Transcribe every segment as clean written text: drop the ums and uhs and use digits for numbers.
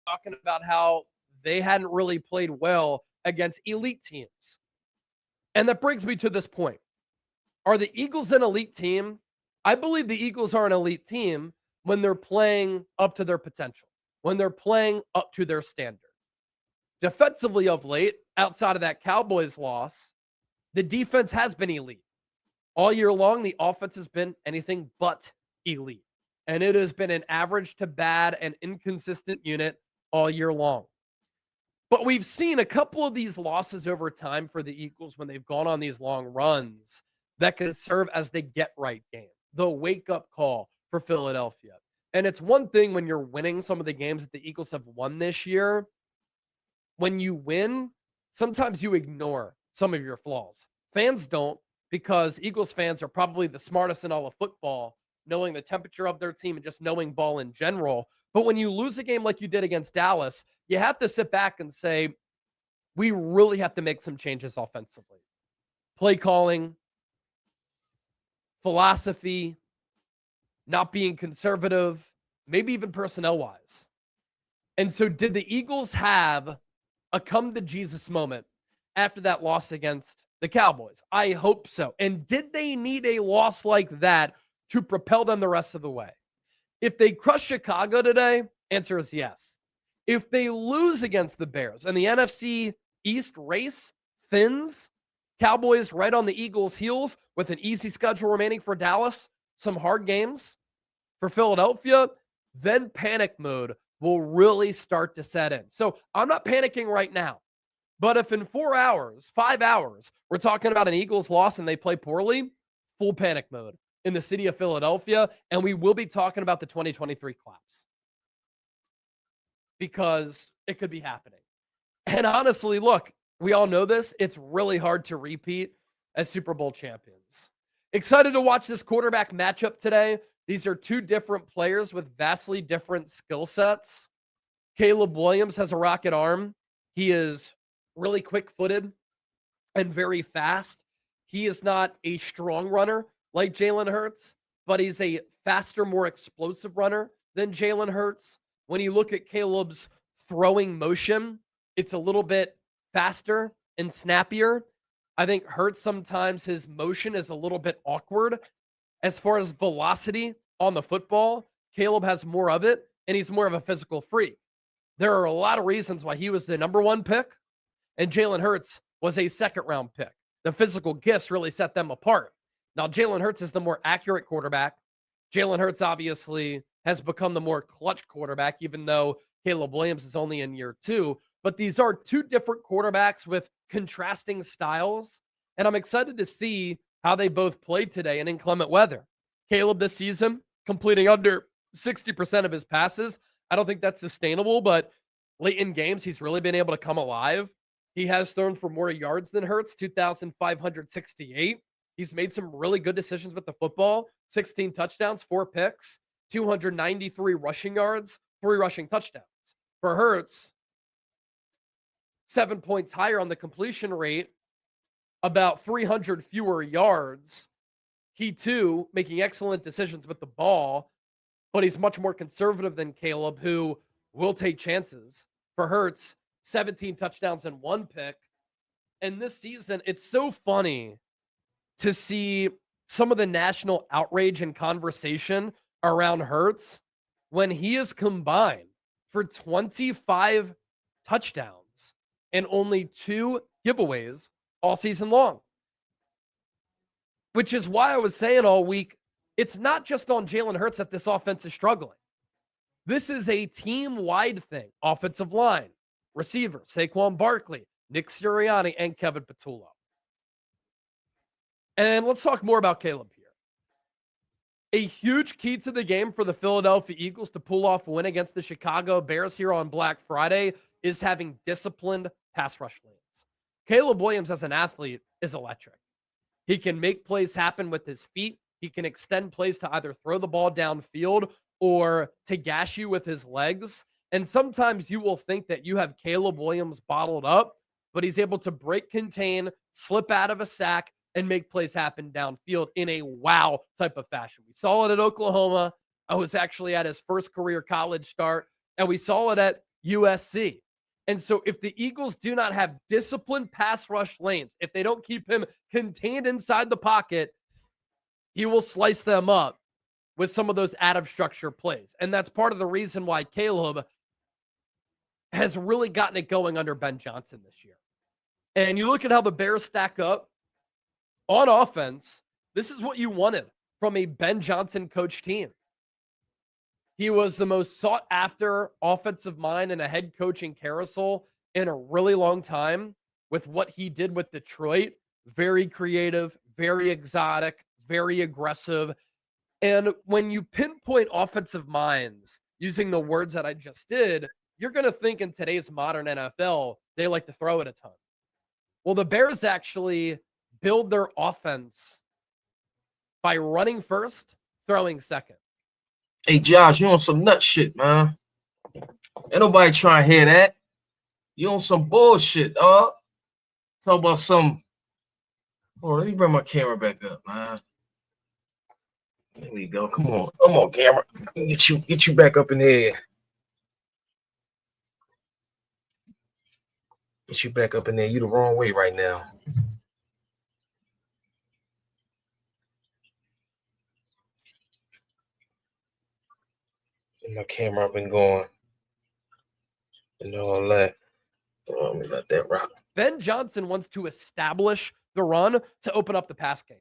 Talking about how they hadn't really played well against elite teams. And that brings me to this point. Are the Eagles an elite team? I believe the Eagles are an elite team when they're playing up to their potential, when they're playing up to their standard. Defensively of late, outside of that Cowboys loss, the defense has been elite. All year long, the offense has been anything but elite. And it has been an average to bad and inconsistent unit all year long. But we've seen a couple of these losses over time for the Eagles when they've gone on these long runs that can serve as the get right game, the wake up call for Philadelphia. And it's one thing when you're winning some of the games that the Eagles have won this year. When you win, sometimes you ignore some of your flaws. Fans don't, because Eagles fans are probably the smartest in all of football, knowing the temperature of their team and just knowing ball in general. But when you lose a game like you did against Dallas, you have to sit back and say, we really have to make some changes offensively. Play calling, philosophy, not being conservative, maybe even personnel-wise. And so did the Eagles have a come to Jesus moment after that loss against the Cowboys? I hope so. And did they need a loss like that to propel them the rest of the way? If they crush Chicago today, answer is yes. If they lose against the Bears and the NFC East race thins, Cowboys right on the Eagles' heels with an easy schedule remaining for Dallas, some hard games for Philadelphia, then panic mode will really start to set in. So I'm not panicking right now. But if in 4 hours, 5 hours, we're talking about an Eagles loss and they play poorly, full panic mode in the city of Philadelphia. And we will be talking about the 2023 collapse because it could be happening. And honestly, look, we all know this. It's really hard to repeat as Super Bowl champions. Excited to watch this quarterback matchup today. These are two different players with vastly different skill sets. Caleb Williams has a rocket arm. He is really quick-footed and very fast. He is not a strong runner like Jalen Hurts, but he's a faster, more explosive runner than Jalen Hurts. When you look at Caleb's throwing motion, it's a little bit faster and snappier. I think Hurts sometimes his motion is a little bit awkward. As far as velocity on the football, Caleb has more of it, and he's more of a physical freak. There are a lot of reasons why he was the number one pick, and Jalen Hurts was a second-round pick. The physical gifts really set them apart. Now, Jalen Hurts is the more accurate quarterback. Jalen Hurts obviously has become the more clutch quarterback, even though Caleb Williams is only in year 2. But these are two different quarterbacks with contrasting styles, and I'm excited to see how they both played today in inclement weather. Caleb this season completing under 60% of his passes. I don't think that's sustainable, but late in games, he's really been able to come alive. He has thrown for more yards than Hurts, 2,568. He's made some really good decisions with the football, 16 touchdowns, 4 picks, 293 rushing yards, 3 rushing touchdowns. For Hurts, 7 points higher on the completion rate, about 300 fewer yards. He, too, making excellent decisions with the ball, but he's much more conservative than Caleb, who will take chances. For Hurts, 17 touchdowns and 1 pick. And this season, it's so funny to see some of the national outrage and conversation around Hurts when he is combined for 25 touchdowns and only 2 giveaways all season long. Which is why I was saying all week, it's not just on Jalen Hurts that this offense is struggling. This is a team-wide thing. Offensive line, receiver, Saquon Barkley, Nick Sirianni, and Kevin Patullo. And let's talk more about Caleb here. A huge key to the game for the Philadelphia Eagles to pull off a win against the Chicago Bears here on Black Friday is having disciplined pass rush lanes. Caleb Williams as an athlete is electric. He can make plays happen with his feet. He can extend plays to either throw the ball downfield or to gash you with his legs. And sometimes you will think that you have Caleb Williams bottled up, but he's able to break contain, slip out of a sack, and make plays happen downfield in a wow type of fashion. We saw it at Oklahoma. I was actually at his first career college start, and we saw it at USC. And so if the Eagles do not have disciplined pass rush lanes, if they don't keep him contained inside the pocket, he will slice them up with some of those out of structure plays. And that's part of the reason why Caleb has really gotten it going under Ben Johnson this year. And you look at how the Bears stack up on offense. This is what you wanted from a Ben Johnson coach team. He was the most sought after offensive mind in a head coaching carousel in a really long time with what he did with Detroit. Very creative, very exotic, very aggressive. And when you pinpoint offensive minds using the words that I just did, you're going to think in today's modern NFL, they like to throw it a ton. Well, the Bears actually build their offense by running first, throwing second. Hey, Josh, you on some nut shit, man. Ain't nobody trying to hear that. You on some bullshit, dog. Talk about some. Oh, let me bring my camera back up, man. There we go. Come on, camera. Get you back up in here. Get you back up in there. You the wrong way right now. Get my camera up and going. And all that. Let me let that rock. Ben Johnson wants to establish the run to open up the pass game.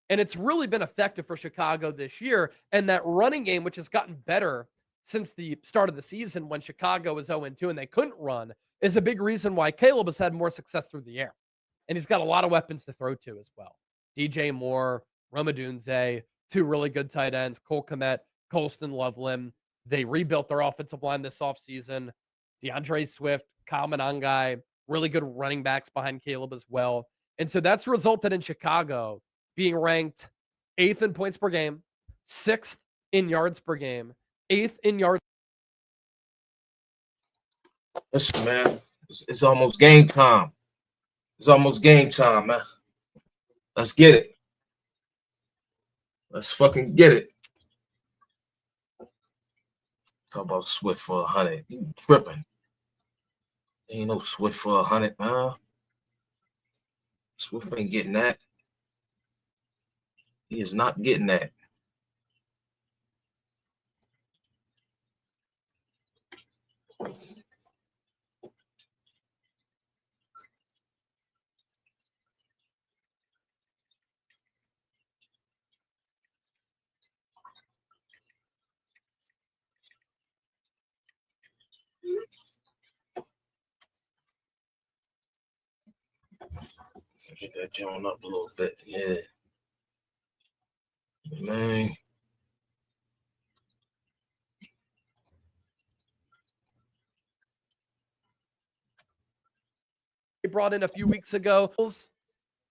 And it's really been effective for Chicago this year. And that running game, which has gotten better since the start of the season when Chicago was 0-2 and they couldn't run, is a big reason why Caleb has had more success through the air. And he's got a lot of weapons to throw to as well. DJ Moore, Rome Odunze, two really good tight ends, Cole Kmet, Colston Loveland. They rebuilt their offensive line this offseason. DeAndre Swift, Kyle Monangai, really good running backs behind Caleb as well. And so that's resulted in Chicago being ranked 8th in points per game, 6th in yards per game, 8th in yards. Listen, man, it's almost game time. It's almost game time, man. Let's get it. Let's fucking get it. Talk about Swift for 100. You tripping. Ain't no Swift for 100, man. Swift ain't getting that. He is not getting that. Get that joint up a little bit, yeah. Man. They brought in a few weeks ago,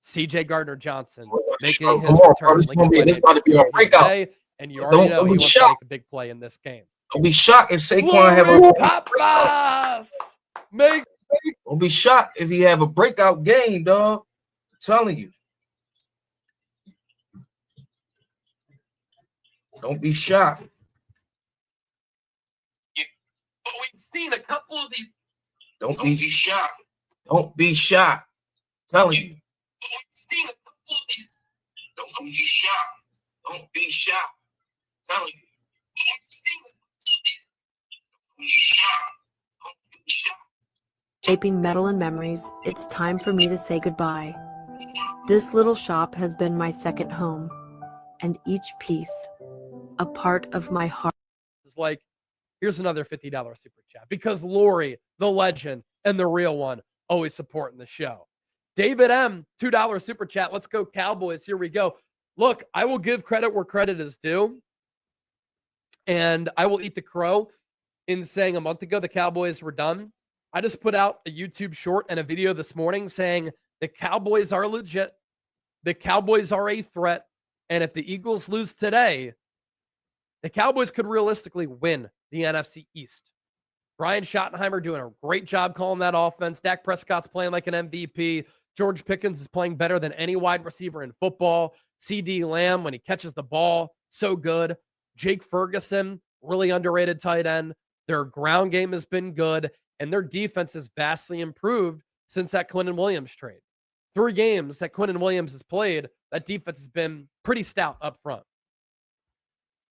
CJ Gardner-Johnson making Come his on, return. this about to be a breakout. And you already know he wants to make a big play in this game. Don't be shocked if Saquon have a Papas! Don't be shocked if he have a breakout game, dog. I'm telling you. Don't be shocked. But we've seen a couple of these. Don't be shocked. Don't be shocked. I'm telling you. But we've seen a couple of these. Don't be shocked. Don't be shocked. I'm telling you. Don't be shocked. Don't be shocked. Shaping metal and memories, it's time for me to say goodbye. This little shop has been my second home, and each piece, a part of my heart. It's like Here's another $50 super chat because Lori, the legend, and the real one always supporting the show. David M, $2 super chat. Let's go, Cowboys. Here we go. Look, I will give credit where credit is due. And I will eat the crow in saying a month ago the Cowboys were done. I just put out a YouTube short and a video this morning saying the Cowboys are legit. The Cowboys are a threat. And if the Eagles lose today, the Cowboys could realistically win the NFC East. Brian Schottenheimer doing a great job calling that offense. Dak Prescott's playing like an MVP. George Pickens is playing better than any wide receiver in football. CD Lamb, when he catches the ball, so good. Jake Ferguson, really underrated tight end. Their ground game has been good, and their defense has vastly improved since that Quinnen Williams trade. 3 games that Quinnen Williams has played, that defense has been pretty stout up front.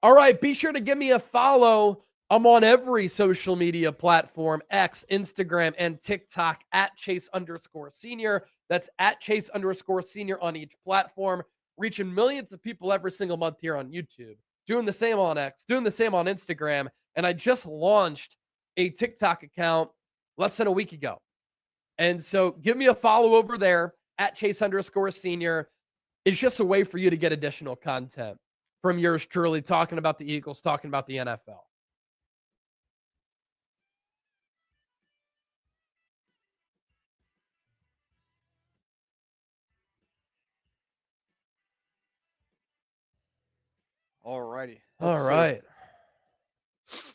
All right, be sure to give me a follow. I'm on every social media platform, X, Instagram, and TikTok at Chase_Senior. That's at Chase_Senior on each platform, reaching millions of people every single month here on YouTube. Doing the same on X, doing the same on Instagram. And I just launched a TikTok account less than a week ago. And so give me a follow over there at Chase_Senior. It's just a way for you to get additional content from yours truly, talking about the Eagles, talking about the NFL. All righty. All right.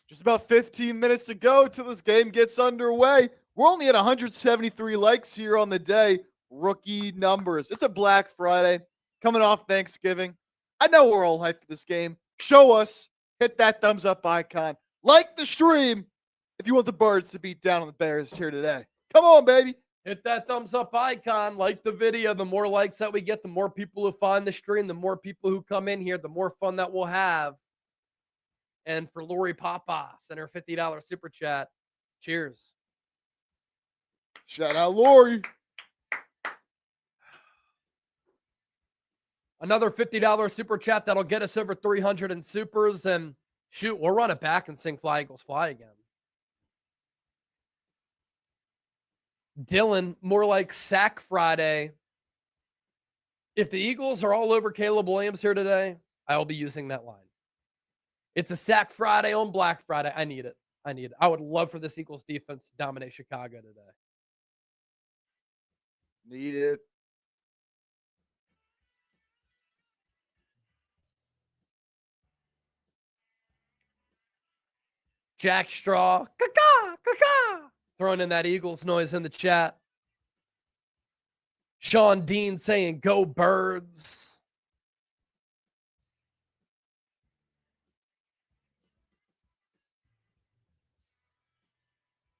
Just about 15 minutes to go till this game gets underway. We're only at 173 likes here on the day. Rookie numbers. It's a Black Friday coming off Thanksgiving. I know we're all hyped for this game. Show us. Hit that thumbs up icon. Like the stream if you want the Birds to beat down on the Bears here today. Come on, baby. Hit that thumbs up icon, like the video. The more likes that we get, the more people who find the stream, the more people who come in here, the more fun that we'll have. And for Lori Papa, send her $50 super chat. Cheers. Shout out Lori. Another $50 super chat that'll get us over 300 in supers. And shoot, we'll run it back and sing Fly Eagles Fly again. Dylan, more like Sack Friday. If the Eagles are all over Caleb Williams here today, I will be using that line. It's a Sack Friday on Black Friday. I need it. I would love for this Eagles defense to dominate Chicago today. Need it. Jack Straw, caca, caca. Throwing in that Eagles noise in the chat. Sean Dean saying, go Birds.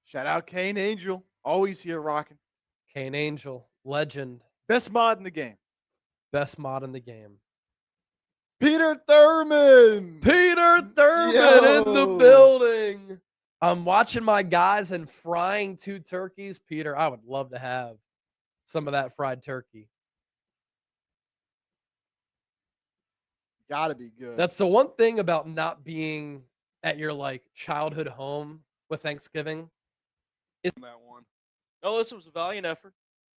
Shout out Kane Angel. Always here rocking. Kane Angel, legend. Best mod in the game. Best mod in the game. Peter Thurman. Peter Thurman in the building. I'm watching my guys and frying 2 turkeys. Peter, I would love to have some of that fried turkey. Gotta be good. That's the one thing about not being at your like childhood home with Thanksgiving. That one. No, this was a valiant effort.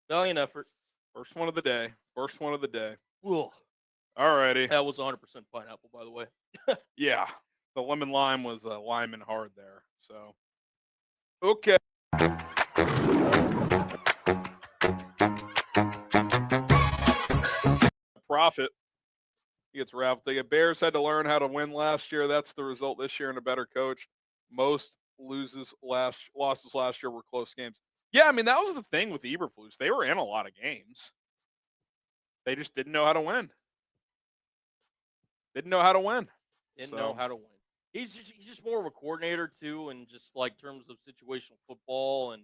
Valiant effort. First one of the day. First one of the day. Ugh. Alrighty. That was 100% pineapple, by the way. Yeah. The lemon lime was lime and hard there. So, okay. Profit. He gets raffle ticket. Bears had to learn how to win last year. That's the result this year in a better coach. Most losses losses last year were close games. Yeah, I mean, that was the thing with Eberflus. They were in a lot of games. They just didn't know how to win. Didn't know how to win. Didn't know how to win. He's just more of a coordinator too, and just like terms of situational football and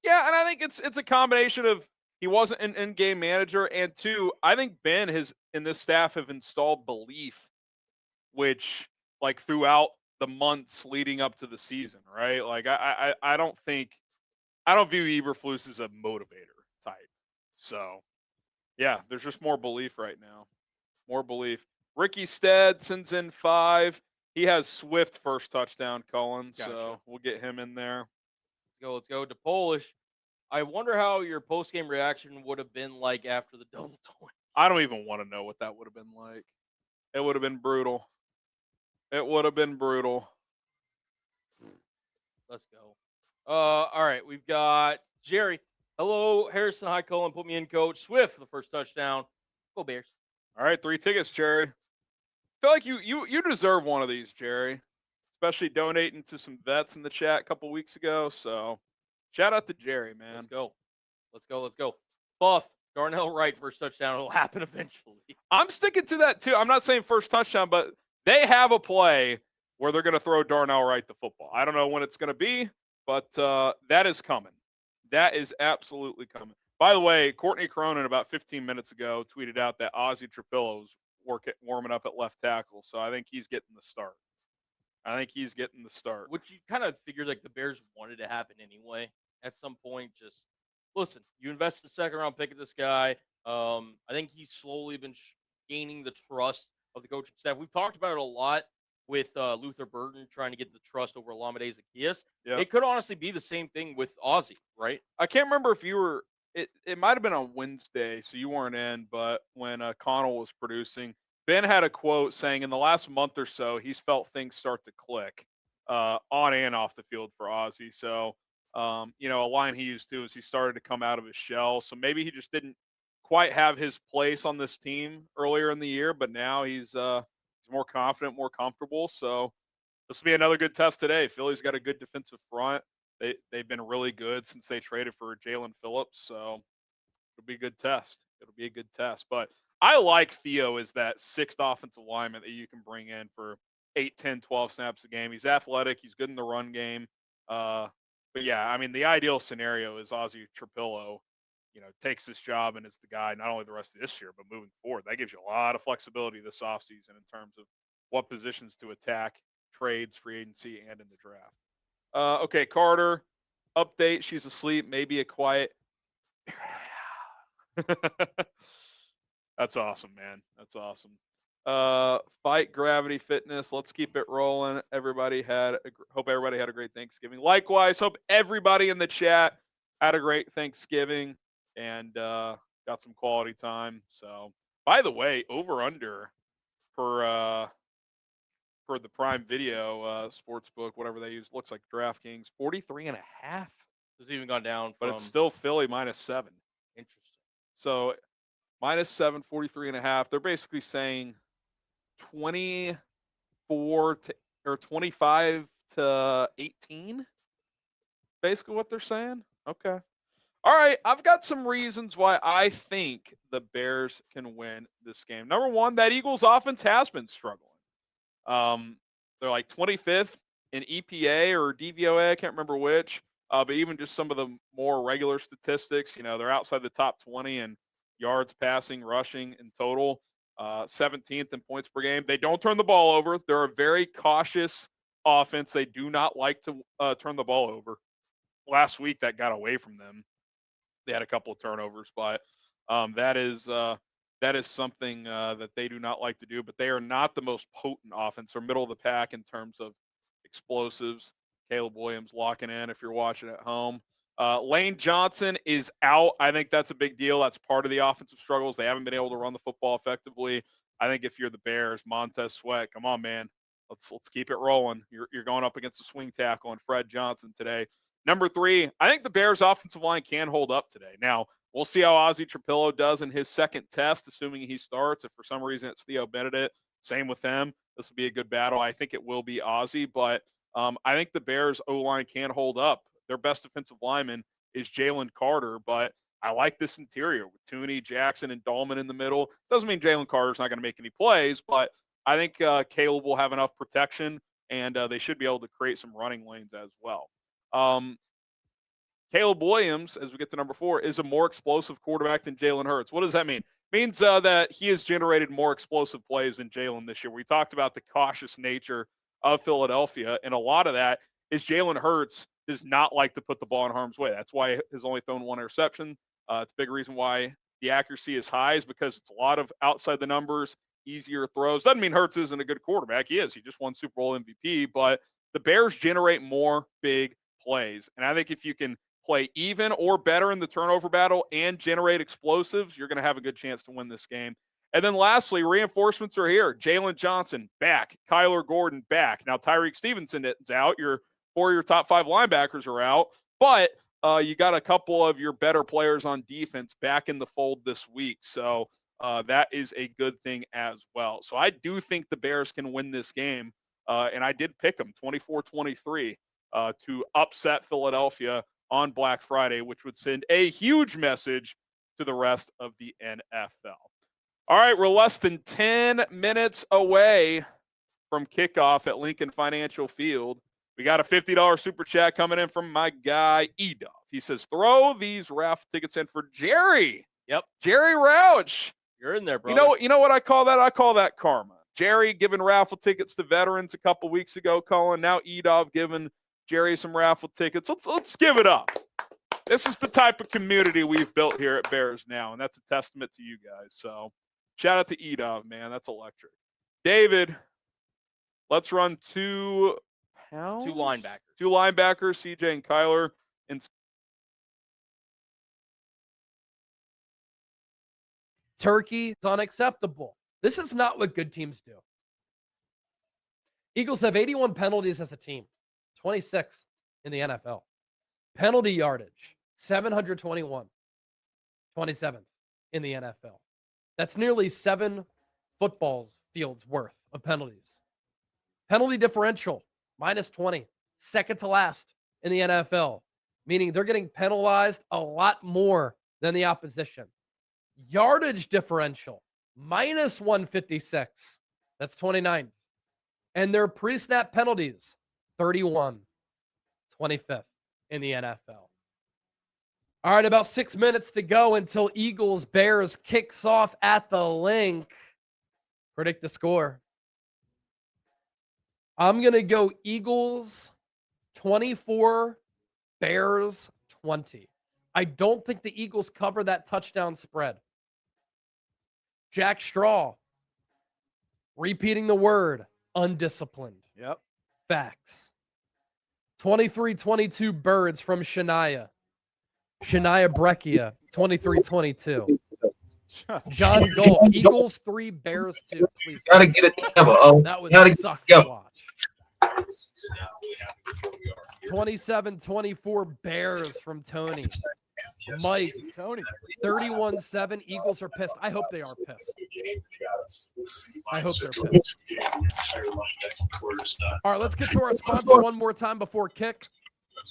Yeah, and I think it's a combination of he wasn't an in-game manager, and 2, I think Ben and this staff have installed belief, which like throughout the months leading up to the season, right? Like I don't view Eberflus as a motivator type. So yeah, there's just more belief right now. More belief. Ricky Stead sends in 5. He has Swift first touchdown, Cullen, Gotcha. so we'll get him in there. Let's go to Polish. I wonder how your post game reaction would have been like after the double doink. I don't even want to know what that would have been like. It would have been brutal. It would have been brutal. Let's go. All right, we've got Jerry. Hello, Harrison. Hi, Colin. Put me in, coach. Swift for the first touchdown. Go Bears. All right, 3 tickets, Jerry. I feel like you deserve one of these, Jerry. Especially donating to some vets in the chat a couple weeks ago. So shout out to Jerry, man. Let's go. Let's go. Buff. Darnell Wright first touchdown. It'll happen eventually. I'm sticking to that too. I'm not saying first touchdown, but they have a play where they're going to throw Darnell Wright the football. I don't know when it's going to be, but that is coming. That is absolutely coming. By the way, Courtney Cronin about 15 minutes ago tweeted out that Ozzie Trapillo's warming up at left tackle, so I think he's getting the start. Which you kind of figured like the Bears wanted to happen anyway at some point. Just listen, you invest a second round pick at this guy. I think he's slowly been gaining the trust of the coaching staff. We've talked about it a lot with Luther Burden trying to get the trust over Olamide Zaccheaus. Yep. It could honestly be the same thing with Ozzie, right? I can't remember if you were it might have been on Wednesday, so you weren't in, but when Connell was producing, Ben had a quote saying in the last month or so, he's felt things start to click on and off the field for Ozzie. So, a line he used to is he started to come out of his shell. So maybe he just didn't quite have his place on this team earlier in the year, but now he's more confident, more comfortable. So this will be another good test today. Philly's got a good defensive front. They've been really good since they traded for Jalen Phillips. So it'll be a good test. But I like Theo as that sixth offensive lineman that you can bring in for 8, 10, 12 snaps a game. He's athletic. He's good in the run game. But yeah, I mean, the ideal scenario is Ozzie Trapillo, takes this job and is the guy not only the rest of this year, but moving forward. That gives you a lot of flexibility this offseason in terms of what positions to attack, trades, free agency, and in the draft. Okay, Carter, update. She's asleep. Maybe a quiet. That's awesome, man. That's awesome. Fight Gravity Fitness. Let's keep it rolling. Hope everybody had a great Thanksgiving. Likewise, hope everybody in the chat had a great Thanksgiving and got some quality time. So, by the way, over under for the Prime Video sportsbook, whatever they use, looks like DraftKings 43.5. It's even gone down, But it's still Philly -7. interesting. So -7, 43.5. They're basically saying 25 to 18. Basically what they're saying. Okay. All right. I've got some reasons why I think the Bears can win this game. Number one, that Eagles offense has been struggling. They're like 25th in EPA or DVOA. I can't remember which. But even just some of the more regular statistics, they're outside the top 20 in yards passing, rushing in total, 17th in points per game. They don't turn the ball over. They're a very cautious offense. They do not like to turn the ball over. Last week, that got away from them. They had a couple of turnovers, but that is something that they do not like to do. But they are not the most potent offense. They're middle of the pack in terms of explosives. Caleb Williams locking in if you're watching at home. Lane Johnson is out. I think that's a big deal. That's part of the offensive struggles. They haven't been able to run the football effectively. I think if you're the Bears, Montez Sweat, come on, man. Let's keep it rolling. You're going up against a swing tackle and Fred Johnson today. Number 3, I think the Bears' offensive line can hold up today. Now, we'll see how Ozzie Trapillo does in his second test, assuming he starts. If for some reason it's Theo Benedict, same with them. This will be a good battle. I think it will be Ozzie, but I think the Bears' O-line can hold up. Their best defensive lineman is Jalen Carter, but I like this interior with Tooney, Jackson, and Dahlman in the middle. Doesn't mean Jalen Carter's not going to make any plays, but I think Caleb will have enough protection, and they should be able to create some running lanes as well. Caleb Williams, as we get to number 4, is a more explosive quarterback than Jalen Hurts. What does that mean? It means that he has generated more explosive plays than Jalen this year. We talked about the cautious nature of Philadelphia, and a lot of that is Jalen Hurts does not like to put the ball in harm's way. That's why he's only thrown 1 interception. It's a big reason why the accuracy is high is because it's a lot of outside the numbers easier throws. Doesn't mean Hurts isn't a good quarterback. He is. He just won Super Bowl MVP. But the Bears generate more big plays. And I think if you can play even or better in the turnover battle and generate explosives, you're going to have a good chance to win this game. And then lastly, reinforcements are here. Jalen Johnson back. Kyler Gordon back. Now, Tyreek Stevenson is out. Four of your top 5 linebackers are out. But you got a couple of your better players on defense back in the fold this week. So that is a good thing as well. So I do think the Bears can win this game. And I did pick them 24-23 to upset Philadelphia on Black Friday, which would send a huge message to the rest of the NFL. All right, we're less than 10 minutes away from kickoff at Lincoln Financial Field. We got a $50 super chat coming in from my guy, Edov. He says, throw these raffle tickets in for Jerry. Yep. Jerry Rouch. You're in there, bro. You know what I call that? I call that karma. Jerry giving raffle tickets to veterans a couple weeks ago, Colin. Now Edov giving Jerry some raffle tickets. Let's give it up. This is the type of community we've built here at Bears Now, and that's a testament to you guys. So shout out to Edov, man. That's electric. David, let's run 2 pounds. 2 linebackers. 2 linebackers, CJ and Kyler. And Turkey is unacceptable. This is not what good teams do. Eagles have 81 penalties as a team, 26th in the NFL. Penalty yardage, 721, 27th in the NFL. That's nearly 7 football fields worth of penalties. Penalty differential, -20, second to last in the NFL, meaning they're getting penalized a lot more than the opposition. Yardage differential, -156. That's 29th. And their pre-snap penalties, 31, 25th in the NFL. All right, about 6 minutes to go until Eagles-Bears kicks off at the Link. Predict the score. I'm going to go Eagles 24, Bears 20. I don't think the Eagles cover that touchdown spread. Jack Straw, repeating the word, undisciplined. Yep. Facts. 23-22 Birds from Shania. Shania Breccia, 23-22. John Galt, Eagles 3, Bears 2. Please. Gotta get it together. Oh, That would gotta suck get to together. watch. 27-24 Bears from Tony. Mike, Tony. 31-7. Eagles are pissed. I hope they are pissed. I hope they're pissed. All right, let's get to our sponsor one more time before kick.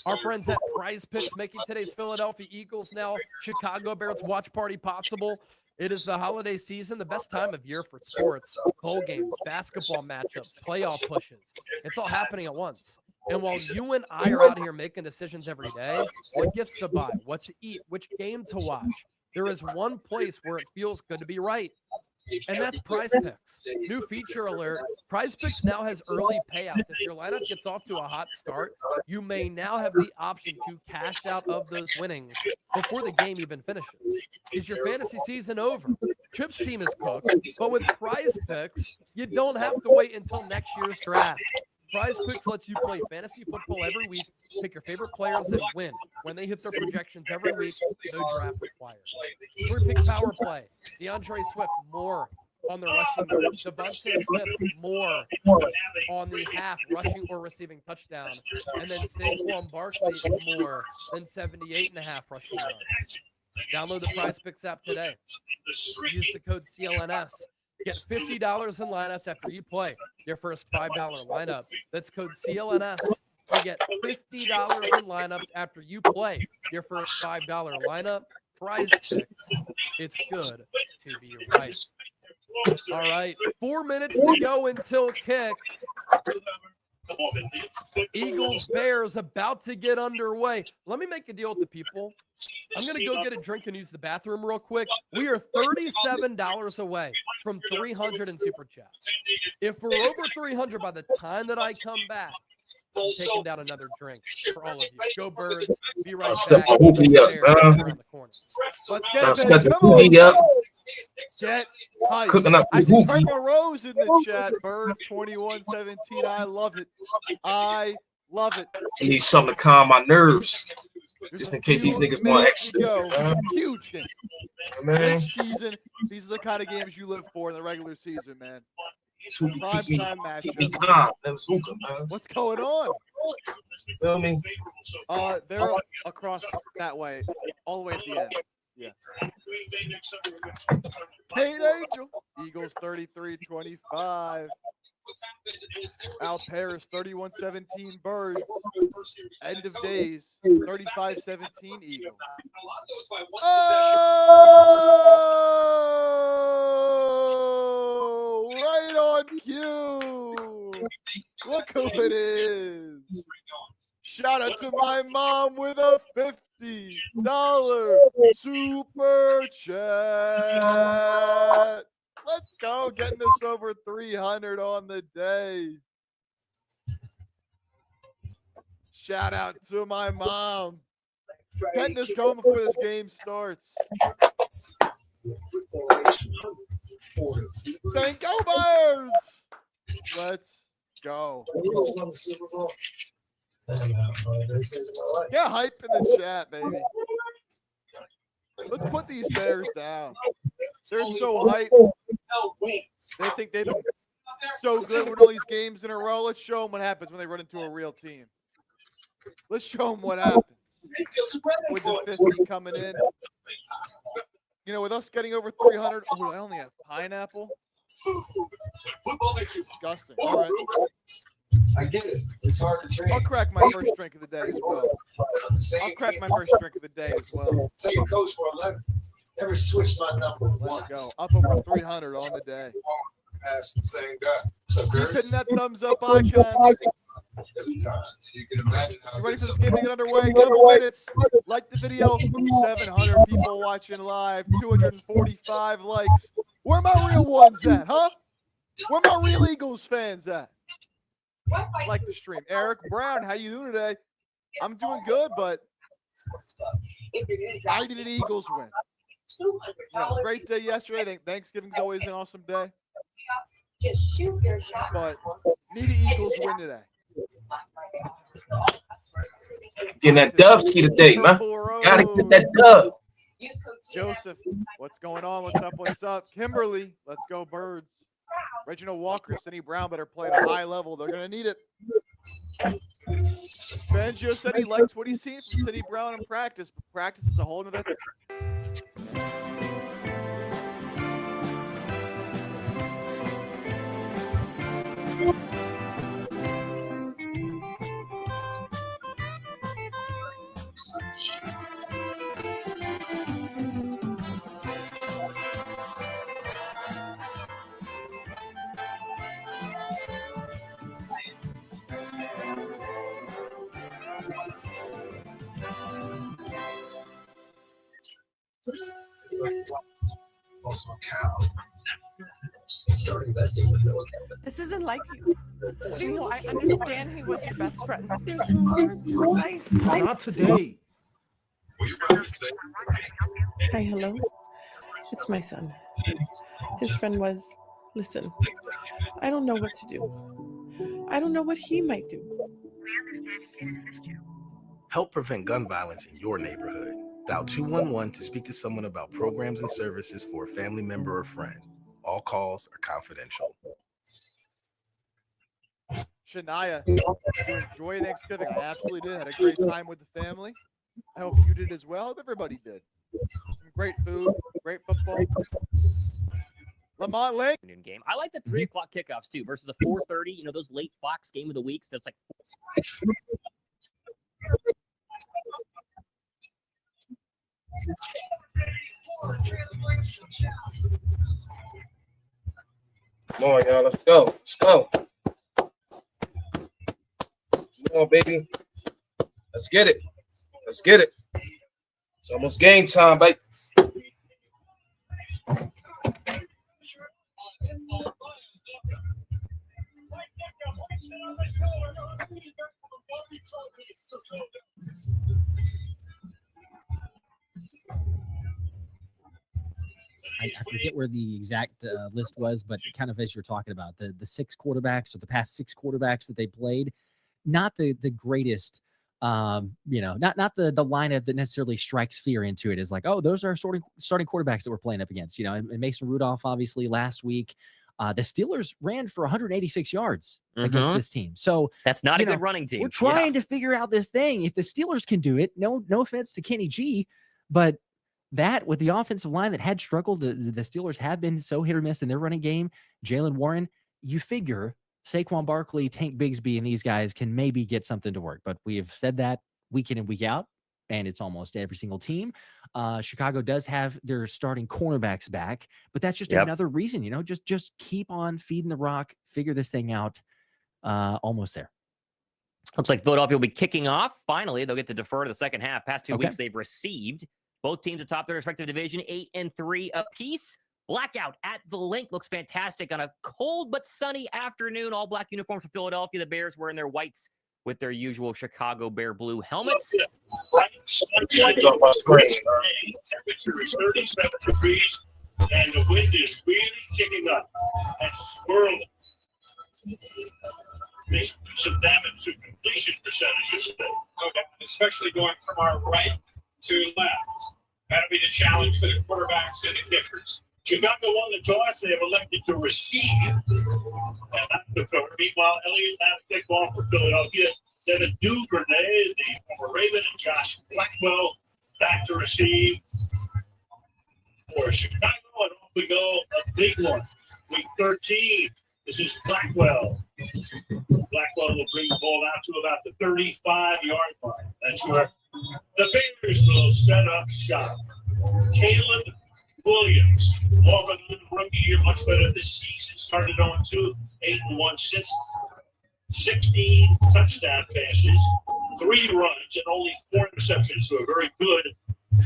Our friends at Prize Picks making today's Philadelphia Eagles now Chicago Bears watch party possible. It is the holiday season, the best time of year for sports, bowl games, basketball matchups, playoff pushes. It's all happening at once. And while you and I are out here making decisions every day, what gifts to buy, what to eat, which game to watch, there is one place where it feels good to be right. And that's Prize Picks. New feature alert. Prize Picks now has early payouts. If your lineup gets off to a hot start, you may now have the option to cash out of those winnings before the game even finishes. Is your fantasy season over? Chip's team is cooked, but with Prize Picks, you don't have to wait until next year's draft. Prize Picks lets you play fantasy football every week, pick your favorite players and win. When they hit their projections every week, no draft required. Three pick power play. DeAndre Swift, more on the rushing yard. Devontae Smith, more on the half rushing or receiving touchdown. And then Saquon Barkley, more than 78.5 rushing yards. Download the Prize Picks app today. Use the code CLNS. Get $50 in lineups after you play your first $5 lineup. That's code CLNS to get $50 in lineups after you play your first $5 lineup. Prize Picks. It's good to be right. All right, 4 minutes to go until kick. Eagles Bears about to get underway. Let me make a deal with the people. I'm going to go get a drink and use the bathroom real quick. We are $37 away from 300 in Super Chats. If we're over 300 by the time that I come back, I'm taking down another drink for all of you. Go Birds. Be right back. Step the hoopy up, Bears around the corner. Let's get it, Step baby. the Come on. hoopy up. Get hype. Cooking up I the see hoopy. Purple Rose in the chat. Bird 2117. I love it. I love it. I need something to calm my nerves. There's Just a in case these few niggas want minutes to extra. go. Huge game. Man, Next season, these are the kind of games you live for in the regular season, man. this hookah Prime keep time me matchup. calm. That was hookah, man. What's going on? Feel me? They're across that way, all the way at the end. Yeah. Kate Angel. Eagles 33-25. Al Paris 31-17 Birds. End of days 35-17 Eagles. Oh, right on cue. Look who it is. Shout out to my mom with a $50 super chat. Let's go, getting us over 300 on the day. Shout out to my mom. Getting us going before this game starts. Saying go Birds! Let's go. Get hype in the chat, baby. Let's put these Bears down. They're so hyped. They think they've been so good with all these games in a row. Let's show them what happens when they run into a real team. Let's show them what happens. With the 50 coming in. You know, with us getting over 300. Oh, I only have pineapple. Disgusting. All right. I get it. It's hard to train. I'll crack my first drink of the day as well. I'll crack my first drink of the day as well. Tell your coach for 11. Never switch my number Let's once. go. Up over 300 on the day. Pass the same guy. So Keep girls, hitting that thumbs up icon. every time. You can imagine how You ready good for this some game to get underway? Couple minutes. Like the video. 700 people watching live. 245 likes. Where my real ones at, huh? Where my real Eagles fans at? Like the stream. Eric Brown, how you doing today? I'm doing good, but I need an Eagles win. Yeah, great day yesterday. I think Thanksgiving's always an awesome day. But need an Eagles win today. Getting that dubski today, man. Gotta get that dub. Joseph, what's going on? What's up? What's up? Kimberly, let's go Birds. Reginald Walker, Cindy Brown better play at a high level. They're going to need it. Benjo said he likes what he's seen from Cindy Brown in practice, but practice is a whole nother thing. also cow. Start investing with no account. This isn't like you. Daniel, I understand he was your best friend. There's more to life. Not today. Hi, hello. It's my son. His friend was, listen, I don't know what to do. I don't know what he might do. Help prevent gun violence in your neighborhood. Dial 211 to speak to someone about programs and services for a family member or friend. All calls are confidential. Shania, did you enjoy Thanksgiving? I absolutely did. Had a great time with the family. I hope you did as well. I hope everybody did. Some great food, great football. Lamont Lake. Noon game. I like the 3 o'clock kickoffs too versus a 4:30. You know, those late Fox game of the weeks. That's like. Come on, y'all. Let's go. Let's go. Come on, baby. Let's get it. Let's get it. It's almost game time, baby. I forget where the exact list was, but kind of as you're talking about the 6 quarterbacks or the past 6 quarterbacks that they played, not the greatest. Not the lineup that necessarily strikes fear into it is like, oh, those are starting quarterbacks that we're playing up against, and Mason Rudolph, obviously last week, the Steelers ran for 186 yards against this team. So that's not a good running team. We're trying to figure out this thing. If the Steelers can do it, no offense to Kenny G, but that with the offensive line that had struggled, the Steelers have been so hit or miss in their running game. Jaylen Warren, you figure Saquon Barkley, Tank Bigsby, and these guys can maybe get something to work. But we have said that week in and week out, and it's almost every single team. Chicago does have their starting cornerbacks back, but that's just another reason, just keep on feeding the rock, figure this thing out. Almost there. Looks like Philadelphia will be kicking off. Finally, they'll get to defer to the second half. Past 2 weeks, they've received both teams atop their respective division, 8-3 apiece. Blackout at the Link looks fantastic on a cold but sunny afternoon. All black uniforms for Philadelphia. The Bears wearing their whites with their usual Chicago Bear blue helmets. Temperature is 37 degrees, and the wind is really kicking up and swirling. They do some damage to completion percentages today. Okay, especially going from our right to left. That'll be the challenge for the quarterbacks and the kickers. Chicago won the toss. They have elected to receive and not defer. Meanwhile, Elliott had a kickoff for Philadelphia. Devin Duvernay, the former Raven, and Josh Blackwell back to receive for Chicago. And off we go, a big one. Week 13. This is Blackwell. Blackwell will bring the ball out to about the 35-yard line. That's where the Bears will set up shop. Caleb Williams, off another rookie year, much better this season. Started 0-2, 8-1 since 16 touchdown passes, 3 runs, and only 4 interceptions. So a very good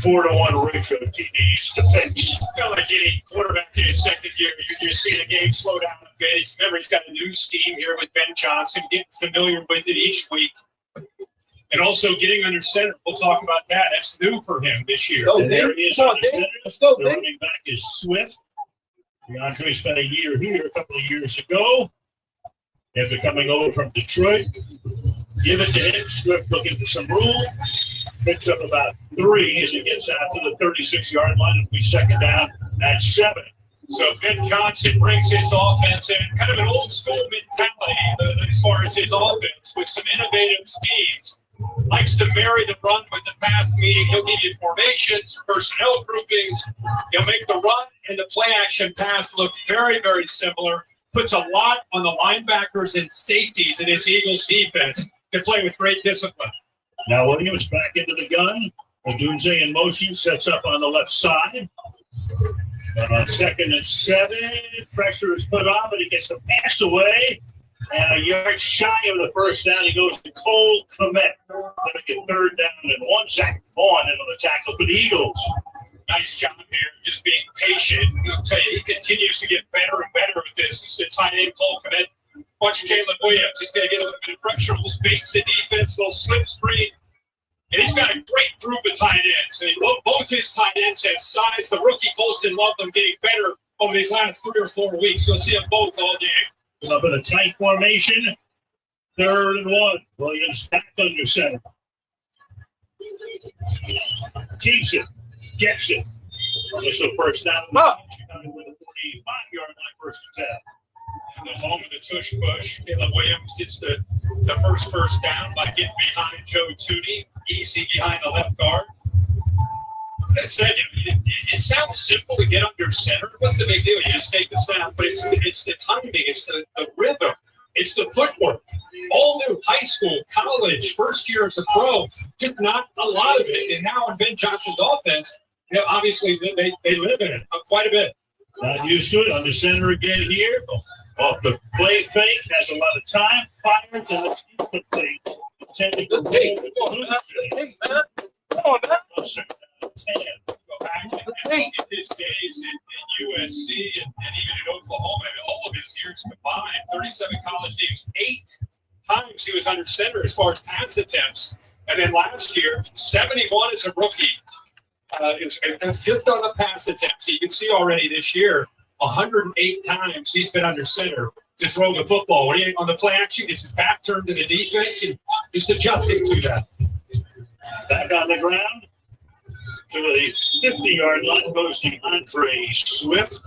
4-to-1 ratio of TDs to picks. Kind of like any quarterback in his second year, you see the game slow down a bit. Remember, he's got a new scheme here with Ben Johnson, getting familiar with it each week. And also getting under center. We'll talk about that. That's new for him this year. And there he is under center. The running back is Swift. DeAndre spent a year here a couple of years ago. After coming over from Detroit, give it to him. Swift looking for some room. Picks up about 3 as he gets out to the 36-yard line. It'll be second down at 7. So Ben Johnson brings his offense in, kind of an old school mentality as far as his offense with some innovative schemes. Likes to marry the run with the pass, meaning he'll give you formations, personnel groupings. He'll make the run and the play action pass look very, very similar. Puts a lot on the linebackers and safeties in his Eagles defense to play with great discipline. Now Williams back into the gun. Odunze in motion, sets up on the left side. And on 2nd and 7, pressure is put on, but he gets the pass away. And a yard shy of the first down, he goes to Cole Kmet. Going to get 3rd down and 1. Zach Vaughn into the tackle for the Eagles. Nice job here, just being patient. I'll tell you, he continues to get better and better with this. It's the tight end, Cole Kmet. Watch Caleb Williams. He's going to get a little bit of pressure, little space to defense, little slip screen. And he's got a great group of tight ends. And both his tight ends have size. The rookie Colston loved them getting better over these last 3 or 4 weeks. You'll see them both all game. A little bit of tight formation. 3rd and 1. Williams back under center. Keeps it. Gets it. Initial first down. Chicago with a 45-yard line, 1st and 10. And the home of the tush push. Caleb Williams gets the first down by getting behind Joe Tooney. Easy behind the left guard. That said, it sounds simple to get under center. What's the big deal? You just take the snap, but it's the timing, it's the rhythm, it's the footwork. All new high school, college, first year as a pro, just not a lot of it. And now in Ben Johnson's offense, obviously they live in it quite a bit. Not used to it. Under center again here. Off the play fake, has a lot of time. Fires and it's incomplete. Intended to hey, man. Come on, man. 10. Go back and look at his days in USC and even in Oklahoma, and all of his years combined, 37 college games, 8 times he was under center as far as pass attempts. And then last year, 71 as a rookie. It's fifth on the pass attempts. You can see already this year, 108 times he's been under center to throw the football. When he on the play action, gets his back turned to the defense and just adjusting to that. Back on the ground to the 50-yard line goes the Andre Swift.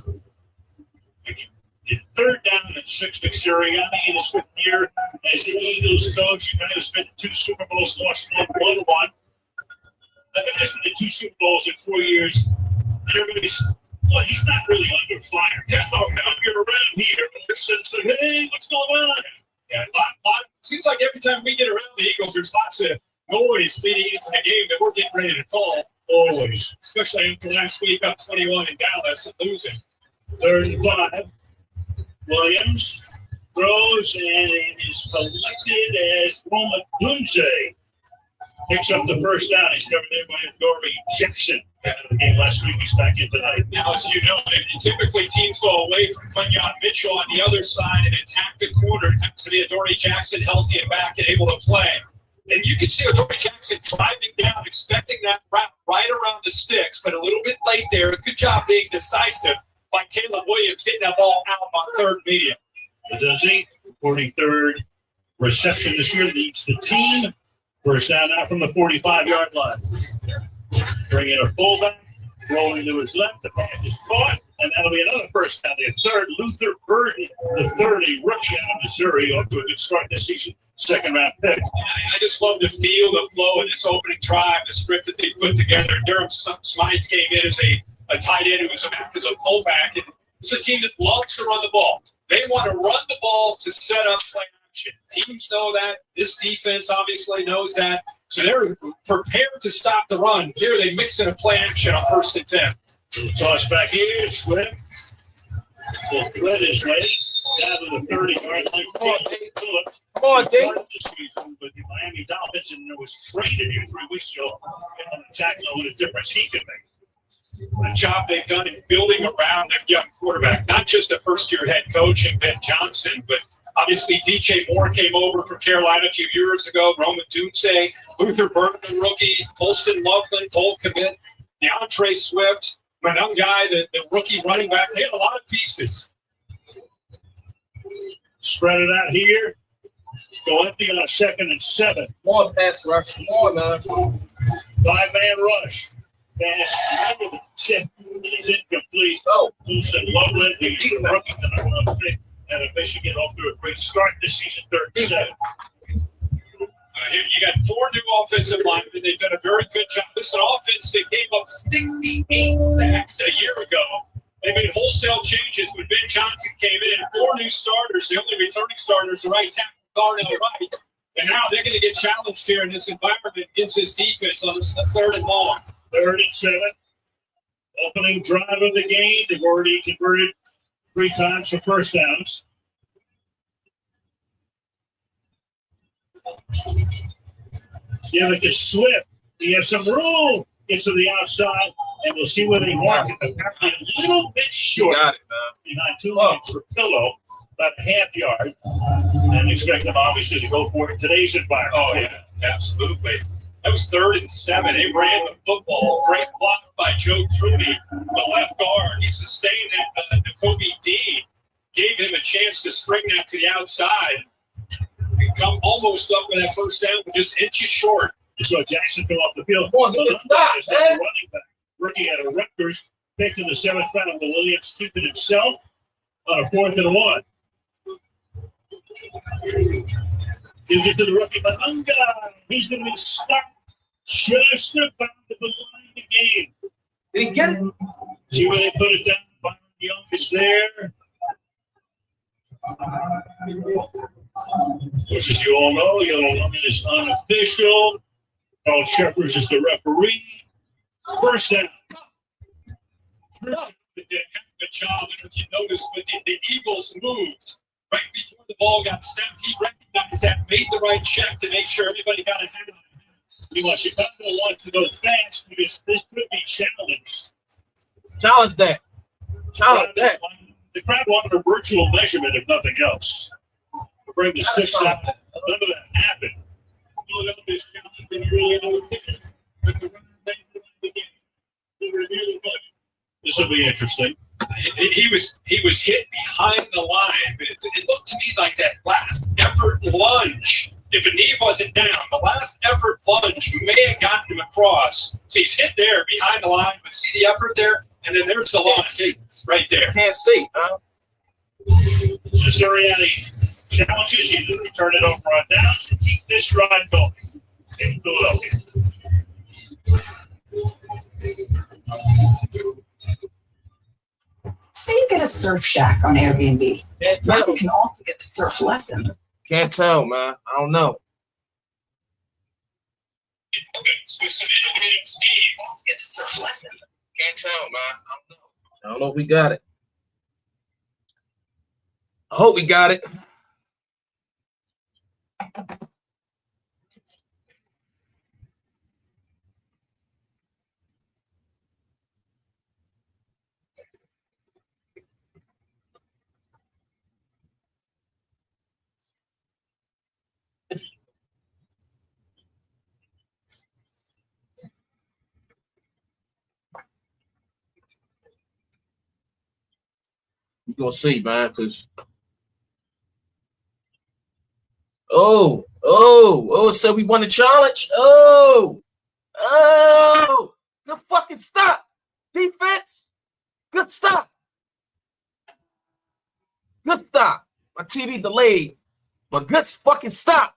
Third down and 6. Sirianni in his 5th year as the Eagles coach. He kind of spent 2 Super Bowls, lost 1, won 1. I think there's been 2 Super Bowls in 4 years. Everybody's, well, he's not really under fire. Now you're around here. It's like, hey, what's going on? Yeah, seems like every time we get around the Eagles, there's lots of noise leading into the game that we're getting ready to call. Always. Especially after last week, up 21 in Dallas and losing. 3rd and 5. Williams throws, and it is collected as Roma Dunze picks up the first down. He's covered there by Dory Jackson. Out of the game last week, he's back in tonight. Now, as you know, typically teams go away from Quinyon Mitchell on the other side and attack the corner to be Dory Jackson healthy and back and able to play. And you can see Dory Jackson driving down, expecting that route right around the sticks, but a little bit late there. Good job being decisive by Caleb Williams getting that ball out on 3rd medium. Dunze, 43rd reception this year, leads the team. First down now from the 45-yard line. Bringing a fullback, rolling to his left. The pass is caught, and that'll be another first down. The 3rd, Luther Burden, the 30, rookie out of Missouri, off to a good start this season. 2nd-round pick. I just love the feel, the flow of this opening drive, the script that they put together. Durham Smythe came in as a tight end who was back as a fullback. And it's a team that loves to run the ball. They want to run the ball to set up play action. Teams know that. This defense obviously knows that. So they're prepared to stop the run. Here they mix in a play action on 1st and 10. Toss back here. Swift will thread his way down to the 30-yard line. Come on, Dave. But the Miami Dolphins, and there was traded here 3 weeks ago. On the tackle, what a difference he can make. The job they've done in building around their young quarterback, not just a first-year head coach in Ben Johnson, but obviously DJ Moore came over from Carolina a few years ago, Roman Dunze, Luther Burden, rookie, Colston Loveland, Cole Kmet, DeAndre Swift, Manungai, the rookie running back. They had a lot of pieces. Spread it out here. Go empty on a 2nd and 7. More pass rush. More, man. 5-man rush. Pass under the tip. It's incomplete. Colston Loveland, who's the rookie, the #1 pick out of Michigan, off to a great start this season, 3rd and 7. Here you got 4 new offensive linemen. They've done a very good job. This is an offense that gave up 68 sacks a year ago. They made wholesale changes when Ben Johnson came in. 4 new starters. The only returning starters, the right tackle, Darnell Wright. And now they're going to get challenged here in this environment against this defense on this 3rd and long. 3rd and 7. Opening drive of the game. They've already converted 3 times for first downs. Danica Swift, he has some room. Gets to the outside, and we'll see where they mark it. Apparently a little bit short. Got it, man. Behind 2 lanes for Pillow, about a half yard. And expect them obviously to go for it in today's environment. Oh, yeah, absolutely. That was 3rd and 7. They ran the football. Great block by Joe Trudy, the left guard. He sustained that. Jacoby Dean gave him a chance to spring that to the outside. And come almost up with that first down, but just inches short. You saw Jackson come off the field. Come on, good stop, man. Running back. Rookie out of Rutgers, picked in the 7th round. Williams keeping himself on a 4th and 1. Gives it to the rookie, but he's going to be stuck just about to the line of the game. Did he get it? See where they put it down? Byron Young is there. Which, as you all know, Yellow Lemon is unofficial. Carl Shepard is the referee. First down. Did a job, if you notice, but the Eagles moved right before the ball got snapped. He recognized that, made the right check to make sure everybody got a hand on him. Chicago wants to go fast because this could be challenged. Challenge that. Challenge that. The crowd wanted a virtual measurement, if nothing else. To bring the sticks out. None of that happened. Philadelphia's been really out of the game. This will be interesting. He was hit behind the line, but it looked to me like that last effort lunge. If a knee wasn't down, the last effort lunge may have gotten him across. So he's hit there behind the line, but see the effort there, and then there's the lunge right there. Can't see, huh? So Sirianni challenges you to turn it over on downs to keep this run going in Philadelphia. Say you get a surf shack on Airbnb. Now you can also get a surf lesson. Can't tell, man. I don't know. With some innovative schemes, Get a surf lesson. Can't tell, man. I don't know if we got it. I hope we got it. We're gonna see, man, because it said we won the challenge. Good fucking stop. Defense. Good stop. Good stop. My TV delayed, but good fucking stop.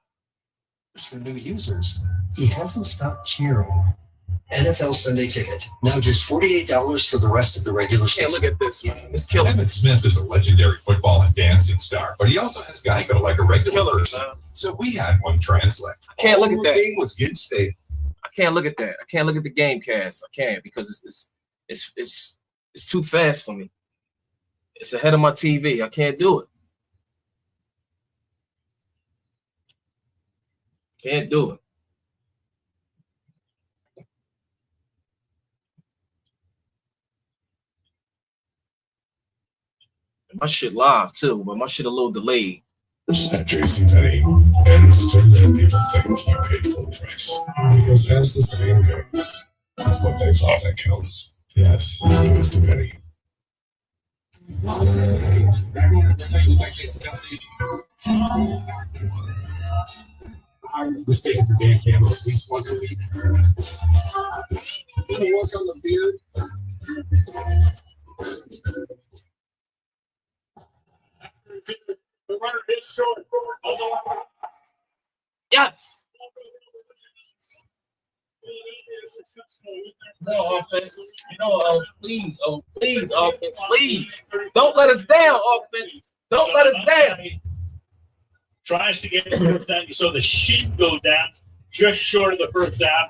For new users, he hasn't stopped cheering. NFL Sunday Ticket, now just $48 for the rest of the regular season. Look at this, man. It's killing. Emmitt Smith is a legendary football and dancing star, but he also has Geico like a regular person. So we had one translate. I can't look at that. Routine was good state. I can't look at that. I can't look at the game cast. I can't because it's too fast for me. It's ahead of my TV. I can't do it. Can't do it. My shit live too, but my shit a little delayed. At JCPenney, and still let people think you paid full price. Because as the saying goes, it's what they thought that counts. Yes, it goes to Penny. I'm mistaken for Dan Campbell at least once a week. Can you work on the beard? The runner is short. Yes. No offense. Please, offense, please. Don't let us down, offense. Don't let us down. Tries to get the first down. You saw the shin go down just short of the first down.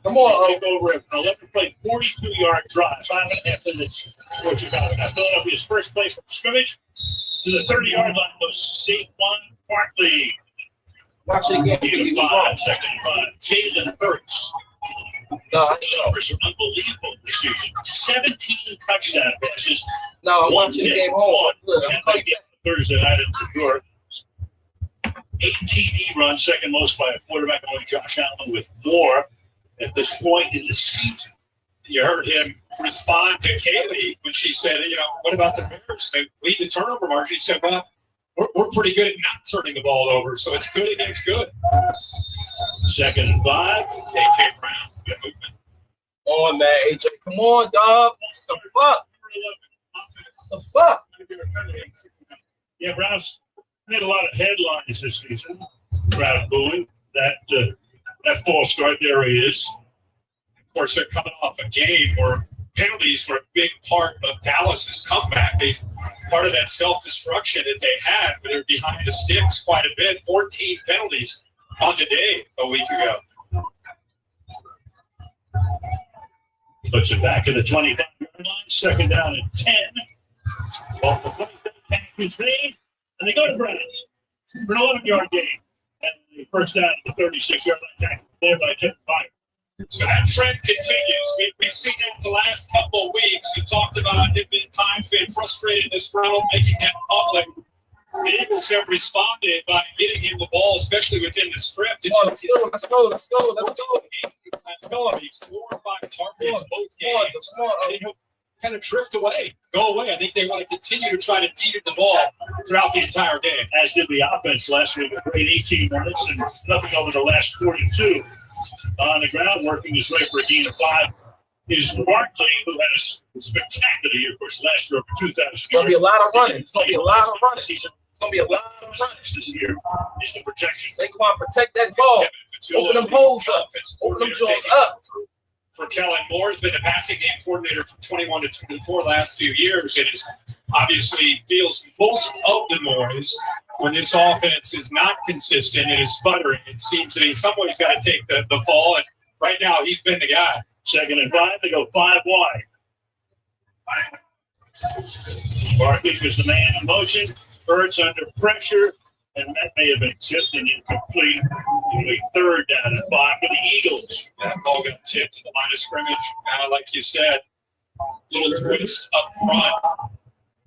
Come on, take over an 11-play, 42-yard drive, 5.5 minutes for Chicago. Now, Philadelphia's first play from scrimmage to the 30-yard line goes Saquon Barkley. Watch it again. Second and 5. Jalen Hurts. The numbers are unbelievable this season. 17 touchdown passes. No, I'm watching the game home. Thursday night in New York. 8 TD runs, second most by a quarterback, only Josh Allen with more at this point in the season. You heard him respond to Kaylee when she said, what about the Bears? They lead the turnover margin. He said, well, we're pretty good at not turning the ball over, so it's good against good. Second and 5. AJ Brown. On that, AJ. Come on, dog. The fuck? The fuck? Yeah, Browns made a lot of headlines this season. Crowd booing. That false start, there he is. Of course, they're coming off a game where penalties were a big part of Dallas's comeback. Part of that self-destruction that they had, where they're behind the sticks quite a bit. 14 penalties on the day a week ago. Puts it back in the 25-yard line. Second down and 10. Off the 25 lead, and they go to Brown for an 11-yard gain. And the first down at the 36-yard line tackle there by Kevin Byard. So that trend continues. We've seen it the last couple of weeks. You talked about him at times being frustrated this round, making it public. The Eagles have responded by getting him the ball, especially within the script. Let's go. last film. He's 4 or 5 targets both games. And he'll kind of drift away, go away. I think they want to continue to try to feed him the ball throughout the entire game. As did the offense last week. A great 18 minutes and nothing over the last 42. On the ground, working his way for a gain of 5 is Barkley, who had a spectacular year. Of course, last year over 2,000 yards. It's going to be a lot of running. It's going to be a lot of running. Season. It's going to be a lot of running This year is the projection. Saquon, protect that ball. Open them holes up. Open them jaws up. For Kellen Moore, has been a passing game coordinator from 21 to 24 last few years, and is obviously feels most of the noise when this offense is not consistent and is sputtering. It seems that he's somebody's got to take the fall, and right now he's been the guy. 2nd and 5, they go 5 wide. Barkley was the man in motion. Hurts under pressure, and that may have been tipped and incomplete. It'll be 3rd down and 5 for the Eagles. That ball got tipped to the line of scrimmage. Like you said, little twist up front.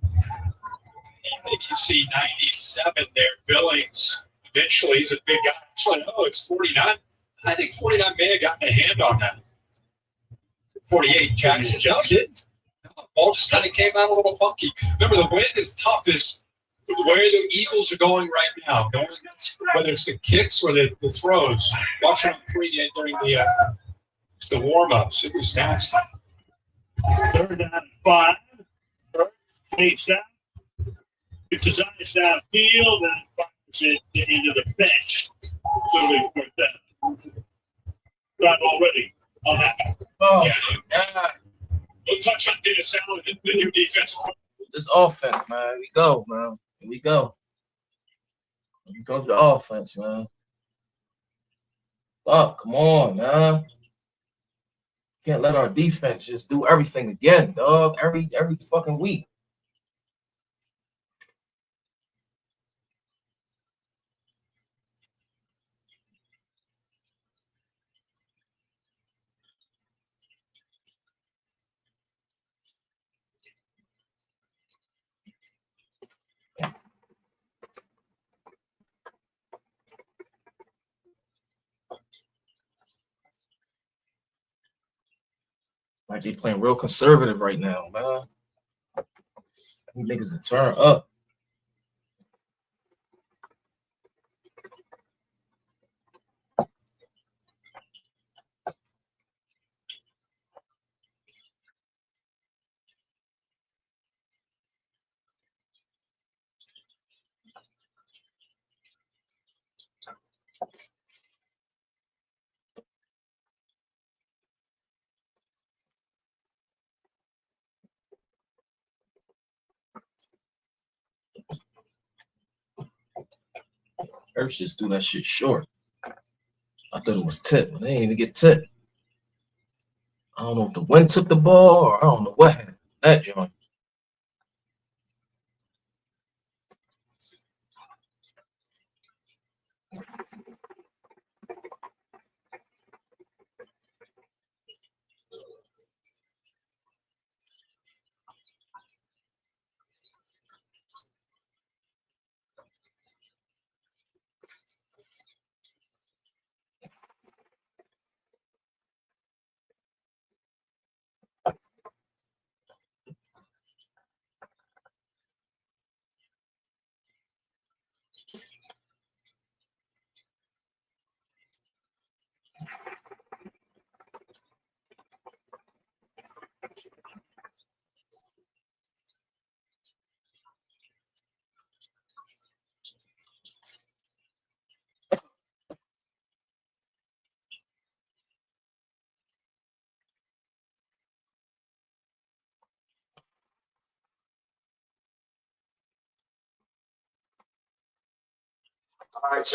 And you see 97 there. Billings, eventually, he's a big guy. Actually, no, it's 49. I think 49 may have gotten a hand on that. 48, Jackson Jones didn't. No, ball just kind of came out a little funky. Remember, the wind is toughest where the Eagles are going right now, whether it's the kicks or the throws. Watching them pregame during the warm-ups, it was nasty. 3rd down and 5. Takes down. It's his eyes downfield and fires it into the bench. So we put that. Not already on that. Oh, Yeah. We'll touch on Dennis Allen, the new defensive. This offense, man. Here we go, man. Here we go. Here we go to the offense, man. Fuck, come on, man. Can't let our defense just do everything again, dog. Every fucking week. Like they playing real conservative right now, man. These niggas to turn up. Earth just do that shit short. I thought it was tip, but they didn't even get tip. I don't know if the wind took the ball or I don't know what happened. That joint. All right,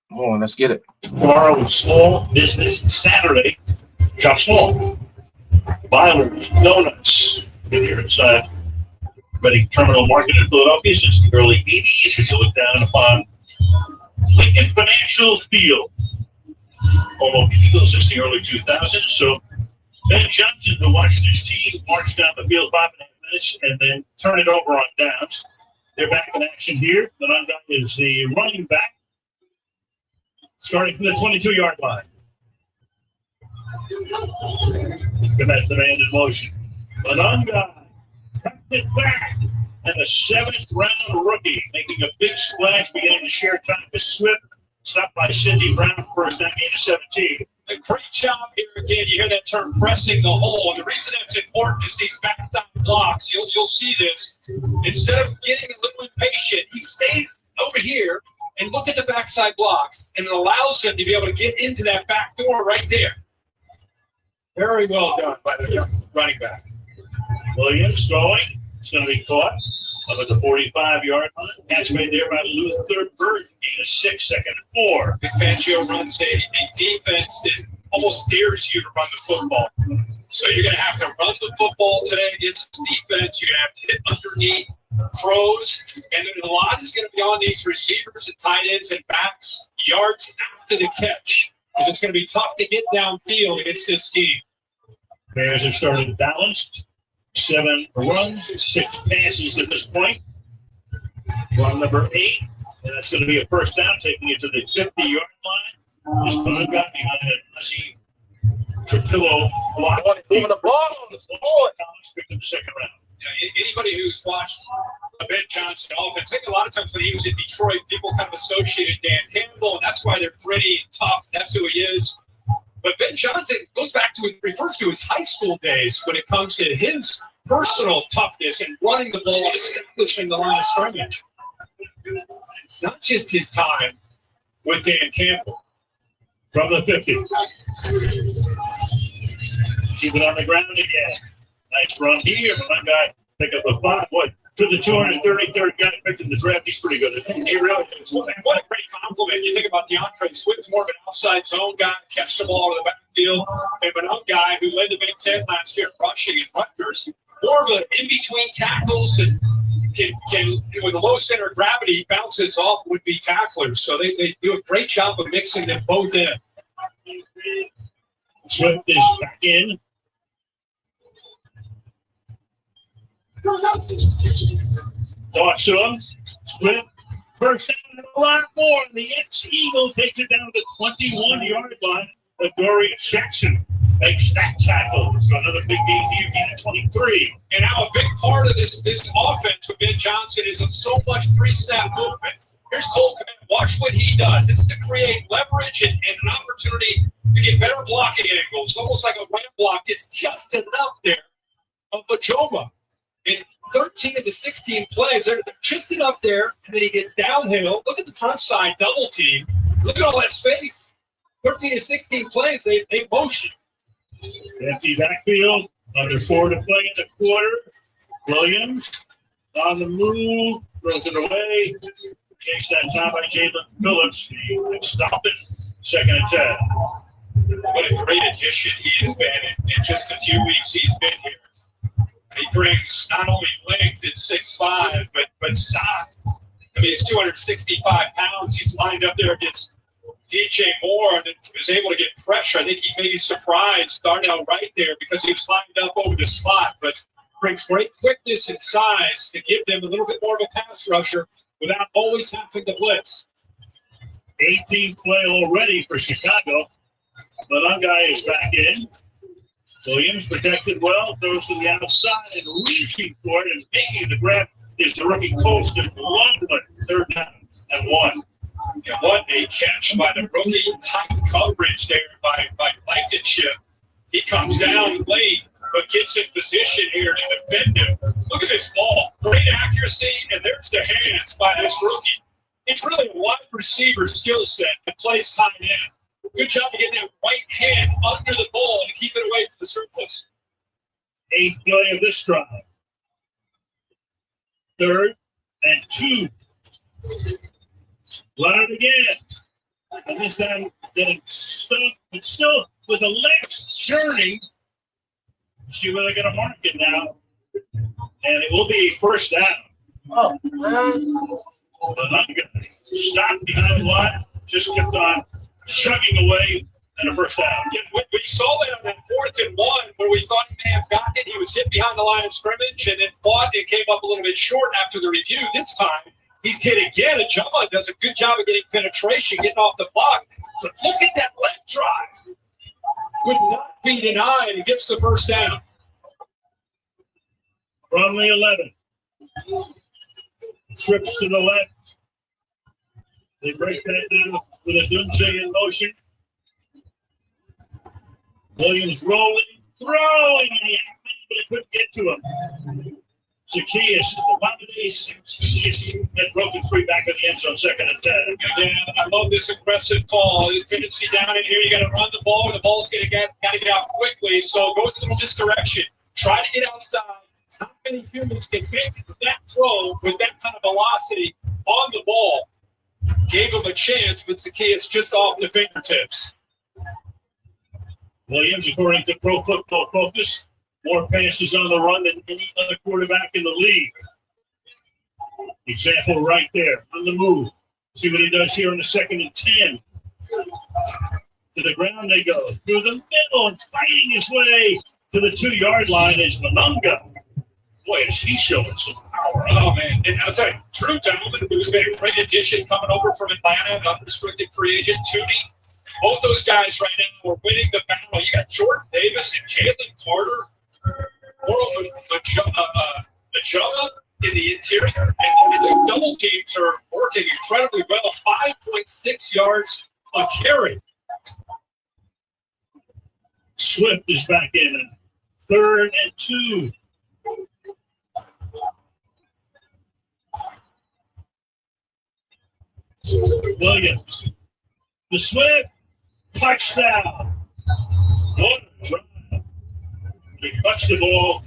Come on, let's get it. Tomorrow is Small Business Saturday. Shop small. Byler's Donuts. In here inside Reading Terminal Market in Philadelphia since the early 80s as you look down upon Lincoln Financial Field. Oklahoma Eagles since the early 2000s. So Ben Johnson, who watched his team march down the field 5.5 minutes and then turn it over on downs. They're back in action here. The Monongalia is the running back, starting from the 22-yard line. Commit demand in motion. Monongalia cuts it back. And the 7th round rookie making a big splash, beginning to share time with Swift. Stopped by Cindy Brown, first down gain of 17. A great job here again. You hear that term, pressing the hole. And the reason that's important is these backstop blocks. You'll see this. Instead of getting a little impatient, he stays over here and look at the backside blocks, and it allows him to be able to get into that back door right there. Very well done by the young running back. Williams throwing. It's going to be caught up at the 45-yard line. Catch made there by Luther Burton. Gain of 6, second and 4. Vic Fangio runs a defense that almost dares you to run the football. So you're going to have to run the football today against defense. You're going to have to hit underneath throws. And then a lot is going to be on these receivers and tight ends and backs yards after the catch, because it's going to be tough to get downfield against this scheme. Bears have started balanced. 7 runs, 6 passes at this point. Run number 8, and that's going to be a first down, taking it to the 50-yard line. Just got behind it. Messi Trapillo block. Moving the ball on the board. In the second round. You know, anybody who's watched Ben Johnson offense, I think a lot of times when he was in Detroit, people kind of associated Dan Campbell, and that's why they're gritty and tough. That's who he is. But Ben Johnson goes back to, refers to his high school days when it comes to his personal toughness and running the ball and establishing the line of scrimmage. It's not just his time with Dan Campbell. From the 50. Keep it on the ground again. Nice run here. One guy pick up a 5. Boy, to the 233rd guy picked in the draft. He's pretty good. He really is. And what a great compliment. You think about DeAndre Swift, more of an outside zone guy, catch the ball to the backfield. And another guy who led the Big Ten last year rushing and Rutgers, more of an in-between tackles and can with a low center of gravity, bounces off would-be tacklers. So they do a great job of mixing them both in. Swift is back in. Toss to him. Swift. First down and a lot more. The ex-Eagle takes it down to the 21-yard line. Doria Jackson makes that tackle. So another big game here, gain of 23. And now a big part of this offense with Ben Johnson is so much pre-snap movement. Here's Cole Kmet. Watch what he does. This is to create leverage and an opportunity to get better blocking angles. Almost like a ramp block. It's just enough there of Bajoma. In 13 of the 16 plays, they're just enough there, and then he gets downhill. Look at the front side double team. Look at all that space. 13 to 16 plays, they motion. Empty backfield, under 4 to play in the quarter. Williams on the move, throws it away. Chased that time by Jalen Phillips. He stopped it. Second and 10. What a great addition he has been in just a few weeks he's been here. He brings not only length at 6'5", but size. I mean, he's 265 pounds. He's lined up there against DJ Moore and was able to get pressure. I think he maybe surprised Darnell right there because he was lined up over the slot, but brings great quickness and size to give them a little bit more of a pass rusher without always having to blitz. 18 play already for Chicago. Monongalia is back in. Williams protected well, throws to the outside and reaching for it and making the grab is the rookie Colston Loveland. Third down and 1. And what a catch by the rookie. Tight coverage there by Blankenship. He comes down late, but gets in position here to defend him. Look at this ball. Great accuracy, and there's the hands by this rookie. It's really a wide receiver skill set that plays tight end. Good job of getting that right hand under the ball and keep it away from the surface. 8th play of this drive. 3rd and 2. Leonard again. And this time getting stuck, but still with the legs churning. See where they're going to mark it now. And it will be a first down. Oh, man. Stop behind the line. Just kept on chugging away and a first down. Yeah, we saw that on that 4th and 1 where we thought he may have gotten it. He was hit behind the line of scrimmage and then fought and came up a little bit short after the review. This time, he's hit again. Ajuma does a good job of getting penetration, getting off the block. But look at that leg drive. Would not be denied. He gets the first down. From the 11. Trips to the left. They break that down with a Dunce in motion. Williams rolling, throwing, and he couldn't get to him. Zacchaeus, Zacchaeus, that broken free back in the end zone, 2nd and 10. Again, I love this aggressive call. The tendency down in here, you got to run the ball. The ball's got to get out quickly. So go with a little misdirection. Try to get outside. How many humans can take that throw with that kind of velocity on the ball? Gave him a chance, but Zacchaeus just off the fingertips. Williams, according to Pro Football Focus, more passes on the run than any other quarterback in the league. Example right there, on the move. See what he does here on the 2nd and 10. To the ground they go. Through the middle and fighting his way to the 2-yard line is Malunga. Boy, is he showing some power. Oh, man. And I'll tell you, Drew Donovan, who's been a great addition coming over from Atlanta, an unrestricted free agent, Tooney. Both those guys right now are winning the battle. You got Jordan Davis and Jalen Carter. Ajuma in the interior. And the double teams are working incredibly well. 5.6 yards a carry. Swift is back in. 3rd and 2. Williams. The Swift. Touchdown. What a drive. He punched the ball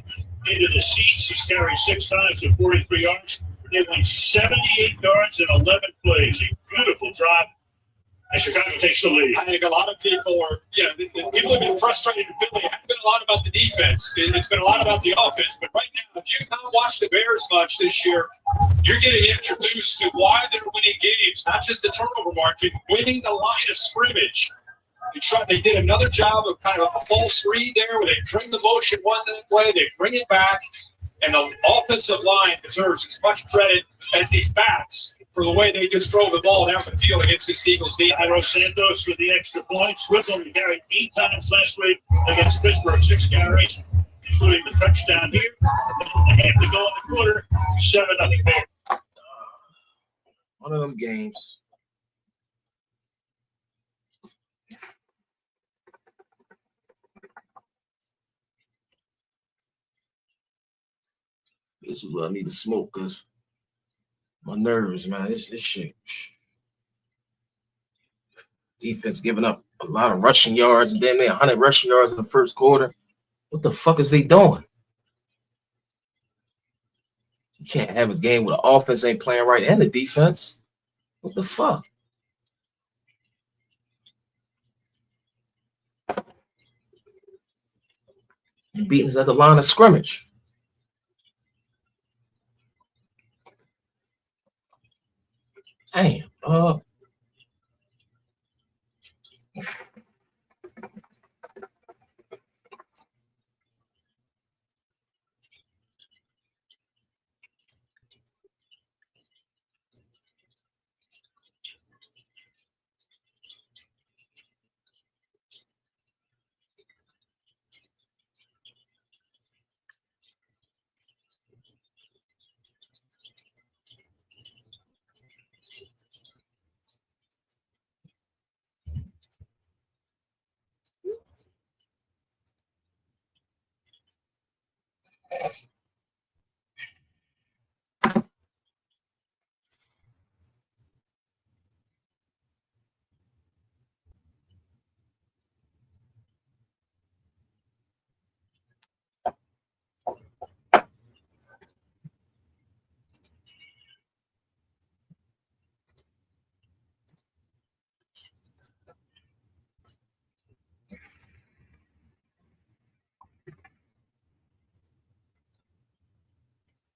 into the seats. He's carried 6 times for 43 yards. They went 78 yards in 11 plays. A beautiful drive. And Chicago takes the lead. I think a lot of people are, people have been frustrated in Philly. It hasn't been a lot about the defense. It's been a lot about the offense. But right now, if you've not watched the Bears much this year, you're getting introduced to why they're winning games, not just the turnover margin, winning the line of scrimmage. They did another job of kind of a false read there where they bring the motion one way, they bring it back, and the offensive line deserves as much credit as these backs for the way they just drove the ball down the field against the Eagles defense. Jairo Santos with the extra point. Swift only carried 8 times last week against Pittsburgh, 6 carries, including the touchdown here. They have to go in the quarter, 7-0 Bears. One of them games. This is what I need to smoke because my nerves, man. This shit. Defense giving up a lot of rushing yards, damn near 100 rushing yards in the first quarter. What the fuck is they doing? You can't have a game where the offense ain't playing right and the defense. What the fuck? Beating us at the line of scrimmage. Damn.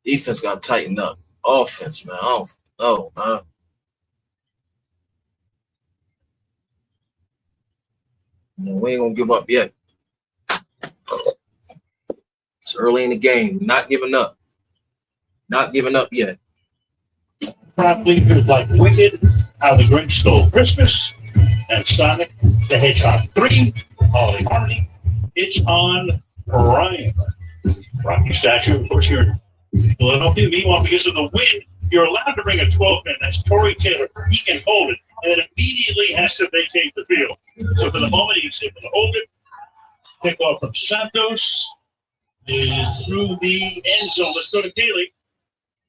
Defense got to tighten up. Offense, man. I don't know, man. We ain't gonna give up yet. It's early in the game. Not giving up. Not giving up yet. Crowd leaders like Wicked, How the Grinch Stole Christmas, and Sonic the Hedgehog 3, Holly Harmony. It's on Brian. Rocky Statue, of course, here in Philadelphia. Meanwhile, because of the wind, you're allowed to bring a 12-man. That's Torrey Taylor. He can hold it, and then immediately has to vacate the field. So for the moment, he's able to hold it. Kickoff from Santos is through the end zone. Let's go to Kaylee.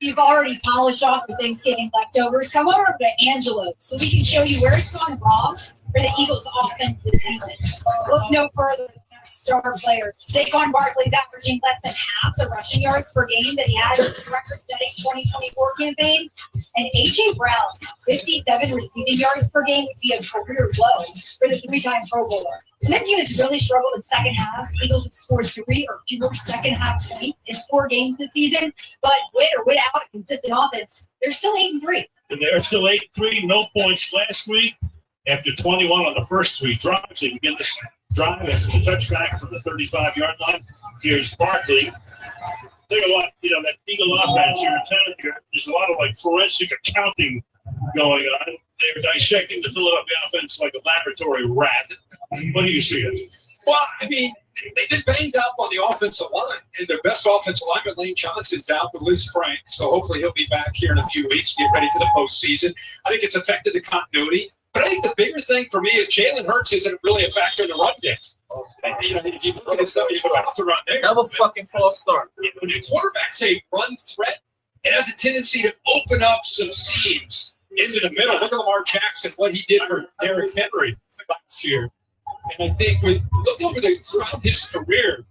You've already polished off your Thanksgiving leftovers. Come over to Angelo so we can show you where it's gone wrong for the Eagles' offense this season. Look no further than their star player. Saquon Barkley's averaging less than half the rushing yards per game that he had in the record-setting 2024 campaign. And A.J. Brown's 57 receiving yards per game would be a career low for the three-time Pro Bowler. And then units really struggled in second halves. Eagles have scored 3 or fewer second-half points in 4 games this season. But with or without a consistent offense, they're still 8-3. And they're still 8-3, no points last week. After 21 on the first 3 drives, they begin this drive after the touchback from the 35-yard line. Here's Barkley. Think a lot, that Eagle offense you're telling you, there's a lot of forensic accounting going on. They're dissecting the Philadelphia offense like a laboratory rat. What do you see? Well, I mean, they've been banged up on the offensive line, and their best offensive lineman, Lane Johnson's out with Liz Frank, so hopefully he'll be back here in a few weeks to get ready for the postseason. I think it's affected the continuity, but I think the bigger thing for me is Jalen Hurts isn't really a factor in the run game. If you look at his stuff, he's about to run there. Have a fucking false start. When your quarterback's a run threat, it has a tendency to open up some seams into the middle. Look at Lamar Jackson, what he did for Derrick Henry last year. And I think look over throughout his career,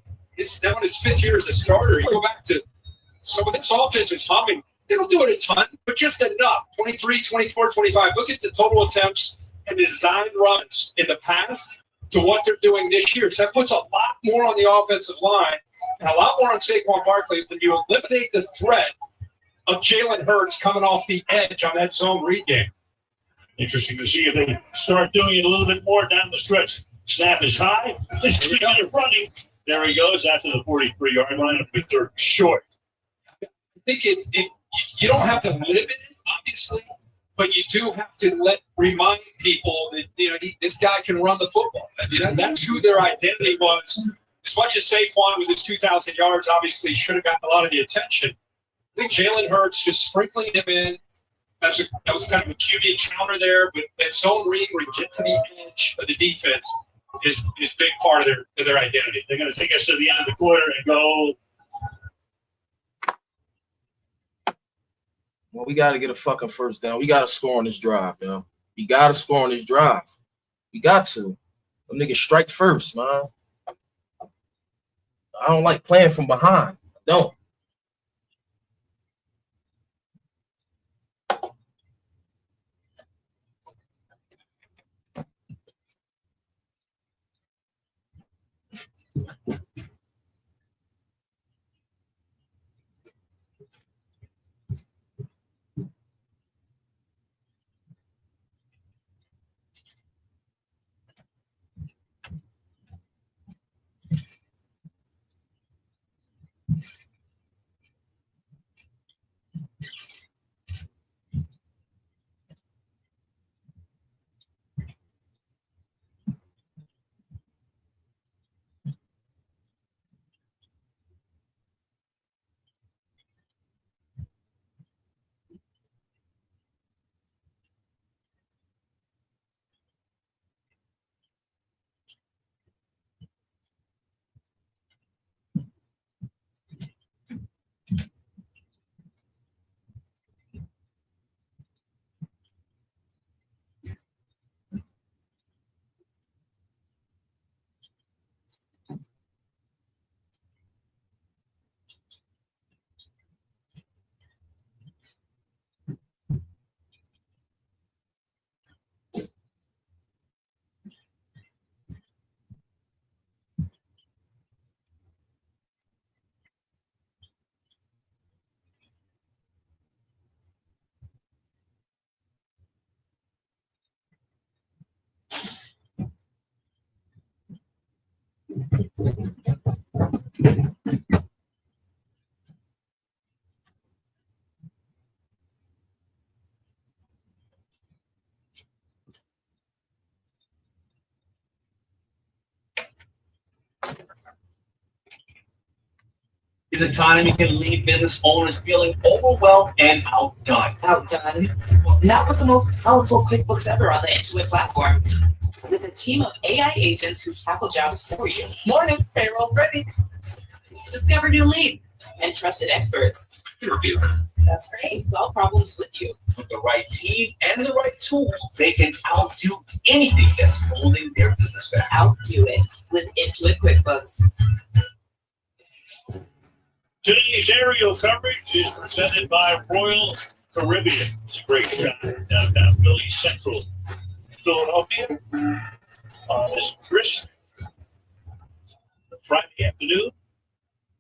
now in his 5th year as a starter, you go back to some of this offense is humming. They don't do it a ton, but just enough. 23, 24, 25. Look at the total attempts and design runs in the past to what they're doing this year. So that puts a lot more on the offensive line and a lot more on Saquon Barkley when you eliminate the threat of Jalen Hurts coming off the edge on that zone read game. Interesting to see if they start doing it a little bit more down the stretch. Snap is high. This is running. There he goes after the 43-yard line, but they're short. I think you don't have to live in it, obviously, but you do have to remind people that this guy can run the football. I mean, that's who their identity was. As much as Saquon with his 2,000 yards obviously should have gotten a lot of the attention, I think Jalen Hurts just sprinkling him in. That was kind of a QB counter there, but that zone read where you get to the edge of the defense is a big part of their identity. They're going to take us to the end of the quarter and go. Well, we got to get a fucking first down. We got to score on this drive, yo. We got to score on this drive. We got to. Them niggas strike first, man. I don't like playing from behind. I don't. His economy can leave business owners feeling overwhelmed and outdone. Outdone? Well, not with the most powerful QuickBooks ever on the Intuit platform. With a team of AI agents who tackle jobs for you. Morning, payroll's ready. Discover new leads and trusted experts. Interview. That's great. Solve problems with you. With the right team and the right tools, they can outdo anything that's holding their business back. Outdo it with Intuit QuickBooks. Today's aerial coverage is presented by Royal Caribbean. It's a great shot downtown Philly, Central Philadelphia. On this crisp Friday afternoon.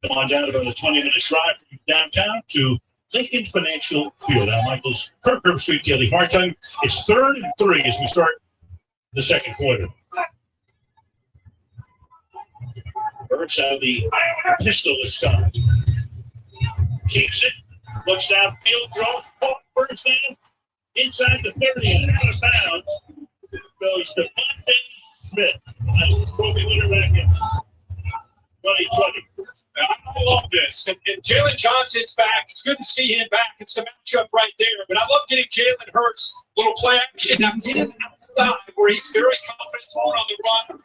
Come on down about a 20-minute drive from downtown to Lincoln Financial Field. Now, Michael's Kirkland Street, Kelly Hartung. It's 3rd and 3 as we start the second quarter. Burns out of the pistol this time. Keeps it. Looks downfield. Throws. Burns down. Inside the 30 and out of bounds. Goes to Monte Smith. As the trophy winner back in 2020. I love this. And Jalen Johnson's back. It's good to see him back. It's the matchup right there. But I love getting Jalen Hurts little play action. Now get him outside where he's very confident throwing on the run.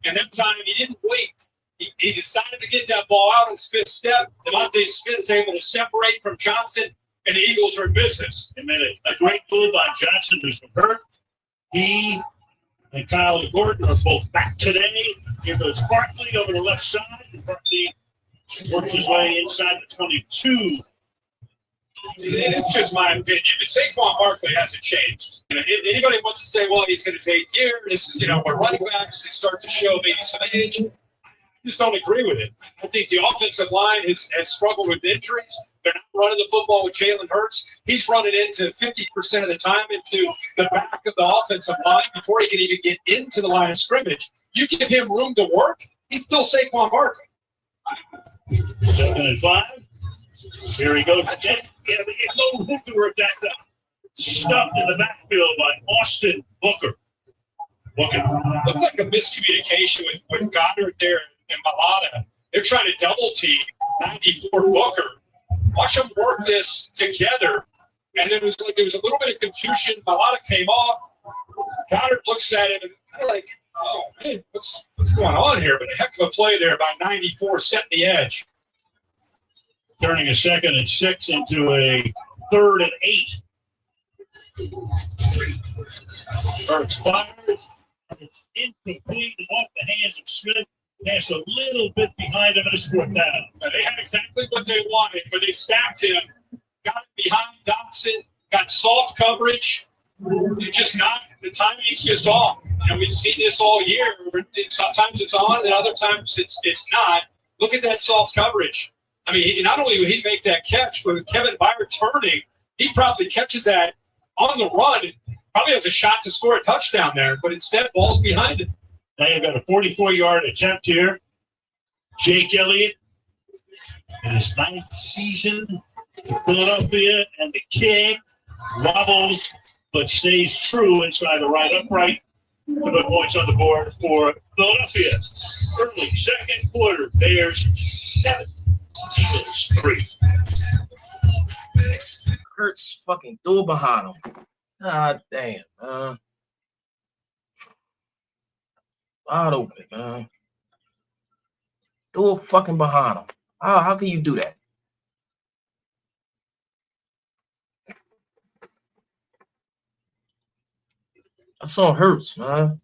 And that time he didn't wait. He decided to get that ball out on his 5th step. Devontae Smith is able to separate from Johnson, and the Eagles are in business. He made a great move on Johnson, who's been hurt. He and Kyle Gordon are both back today. Here goes Barkley over the left side. Barkley works his way inside the 22. It's just my opinion. But Saquon Barkley hasn't changed. You know, anybody wants to say, well, he's going to take years. This is, where running backs they start to show maybe some age. I just don't agree with it. I think the offensive line has struggled with injuries. They're not running the football with Jalen Hurts. He's running into 50% of the time into the back of the offensive line before he can even get into the line of scrimmage. You give him room to work, he's still Saquon Barkley. 2nd and 5. Here he goes again. Yeah, they get no room to work that time. Stuffed in the backfield by Austin Booker. Looked like a miscommunication with Goddard there and Malata. They're trying to double team 94 Booker. Watch them work this together. And then it was like there was a little bit of confusion. Malata came off. Goddard looks at him and kind of like, oh, man, what's going on here? But a heck of a play there by 94, setting the edge. Turning a 2nd and 6 into a 3rd and 8. Hurts fires. It's incomplete and off the hands of Smith. That's a little bit behind him in his 4th down. They had exactly what they wanted, but they stacked him, got him behind Dotson, got soft coverage. They're just not, the timing's just off. And we've seen this all year. Sometimes it's on and other times it's not. Look at that soft coverage. I mean, not only would he make that catch, but with Kevin Byard turning, he probably catches that on the run. Probably has a shot to score a touchdown there, but instead, ball's behind it. Now you've got a 44-yard attempt here. Jake Elliott in his 9th season in Philadelphia, and the kick wobbles but stays true inside the right upright. To put points on the board for Philadelphia. Early 2nd quarter, Bears 7, Eagles 3. Hurts fucking threw it behind him. God damn, man. Wide open, man. Threw it fucking behind him. How can you do that? That's on Hurts, man.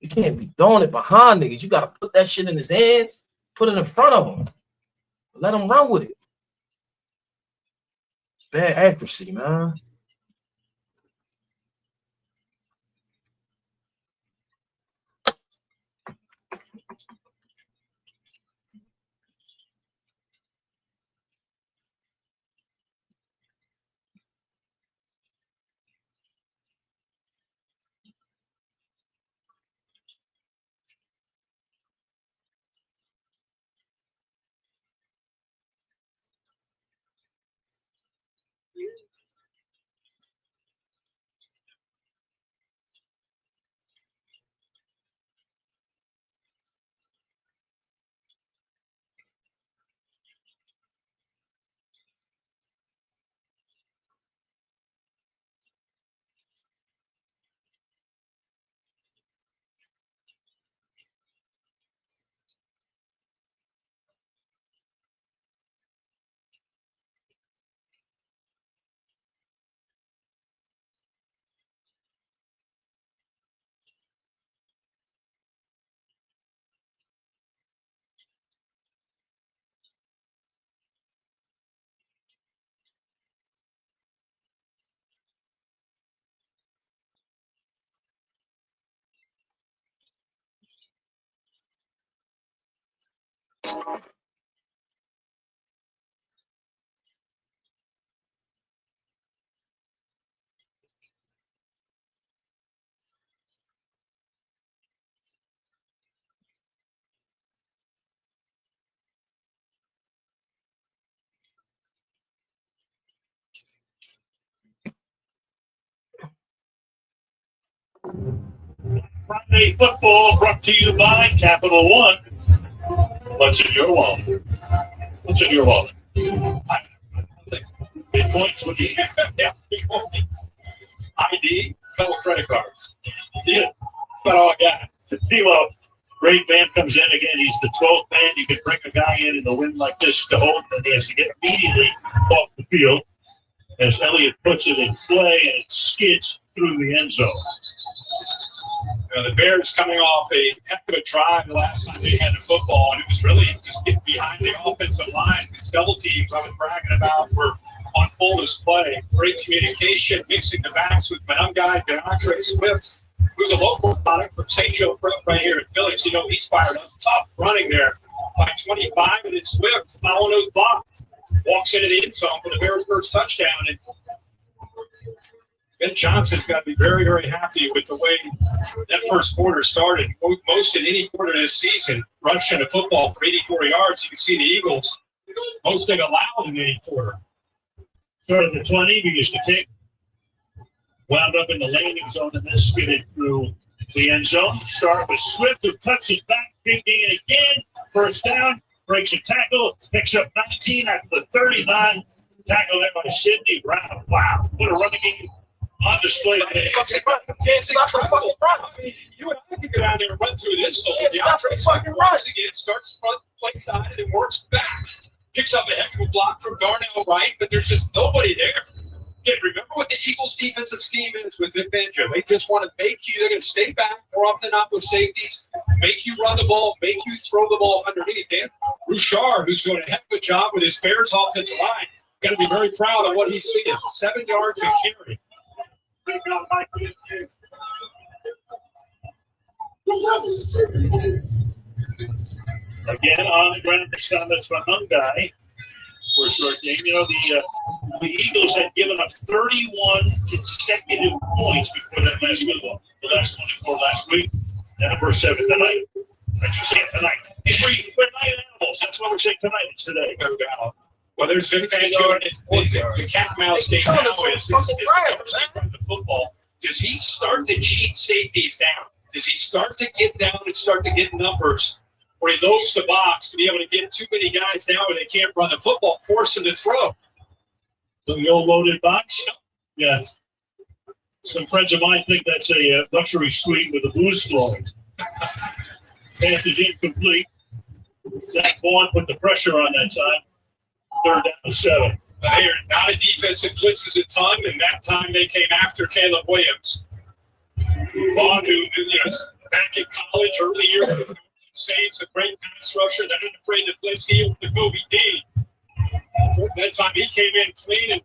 You can't be throwing it behind niggas. You got to put that shit in his hands, put it in front of him. Let him run with it. It's bad accuracy, man. Friday football brought to you by Capital One. What's in your wallet? What's in your wallet? Big points with you. Yeah, big points. ID, couple credit cards. Yeah, that's about all I got. Meanwhile, great man comes in again. He's the 12th man. You can bring a guy in the wind like this to hold, and he has to get immediately off the field as Elliott puts it in play, and it skids through the end zone. The Bears coming off a heck of a drive the last time they had the football, and it was really just getting behind the offensive line. These double teams I was bragging about were on full display. Great communication, mixing the backs with my young guy, DeAndre Swift, who's a local product from St. Joe Prep right here in Village. You know, he's fired up tough running there by 25, and it's Swift following those blocks. Walks into the end zone for the Bears' first touchdown, and Ben Johnson's got to be very, very happy with the way that first quarter started. Most in any quarter this season, rushing the football for 84 yards. You can see the Eagles most they've allowed in any quarter. Started the 20 because the kick wound up in the landing zone and then skidded through the end zone. Start with Swift, who cuts it back, big in again. First down, breaks a tackle, picks up 19 after the 39. Tackle there by Sidney Brown. Wow, what a running game on display today. Can't stop the fucking run. I mean, you and I could go down there and run through this. So DeAndre fucking runs again, starts front play side and works back. Picks up a heck of a block from Darnell Wright, but there's just nobody there. Again, remember what the Eagles' defensive scheme is with Vic Fangio. They just want to make you, they're going to stay back more often than not with safeties, make you run the ball, make you throw the ball underneath. Dan Bouchard, who's doing a heck of a job with his Bears offensive line, got to be very proud of what he's seeing. 7 yards and carry. Again, on the ground, this time that's Monungai for a short game. You know, the Eagles had given up 31 consecutive points before that last football. The last 24 last week, and the first 7 tonight. I should say tonight. We're night animals. That's what we're saying tonight. It's today. No doubt. Well, there's Vic Fangio. The cat and mouse game now is the football. Does he start to cheat safeties down? Does he start to get down and start to get numbers where he loads the box to be able to get too many guys down where they can't run the football, force them to throw? The old loaded box? Yes. Some friends of mine think that's a luxury suite with a booze flowing. Pass is incomplete. Zach Bourne put the pressure on that time. 3rd down and 7. They are not a defensive blitzes a ton, and that time they came after Caleb Williams. Vaughn, who back in college, early year, Saints, a great pass rusher. They're not afraid to blitz. He with Kobe Dean. That time he came in clean, and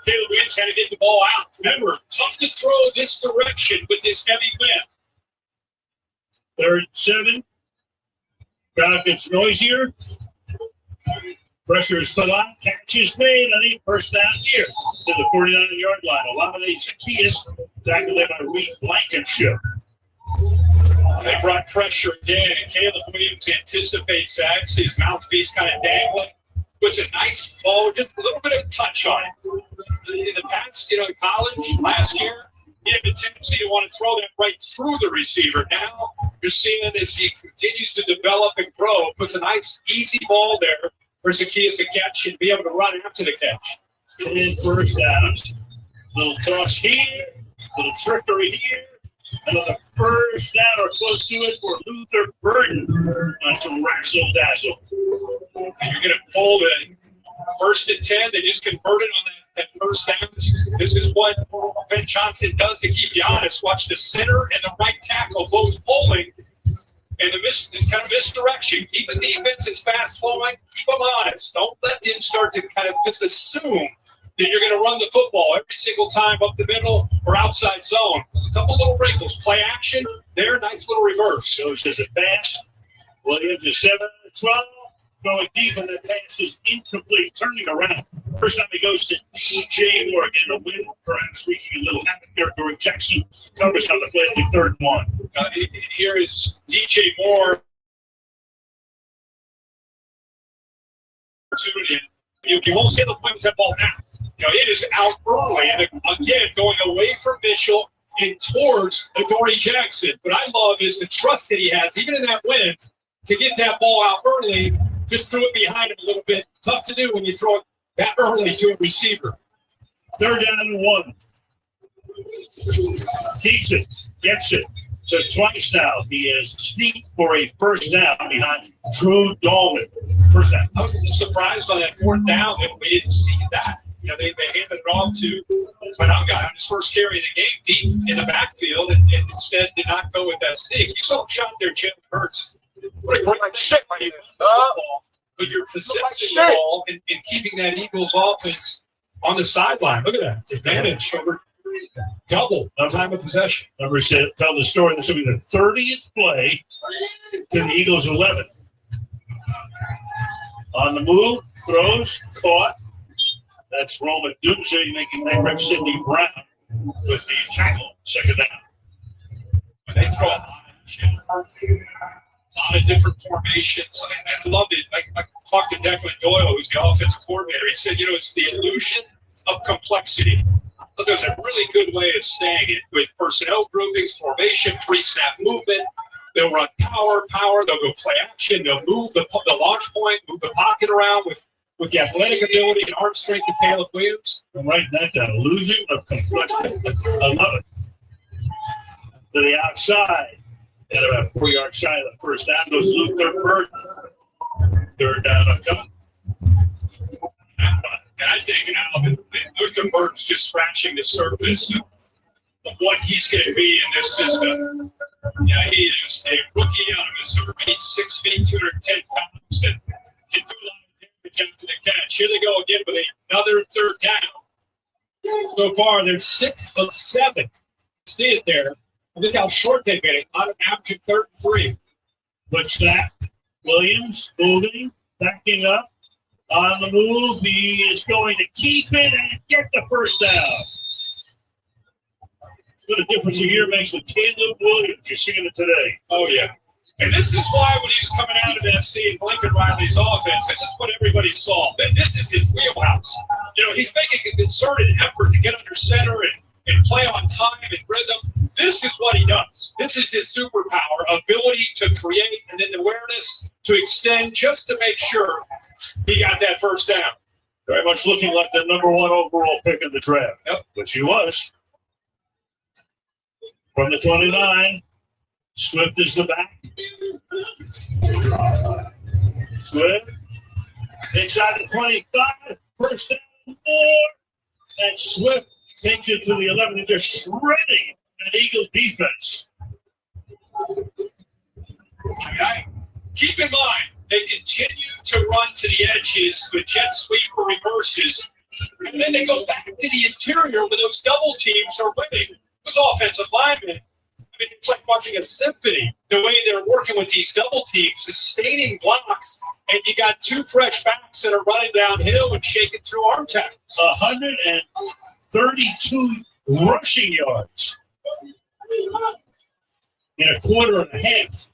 Caleb Williams had to get the ball out. Remember, tough to throw this direction with this heavy wind. 3rd and 7. Crowd gets noisier. Pressure is put on. Catch is made on the first down here to the 49-yard line. Olamide Zaccheaus tackled there by Reed Blankenship. They brought pressure again, and Caleb Williams anticipates that. See his mouthpiece kind of dangling. Puts a nice ball, just a little bit of touch on it. In the past, in college, last year, he had a tendency to want to throw that right through the receiver. Now, you're seeing as he continues to develop and grow, puts a nice, easy ball there for Zaccheaus to catch and be able to run after the catch. 10 first downs. Little toss here, little trickery here. Another first down or close to it for Luther Burden on some razzle dazzle. And you're going to pull the 1st and 10. They just converted on that first down. This is what Ben Johnson does to keep you honest. Watch the center and the right tackle both pulling. And the kind of misdirection. Keep the defense is fast flowing. Keep them honest. Don't let them start to kind of just assume that you're going to run the football every single time up the middle or outside zone. A couple little wrinkles. Play action. There, nice little reverse. So says a pass. Williams is 7-12. Going deep, and that pass is incomplete. Turning around. First time he goes to DJ Moore. Again, a win, perhaps wreaking a little havoc there. Dory Jackson covers on the play at the 3rd and 1. Here is DJ Moore. You won't see the Williams that ball now. It is out early, and again, going away from Mitchell and towards Adoree Jackson. What I love is the trust that he has, even in that wind, to get that ball out early. Just threw it behind him a little bit. Tough to do when you throw it that early to a receiver. 3rd down and 1. Keeps it, gets it. So twice now he has sneaked for a first down behind Drew Dolman. First down. I was surprised on that 4th down that we didn't see that. You know, they handed it off to Manunga on his first carry of the game deep in the backfield and instead did not go with that sneak. You saw him shot there, Jalen Hurts. Like shit, right here. But you're possessing the ball and keeping that Eagles offense on the sideline. Look at that. Advantage over double time of possession. Numbers tell the story. This will be the 30th play to the Eagles' 11. On the move, throws, caught. That's Roma Dunze making that rep Sidney Brown with the tackle. 2nd down. When they throw a lot of different formations. I loved it. I talked to Declan Doyle, who's the offensive coordinator. He said, it's the illusion of complexity. But there's a really good way of saying it with personnel groupings, formation, pre-snap movement. They'll run power. They'll go play action. They'll move the launch point, move the pocket around with the athletic ability and arm strength of Caleb Williams. I'm writing that down. Illusion of complexity. I love it. To the outside. At about 4 yards shy of the first down goes Luther Burton. 3rd down and coming. I think now Luther Burton's just scratching the surface of what he's going to be in this system. Yeah, he is a rookie out of Missouri. He's 6 feet, 210 pounds, and can do a lot of damage after the catch. Here they go again with another 3rd down. So far, they're 6 of 7. See it there. Look how short they made it. On an average 3rd and 3. Good snap. Williams moving, backing up. On the move, he is going to keep it and get the first down. What a difference a year makes with Caleb Williams. You're seeing it today. Oh, yeah. And this is why when he was coming out of SC and Lincoln Riley's offense, this is what everybody saw. This is his wheelhouse. He's making a concerted effort to get under center and play on time and rhythm. This is what he does. This is his superpower, ability to create and then awareness to extend just to make sure he got that first down. Very much looking like the number 1 overall pick in the draft, which he was. From the 29, Swift is the back. Swift inside the 25, first down, 4, and Swift takes it to the 11 and just shredding that Eagle defense. Keep in mind, they continue to run to the edges with jet sweep or reverses, and then they go back to the interior where those double teams are winning. Those offensive linemen, it's like watching a symphony, the way they're working with these double teams, sustaining blocks, and you got 2 fresh backs that are running downhill and shaking through arm tackles. 132 rushing yards in a quarter and a half.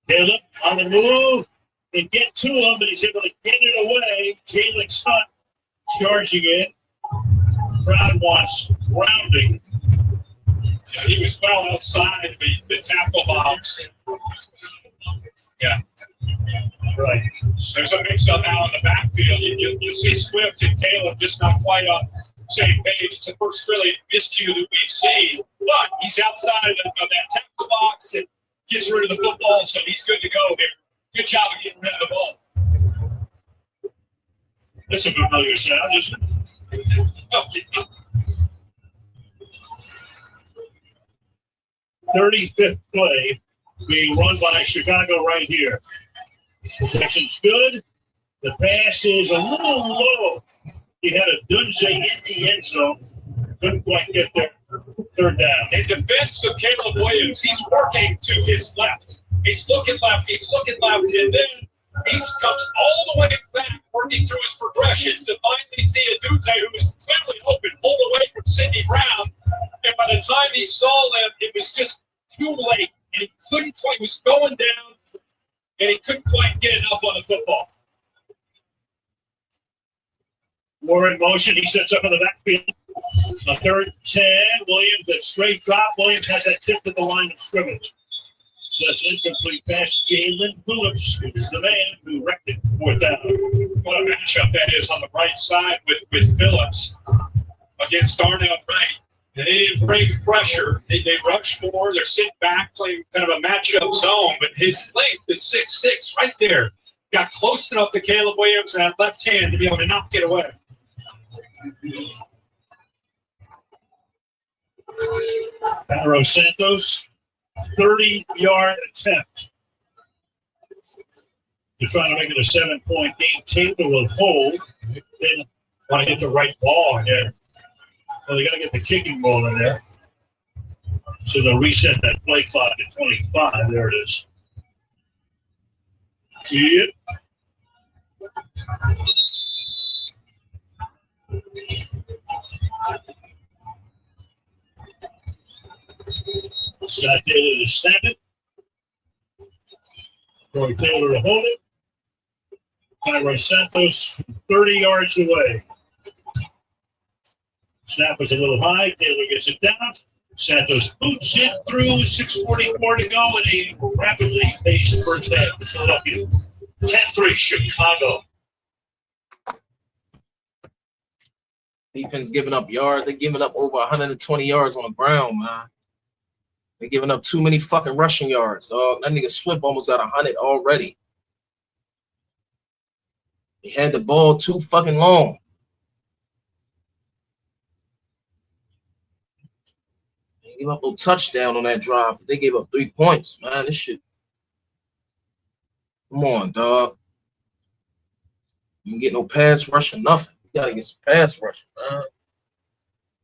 Caleb on the move and get to him, but he's able to get it away. Jalen Stunt charging in. Crowd wants grounding. Yeah, he was well outside the tackle box. Yeah. Right. There's a mix-up now in the backfield. You see Swift and Caleb just not quite on the same page. It's the first really miscue that we've seen. But he's outside of that tackle box and gets rid of the football, so he's good to go here. Good job of getting rid of the ball. That's a familiar sound, isn't it? 35th play being run by Chicago right here. Protection's good. The pass is a little low. He had a Dunze in the end zone. Couldn't quite get there. 3rd down. In defense of Caleb Williams, he's working to his left. He's looking left, and then he comes all the way back, working through his progressions to finally see a Dunze who was clearly open, pulled away from Sidney Brown. And by the time he saw them, it was just too late. And he couldn't quite, he was going down, and he couldn't quite get enough on the football. More in motion. He sets up in the backfield. A third and 10. Williams, that straight drop. Williams has that tip to the line of scrimmage. So that's incomplete pass. Jalen Phillips, who is the man who wrecked it for down. What a matchup that is on the right side with Phillips against Darnell Wright. They didn't bring pressure. They rushed more. They're sitting back, playing kind of a matchup zone. But his length at 6'6", right there, got close enough to Caleb Williams and that left hand to be able to knock it away. Barrow Santos, 30-yard attempt. They're trying to make it a 7-point game. Taylor will hold. They want to get the right ball in there. Well, they got to get the kicking ball in there. So they'll reset that play clock at 25. There it is. Yep. Scott Taylor to snap it. Troy Taylor to hold it. Cairo Santos 30 yards away. Snap was a little high. Taylor gets it down. Santos boots it through. 6:44 to go, and a rapidly paced first half for Philadelphia. 10-3 Chicago. Defense giving up yards. They're giving up over 120 yards on the ground, man. They're giving up too many fucking rushing yards, dog. That nigga Swift almost got 100 already. He had the ball too fucking long. They gave up no touchdown on that drive. They gave up 3 points, man. This shit. Come on, dog. You can get no pass rushing, nothing. You gotta get some pass rushing, man.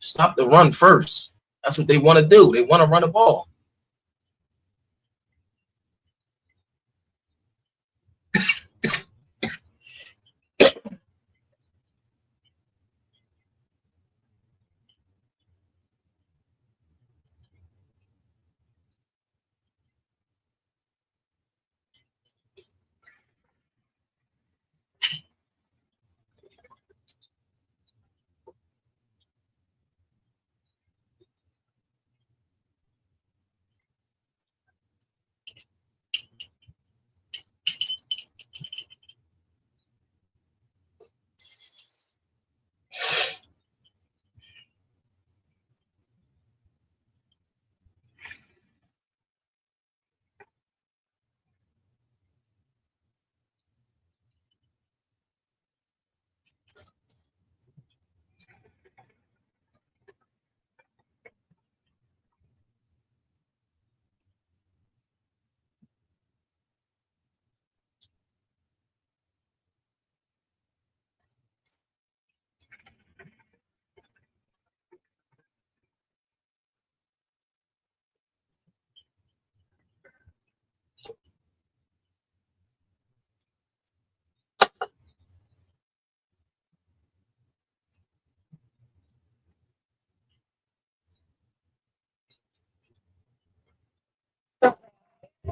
Stop the run first. That's what they want to do. They want to run the ball.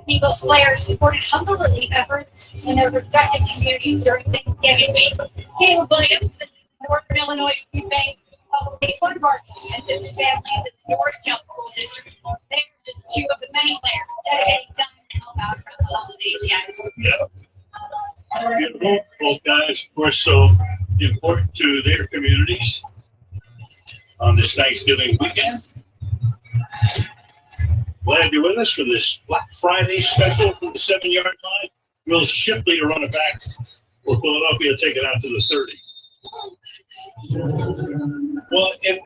Eagles players supported Uncle Lily efforts in their respective communities during Thanksgiving week. Caleb Williams, the Northern Illinois Food Bank of Lakewood Market, and his family in the Norristown School District. They are just two of the many players dedicating time to help out for the holidays, guys. Yeah. Both guys, of course, so important to their communities on this Thanksgiving weekend. Glad you're with us for this Black Friday special from the 7-yard line. Will Shipley to run it back for Philadelphia, take it out to the 30. Well, if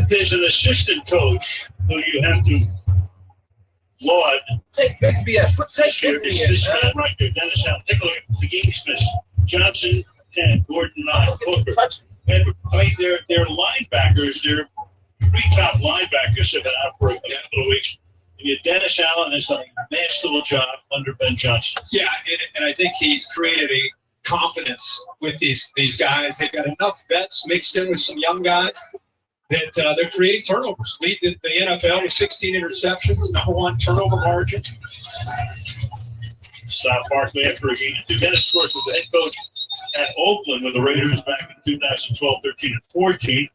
there's an assistant coach who you have to laud, take Bixby at. Take Bixby this man right there, Dennis Allen. Take a look at the Gamesmith. Johnson 10, Gordon 9, Booker. And I mean, they're linebackers. They're 3 top linebackers have been out for a couple of weeks. And Dennis Allen has done a masterful job under Ben Johnson. Yeah, and I think he's created a confidence with these guys. They've got enough vets mixed in with some young guys that they're creating turnovers. Lead the NFL with 16 interceptions, #1 turnover margin. South Barkley after a game. Dennis, of course, was the head coach at Oakland with the Raiders back in 2012, 13, and 14.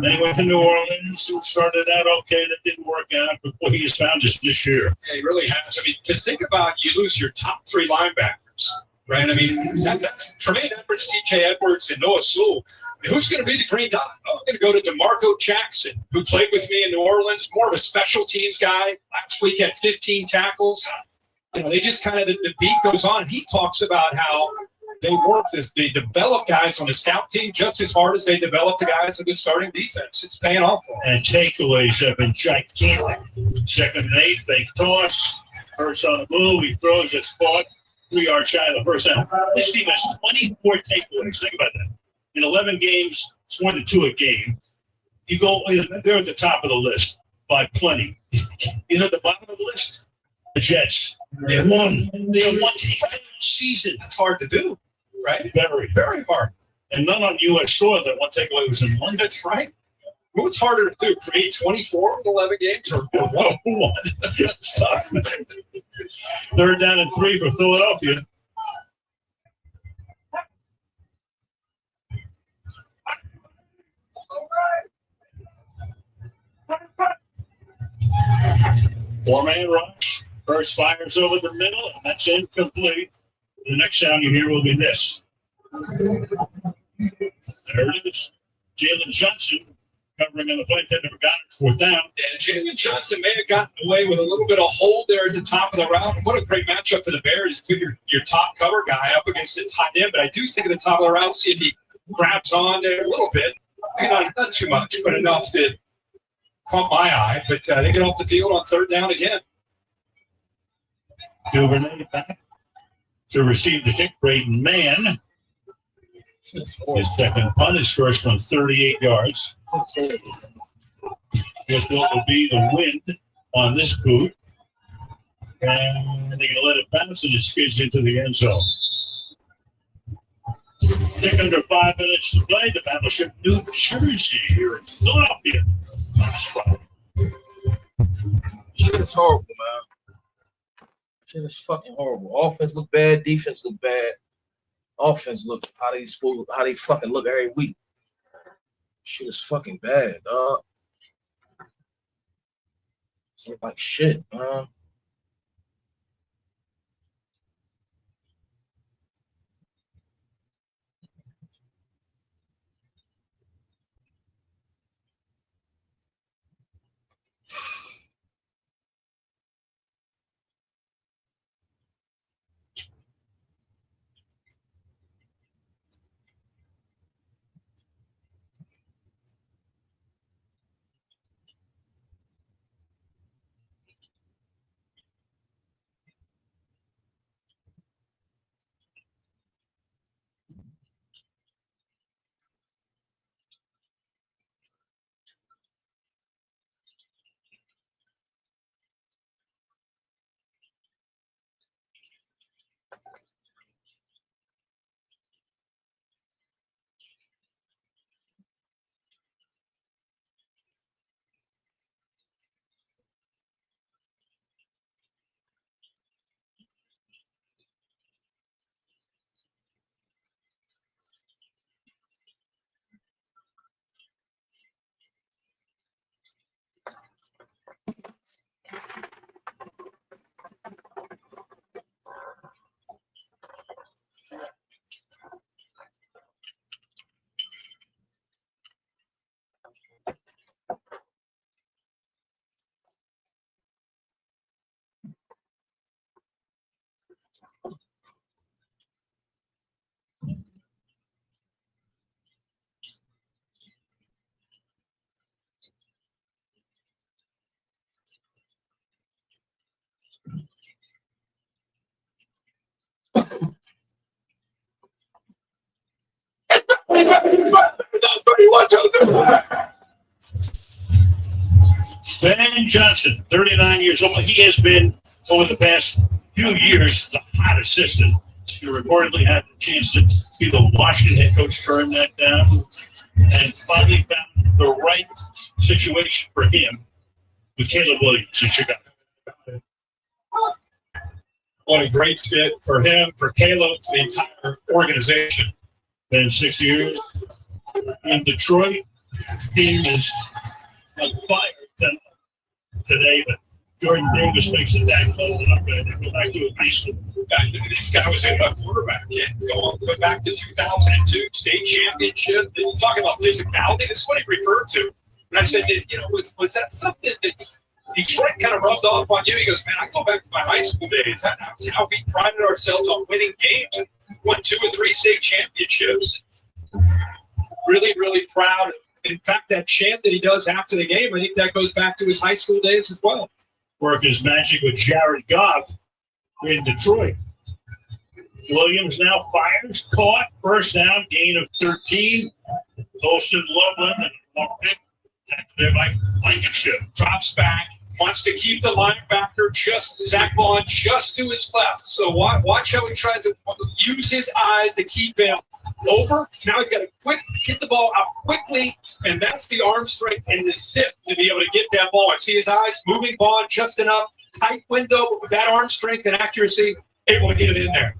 Then he went to New Orleans and started out okay. That didn't work out, but boy, he has found us this year. Yeah, he really has. I mean, to think about you lose your top 3 linebackers, right? I mean, that's Tremaine Edwards, T.J. Edwards, and Noah Sewell. I mean, who's going to be the green dot? Oh, I'm going to go to DeMarco Jackson, who played with me in New Orleans, more of a special teams guy. Last week had 15 tackles. You know, they just kind of, the beat goes on, and he talks about how they work this, they develop guys on the scout team just as hard as they develop the guys in the starting defense. It's paying off for them. And takeaways have been gigantic. 2nd and 8, fake toss. Hurts on the move. He throws it, caught 3 yards shy of the first down. This team has 24 takeaways. Think about that. In 11 games, it's more than 2 a game. You go, they're at the top of the list by plenty. You know, at the bottom of the list, the Jets. They have 1 takeaway season. That's hard to do, right? Very, very hard. And none on U.S. soil. That 1 takeaway was in London. That's right. What's harder to do, create 24 in 11 games or 1? That's tough. 3rd down and 3 for Philadelphia. Four-man rush. First fires over the middle, and that's incomplete. The next sound you hear will be this. There it is. Jalen Johnson covering on the play. They never got it. 4th down. And Jalen Johnson may have gotten away with a little bit of hold there at the top of the round. What a great matchup for the Bears. Put your top cover guy up against the tight end. But I do think at the top of the round, see if he grabs on there a little bit. Not too much, but enough to caught my eye. But they get off the field on 3rd down again. Duvernay back to receive the kick. Braden Mann. His 2nd punt, his first from 38 yards. With what will be the wind on this boot. And they're going to let it bounce and it skids into the end zone. Tick under 5 minutes to play. The Battleship New Jersey here in Philadelphia. Shit is horrible, man. Shit is fucking horrible. Offense look bad. Defense look bad. Offense look how they fucking look every week. Shit is fucking bad, dog. It's look like shit, man. Ben Johnson, 39 years old. He has been, over the past few years, the hot assistant. He reportedly had the chance to be the Washington head coach, turn that down, and finally found the right situation for him with Caleb Williams in Chicago. What a great fit for him, for Caleb, the entire organization. Been 6 years in Detroit. team is on fire today, but Jordan Davis makes it that close, and I'm going to go back to a high school. This guy was a quarterback. Go back to 2002 state championship. You talk about physicality. This is what he referred to. And I said, was that something that Detroit kind of rubbed off on you? He goes, man, I go back to my high school days. That's how we prided ourselves on winning games and won 2 or 3 state championships. Really, really proud. In fact, that chant that he does after the game, I think that goes back to his high school days as well. Work his magic with Jared Goff in Detroit. Williams now fires, caught, first down, gain of 13. Colston Loveland and one pick. There by Blankenship. Drops back, wants to keep the linebacker Zach Vaughn just to his left. So watch how he tries to use his eyes to keep him over. Now he's got to get the ball out quickly, and that's the arm strength and the zip to be able to get that ball. And see his eyes moving Vaughn just enough, tight window, but with that arm strength and accuracy, able to get it in there.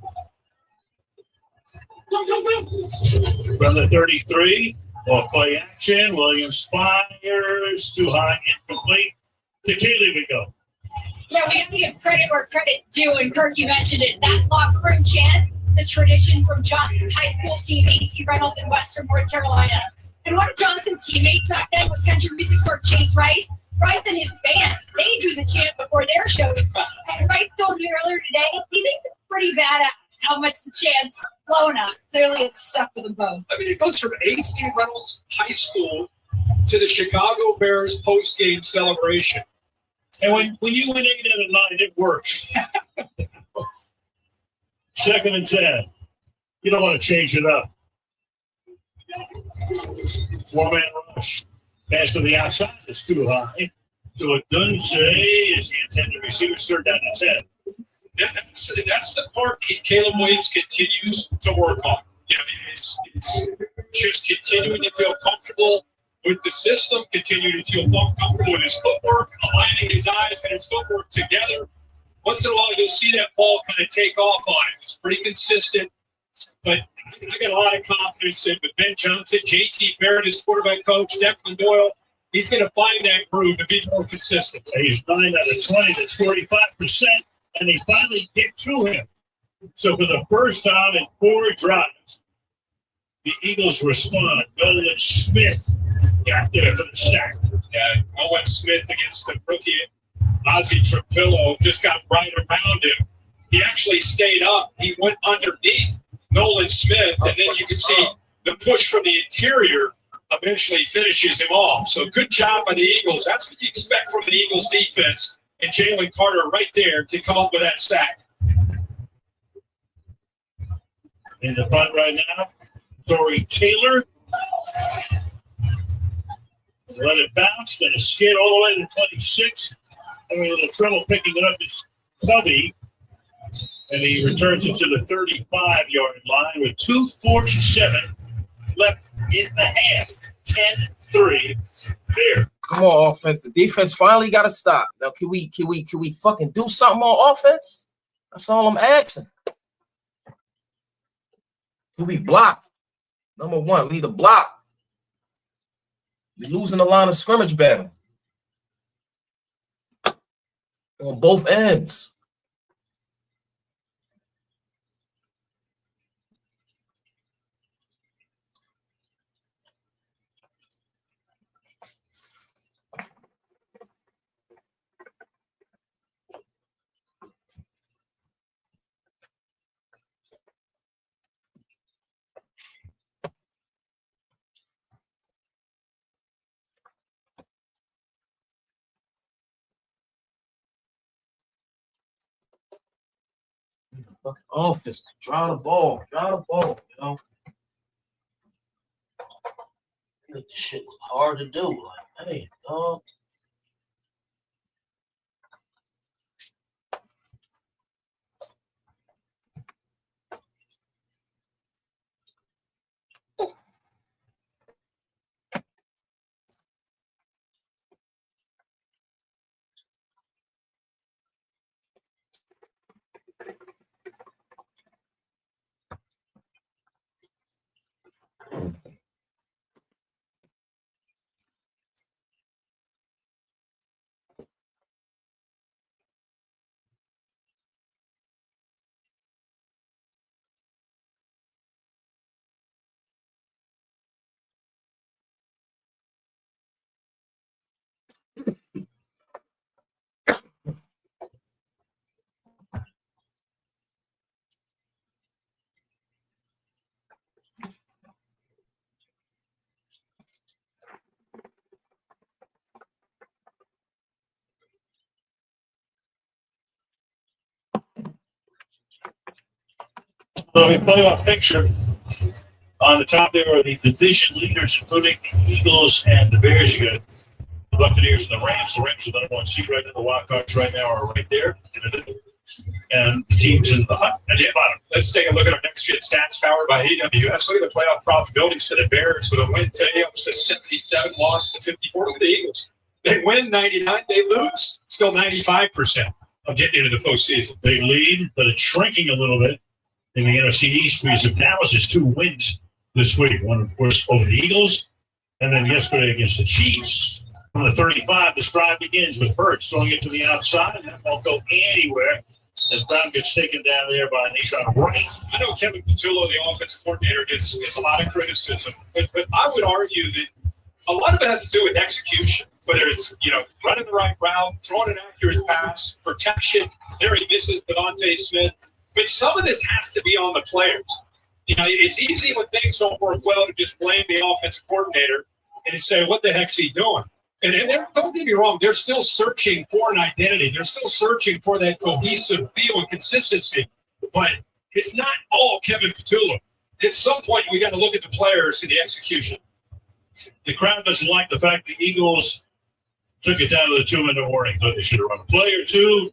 From the 33, ball play action. Williams fires, too high, incomplete. To Keeley we go. Yeah, we have to give credit where credit's due, and Kirk, you mentioned it. That locker room chant is a tradition from Johnson's high school team, AC Reynolds in Western North Carolina. And one of Johnson's teammates back then was country music star Chase Rice. Rice and his band, they do the chant before their shows. And Rice told me earlier today, he thinks it's pretty badass how much the chant's blown up. Clearly, it's stuck with them both. I mean, it goes from AC Reynolds High School to the Chicago Bears post-game celebration. And when you win 8 out of 9, it works. 2nd and 10. You don't want to change it up. 4-man rush. Pass to the outside is too high. So it doesn't say is the intended receiver. 3rd down and 10. That's the part that Caleb Williams continues to work on. You know, it's just continuing to feel comfortable with the system, continuing to feel comfortable with his footwork, aligning his eyes and his footwork together. Once in a while, you'll see that ball kind of take off on him. It's pretty consistent, but I got a lot of confidence in with Ben Johnson, JT Barrett, his quarterback coach, Declan Doyle. He's going to find that groove to be more consistent. He's 9 out of 20. That's 45%. And they finally get to him. So for the first time in 4 drives, the Eagles respond. Nolan Smith got there for the sack. Yeah, Nolan Smith against the rookie Ozzie Trapillo just got right around him. He actually stayed up. He went underneath Nolan Smith, and then you can see the push from the interior eventually finishes him off. So good job by the Eagles. That's what you expect from the Eagles defense. And Jalen Carter right there to come up with that sack. In the front right now, Torrey Taylor. Let it bounce, then a skid all the way to the 26. Having a little trouble picking it up is Covey. And he returns it to the 35-yard line with 2:47 left in the half. 10-3 there. Come on, offense. The defense finally got to stop. Now, can we fucking do something on offense? That's all I'm asking. Can we block? Number one, we need to block. We're losing the line of scrimmage battle on both ends. Fucking offense, draw the ball, you know. This shit was hard to do. Like, hey, dog. So we playoff picture. On the top there are the division leaders, including the Eagles and the Bears. You got the Buccaneers and the Rams. The Rams are the number 1 seed right now. The wild cards right now are right there. And the teams in the bottom. Let's take a look at our next gen stats powered by AWS. Look at the playoff probabilities for the Bears with a win today up to 77, loss to 54. Look at the Eagles. They win 99, they lose still 95% of getting into the postseason. They lead, but it's shrinking a little bit in the NFC East because of Dallas's 2 wins this week. One, of course, over the Eagles, and then yesterday against the Chiefs. From the 35, the drive begins with Hurts throwing it to the outside, and that won't go anywhere as Brown gets taken down there by Nishan Wright. I know Kevin Patullo, the offensive coordinator, gets a lot of criticism, but I would argue that a lot of it has to do with execution, whether it's, running the right route, throwing an accurate pass, protection. There he misses Devontae Smith. But some of this has to be on the players. It's easy when things don't work well to just blame the offensive coordinator and say, what the heck's he doing? And don't get me wrong, they're still searching for an identity. They're still searching for that cohesive feel and consistency. But it's not all Kevin Patullo. At some point, we got to look at the players and the execution. The crowd doesn't like the fact the Eagles took it down to the 2-minute warning. Thought they should have run a play or two.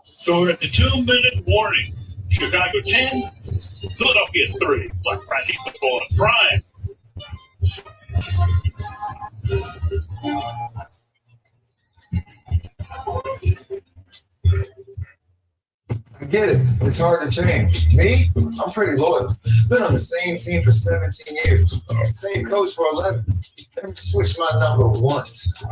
So we're at the 2-minute warning. Chicago 10, Philadelphia 3. Black Friday football in prime. I get it. It's hard to change. Me? I'm pretty loyal. Been on the same team for 17 years. Same coach for 11. Never switched my number once.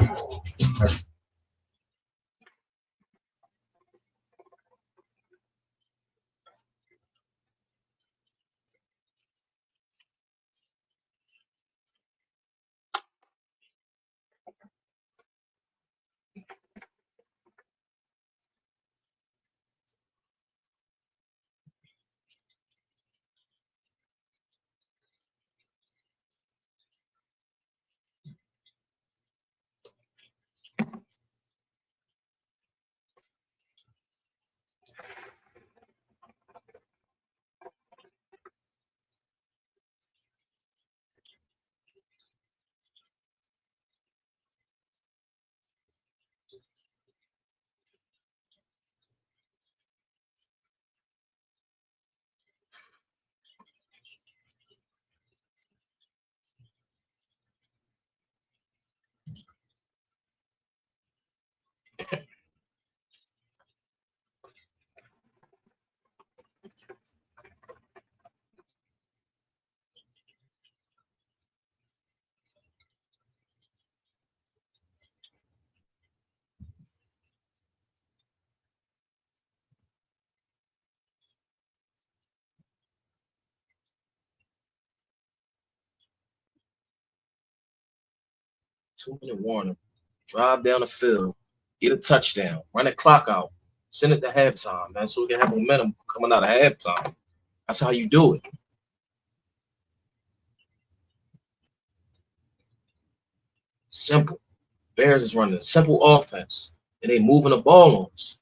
Two-minute warning. Drive down the field. Get a touchdown. Run the clock out. Send it to halftime, man, so we can have momentum coming out of halftime. That's how you do it. Simple. Bears is running a simple offense, and they moving the ball on us.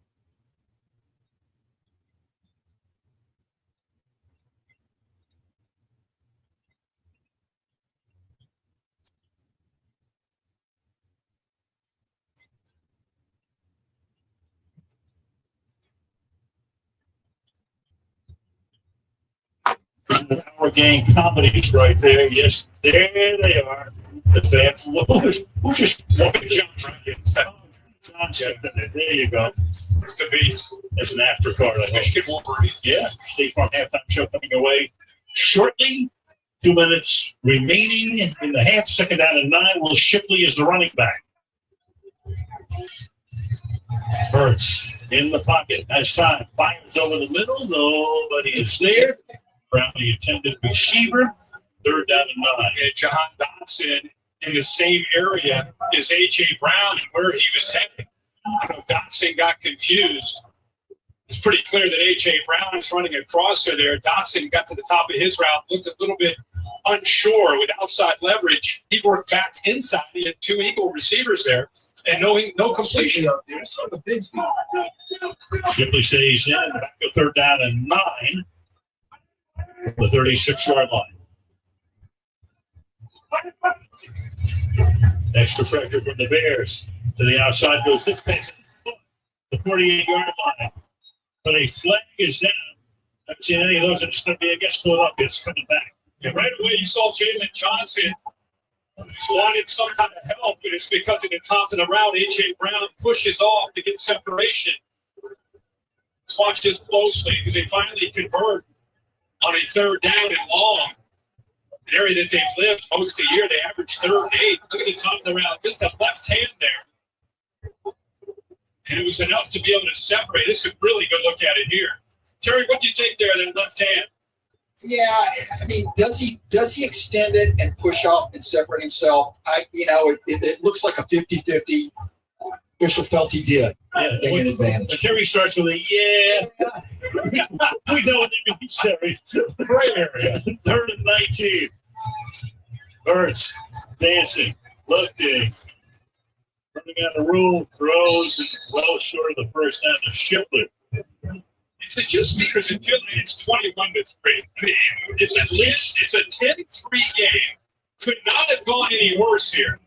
Our gang comedies right there. Yes, there they are. The fans. Who's just walking John right here? There you go. It's a beast. It's an after card. Yeah. State Farm halftime show coming away shortly. 2 minutes remaining in the half. Second down and 9. Will Shipley is the running back. Hurts in the pocket. Has time. Fires over the middle. Nobody is there. Brown, the intended receiver. Third down and 9. And Jahan Dotson in the same area as A.J. Brown and where he was heading. I don't know if Dotson got confused. It's pretty clear that A.J. Brown is running a crosser there. Dotson got to the top of his route, looked a little bit unsure with outside leverage. He worked back inside. He had 2 Eagle receivers there. and no completion. Shipley stays in the back of 3rd down and 9. The 36-yard line. Extra pressure from the Bears. To the outside goes this pass. The 48-yard line. But a flag is down. I haven't seen any of those. It's going to be against Philadelphia. It's coming back. And right away, you saw Jalen Johnson wanted some kind of help, and it's because at the top of the route, A.J. Brown pushes off to get separation. Let's watch this closely because they finally convert on a 3rd down and long. An area that they've lived most of the year. They average 3rd and 8. Look at the top of the route. Just the left hand there. And it was enough to be able to separate. This is a really good look at it here. Terry, what do you think there, that left hand? Yeah, I mean, does he extend it and push off and separate himself? It looks like a 50-50. Official felt he did. Yeah, when Terry starts with a yeah. We know what it means, Terry. Gray area. 3rd and 19. Hurts dancing, looking, running out of room, throws, and well short of the first down to Shipley. Is it just because in Philly it's 21-3? I mean, it's a 10-3 game. Could not have gone any worse here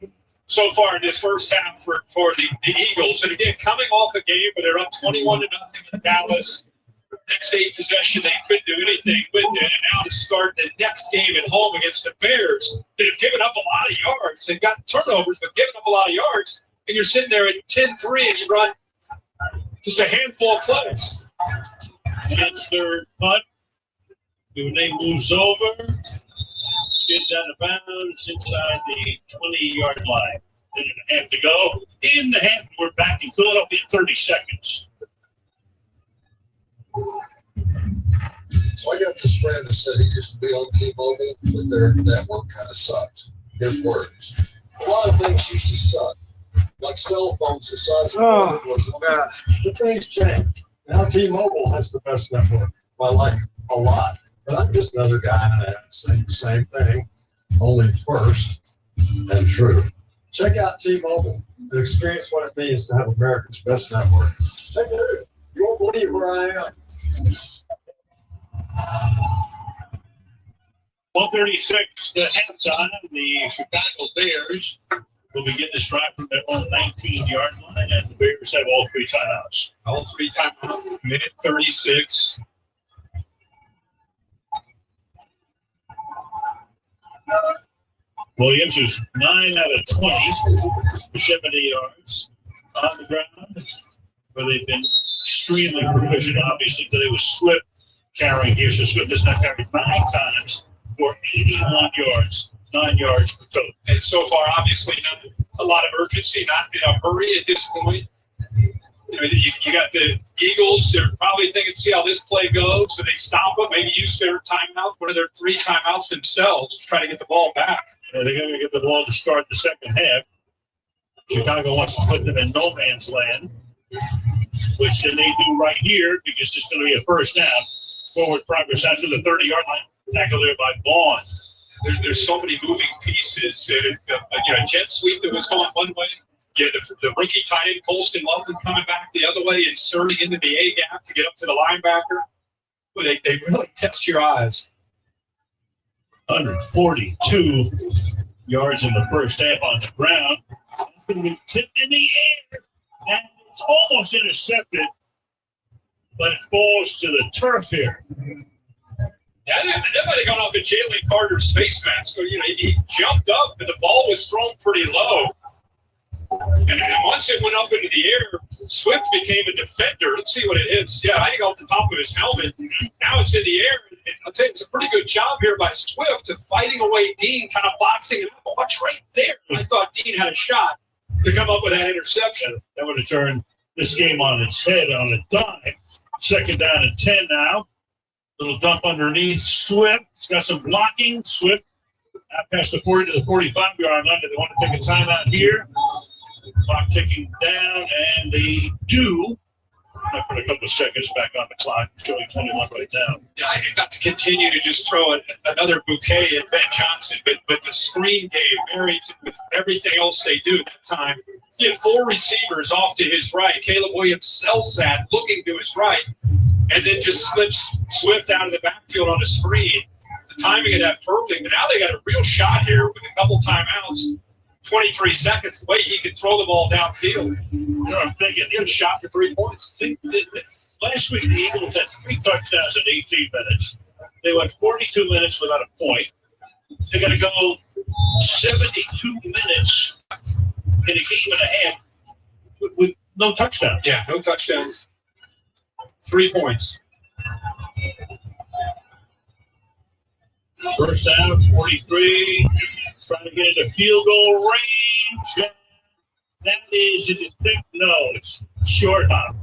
so far in this first half for the Eagles. And again, coming off a game where they're up 21-0 in Dallas. Next 8 possession, they couldn't do anything with it. And now to start the next game at home against the Bears, that have given up a lot of yards. They've got turnovers, but given up a lot of yards. And you're sitting there at 10-3 and you run just a handful of plays. It's their punt. Duvernay moves over, skids out of bounds inside the 20-yard line. Minute and a half to go. In the half, we're back in Philadelphia in 30 seconds. So I got this friend that said he used to be on T-Mobile, but their network kind of sucked. His words. A lot of things used to suck. Like cell phones the size of the things changed. Now T-Mobile has the best network. Well, like a lot. But I'm just another guy in an ad saying the same thing, only first and true. Check out T-Mobile and experience what it means to have America's best network. Hey, dude, you won't believe where I am. 1:36 to halftime. The Chicago Bears will begin this drive from their own 19-yard line, and the Bears have all 3 timeouts. All 3 timeouts. Minute 36. Williams is 9 out of 20 for 70 yards on the ground, where they've been extremely proficient. Obviously, today was Swift carrying here, so Swift has now carried 9 times for 81 yards, 9 yards per total. And so far, obviously, not a lot of urgency, not in a hurry at this point. You got the Eagles, they're probably thinking, see how this play goes, so they stop them, maybe use their timeout, one of their 3 timeouts themselves to try to get the ball back. They're going to get the ball to start the second half. Chicago wants to put them in no man's land, which then they do right here because it's going to be a first down. Forward progress after the 30-yard line. Tackle there by Vaughn. There's so many moving pieces. Jet sweep that was going one way. Yeah, the rookie tight end, Colston Loveland, coming back the other way, inserting into the A-gap to get up to the linebacker. Well, they really test your eyes. 142 yards in the first half on the ground. Tipped in the air. And it's almost intercepted, but it falls to the turf here. That might have gone off of Jalen Carter's face mask. He jumped up, and the ball was thrown pretty low. And once it went up into the air, Swift became a defender. Let's see what it is. Yeah, I think off the top of his helmet. Now it's in the air. And I'll tell you, it's a pretty good job here by Swift of fighting away Dean, kind of boxing it up. Watch right there. I thought Dean had a shot to come up with that interception. That would have turned this game on its head on a dime. Second down and 10 now. Little dump underneath. Swift. He's got some blocking. Swift out past the 40 to the 45-yard line. Do they want to take a timeout here? Clock ticking down, and they do. I put a couple of seconds back on the clock, showing 21 right now. Yeah, I got to continue to just throw another bouquet at Ben Johnson, but the screen game married with everything else they do at that time. He had 4 receivers off to his right. Caleb Williams sells that, looking to his right, and then just slips Swift out of the backfield on a screen. The timing of that perfect. But now they got a real shot here with a couple timeouts. 23 seconds, the way he could throw the ball downfield. I'm thinking, Good shot for 3 points. Last week, the Eagles had 3 touchdowns in 18 minutes. They went 42 minutes without a point. They're going to go 72 minutes in a game and a half with no touchdowns. Yeah, no touchdowns. 3 points. First down, 43. Trying to get into field goal range. That is it thick? No, it's short hop.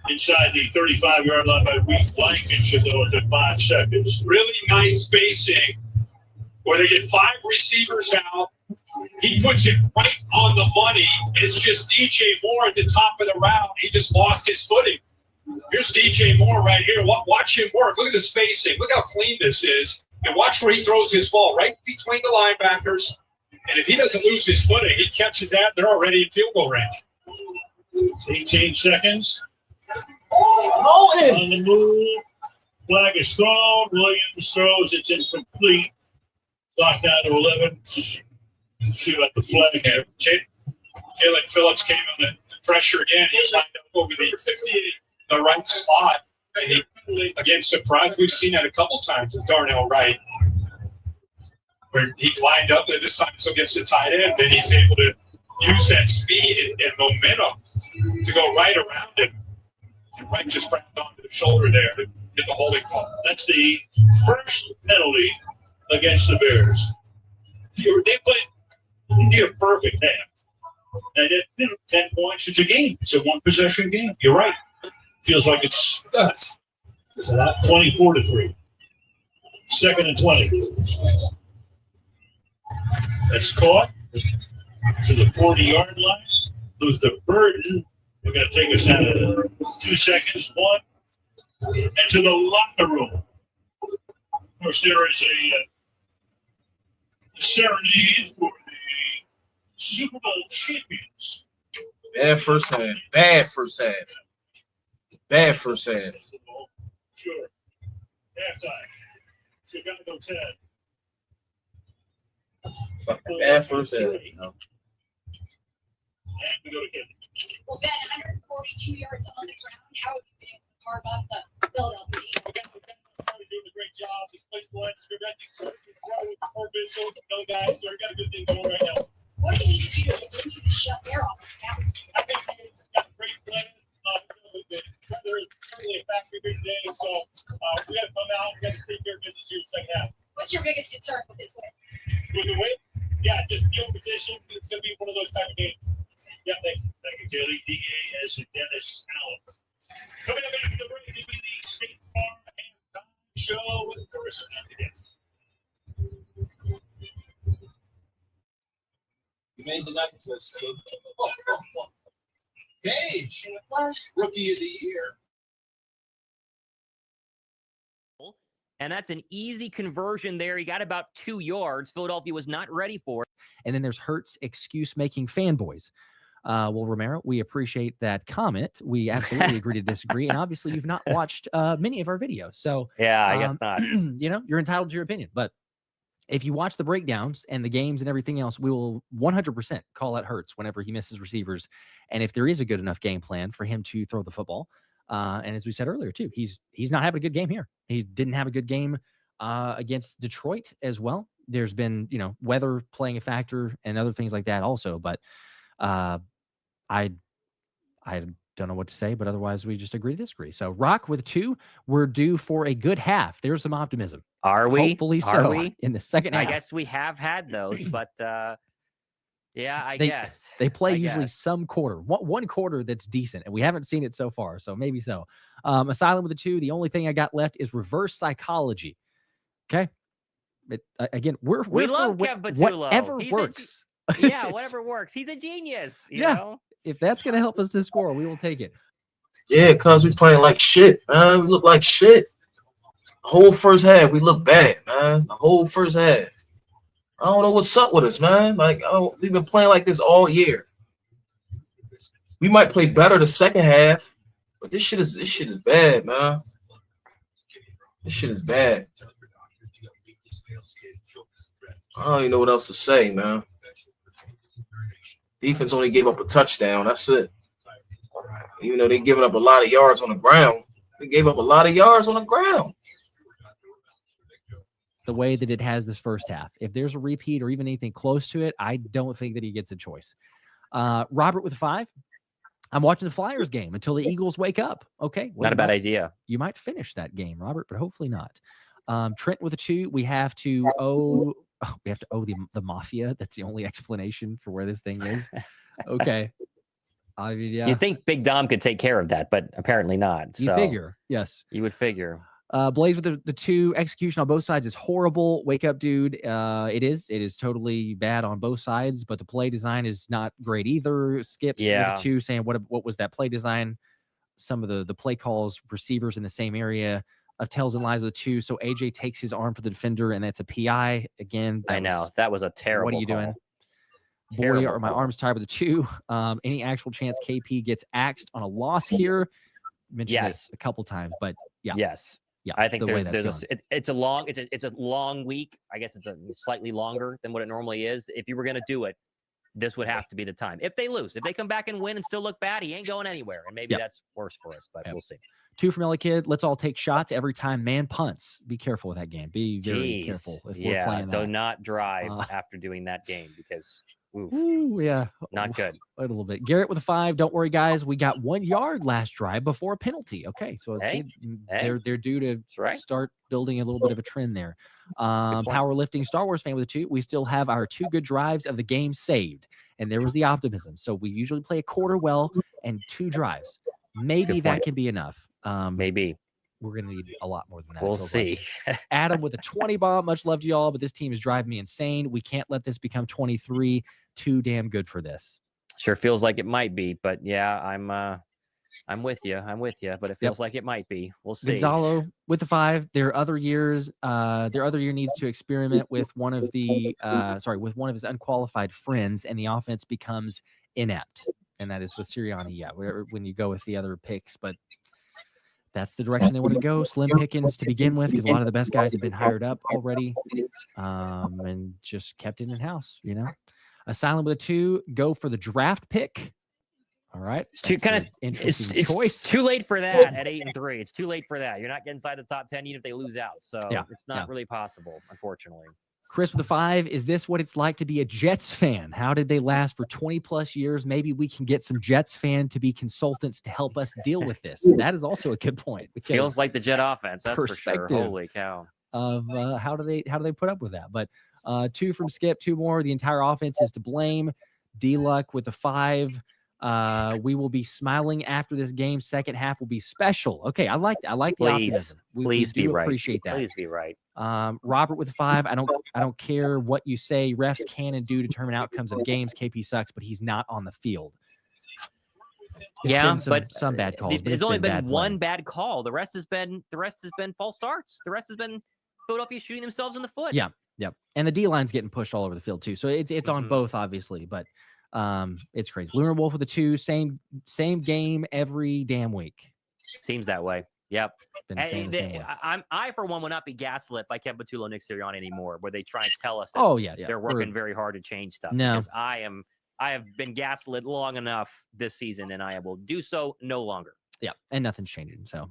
Inside the 35-yard line by Reed Blankenship, though, at 5 seconds. Really nice spacing where they get 5 receivers out. He puts it right on the money. It's just DJ Moore at the top of the route. He just lost his footing. Here's DJ Moore right here. Watch him work. Look at the spacing. Look how clean this is. And watch where he throws his ball, right between the linebackers. And if he doesn't lose his footing, he catches that. They're already in field goal range. 18 seconds. On the move. Flag is thrown. Williams throws. It's incomplete. Clock down to 11. See about the flag here. Jalen Phillips came on the pressure again. He lined up over the right spot. And he, again, surprised. We've seen that a couple times with Darnell Wright, where he lined up, and this time it's against the tight end, and he's able to use that speed and momentum to go right around him. And Wright just grabbed onto the shoulder there to get the holding call. That's the first penalty against the Bears. They played near perfect half. And it, 10 points, it's a game. It's a one-possession game. You're right. Feels like it's 24-3. 2nd and 20. That's caught to the 40-yard line. Lose the burden. We're going to take us down to 2 seconds. 1. And to the locker room. Of course, there is a serenade for the Super Bowl champions. Bad first half. Bad first half. Bad first half. Sure. Halftime. Chicago 10. Fucking bad first half. No. And we go to Kevin. Well, Ben, 142 yards on the ground. How have you been able to carve up the Philadelphia Eagles? Doing a great job. This place wants to with purpose. So no guys, so we got a good thing going right now. What do you need to do to continue to shut their offense down? I think it's got a great plan. The weather is certainly a factor here today, so we got to come out. We got to take care of business here in the second half. What's your biggest concern with this win? With the win, yeah, just field position. It's going to be one of those type of games. Yeah, thanks. Thank you, Kelly. DAS and Dennis Allen. Coming up after the break, it'll be the State Farm and Show with Carson Hernandez. You made the Nuggets list. Gage, Rookie of the Year. And that's an easy conversion there. He got about 2 yards. Philadelphia was not ready for it. And then there's Hurts excuse-making fanboys. Well, Romero, we appreciate that comment. We absolutely agree to disagree. And obviously, you've not watched many of our videos. So, yeah, I guess not. You know, you're entitled to your opinion. But if you watch the breakdowns and the games and everything else, we will 100% call out Hurts whenever he misses receivers. And if there is a good enough game plan for him to throw the football, and as we said earlier, too, he's not having a good game here. He didn't have a good game against Detroit as well. There's been, you know, weather playing a factor and other things like that also. But I don't know what to say, but otherwise we just agree to disagree. So Rock with 2, we're due for a good half. There's some optimism. Are we? Hopefully so. Are we? In the second half. I guess we have had those, but yeah, I they, guess. They play I usually guess. some quarter, one quarter that's decent, and we haven't seen it so far, so maybe so. Asylum with a 2. The only thing I got left is reverse psychology. Okay? Again, We love Kev Batullo. Whatever He's works. Yeah, whatever works. He's a genius. You know? If that's going to help us to score, we will take it. Yeah, cuz we playing like shit, man. We look like shit. The whole first half, we look bad, man. The whole first half. I don't know what's up with us, man. Like, we've been playing like this all year. We might play better the second half, but this shit is bad, man. This shit is bad. I don't even know what else to say, man. Defense only gave up a touchdown. That's it. Even though they're giving up a lot of yards on the ground, they gave up a lot of yards on the ground. The way that it has this first half. If there's a repeat or even anything close to it, I don't think that he gets a choice. Robert with 5. I'm watching the Flyers game until the Eagles wake up. Okay. Not a bad idea. You might finish that game, Robert, but hopefully not. Trent with a 2. We have to owe the Mafia. That's the only explanation for where this thing is. Okay. I mean, yeah. You think Big Dom could take care of that, but apparently not. You figure. Yes. You would figure. Blaze with the 2. Execution on both sides is horrible. Wake up, dude. It is totally bad on both sides, but the play design is not great either. Skips with a 2 saying what was that play design? Some of the play calls, receivers in the same area. Tells and lies with a 2. So AJ takes his arm for the defender, and that's a PI. Again, I know. That was a terrible What are you call. doing? Terrible Boy, are my arms tied with a 2. Any actual chance KP gets axed on a loss here? Mentioned it a couple times, but yeah. Yes. Yeah, I think the way it's a long week. I guess it's a slightly longer than what it normally is. If you were going to do it, this would have to be the time. If they lose, if they come back and win and still look bad, he ain't going anywhere. And maybe that's worse for us, but we'll see. 2 from LA Kid. Let's all take shots every time man punts. Be careful with that game. Be very careful if we're playing that. Do not drive after doing that game because yeah, not good. A little bit. Garrett with a 5. Don't worry, guys. We got 1 yard last drive before a penalty. Okay, so they're due to start building a little bit of a trend there. Powerlifting Star Wars fan with a 2. We still have our 2 good drives of the game saved, and there was the optimism. So we usually play a quarter well and 2 drives. Maybe that can be enough. Maybe. We're going to need a lot more than that. We'll see. Adam with a 20 bomb. Much love to y'all, but this team is driving me insane. We can't let this become 23. Too damn good for this. Sure feels like it might be, but yeah, I'm with you. But it feels like it might be. We'll see. Gonzalo with the 5. Their other year needs to experiment with one of his unqualified friends, and the offense becomes inept. And that is with Sirianni. Yeah, when you go with the other picks, but that's the direction they want to go. Slim pickings to begin with, because a lot of the best guys have been hired up already, and just kept it in house. Asylum with a 2. Go for the draft pick. All right. It's too interesting choice. Too late for that at 8-3. It's too late for that. You're not getting inside the top 10 even if they lose out. So it's not really possible, unfortunately. Chris with the 5. Is this what it's like to be a Jets fan? How did they last for 20 plus years? Maybe we can get some Jets fan to be consultants to help us deal with this. That is also a good point. Feels like the Jet offense. That's for sure. Holy cow. Of how do they put up with that? But 2 from Skip, 2 more. The entire offense is to blame. D-Luck with a 5. We will be smiling after this game. Second half will be special. Okay, I like the optimism. Please be right. Appreciate that. Please be right. Robert with a 5. I don't care what you say. Refs can and do determine outcomes of games. KP sucks, but he's not on the field. But some bad calls. There's only been one bad call. The rest has been false starts. The rest has been Philadelphia shooting themselves in the foot. Yeah. And the D line's getting pushed all over the field too. So it's on both, obviously, but it's crazy. Lunar Wolf with a 2. Same game every damn week. Seems that way. Yep. I for one will not be gaslit by Kevin Patullo, Nick Sirianni anymore, where they try and tell us that they're working very hard to change stuff. No. Because I have been gaslit long enough this season, and I will do so no longer. Yeah, and nothing's changing. So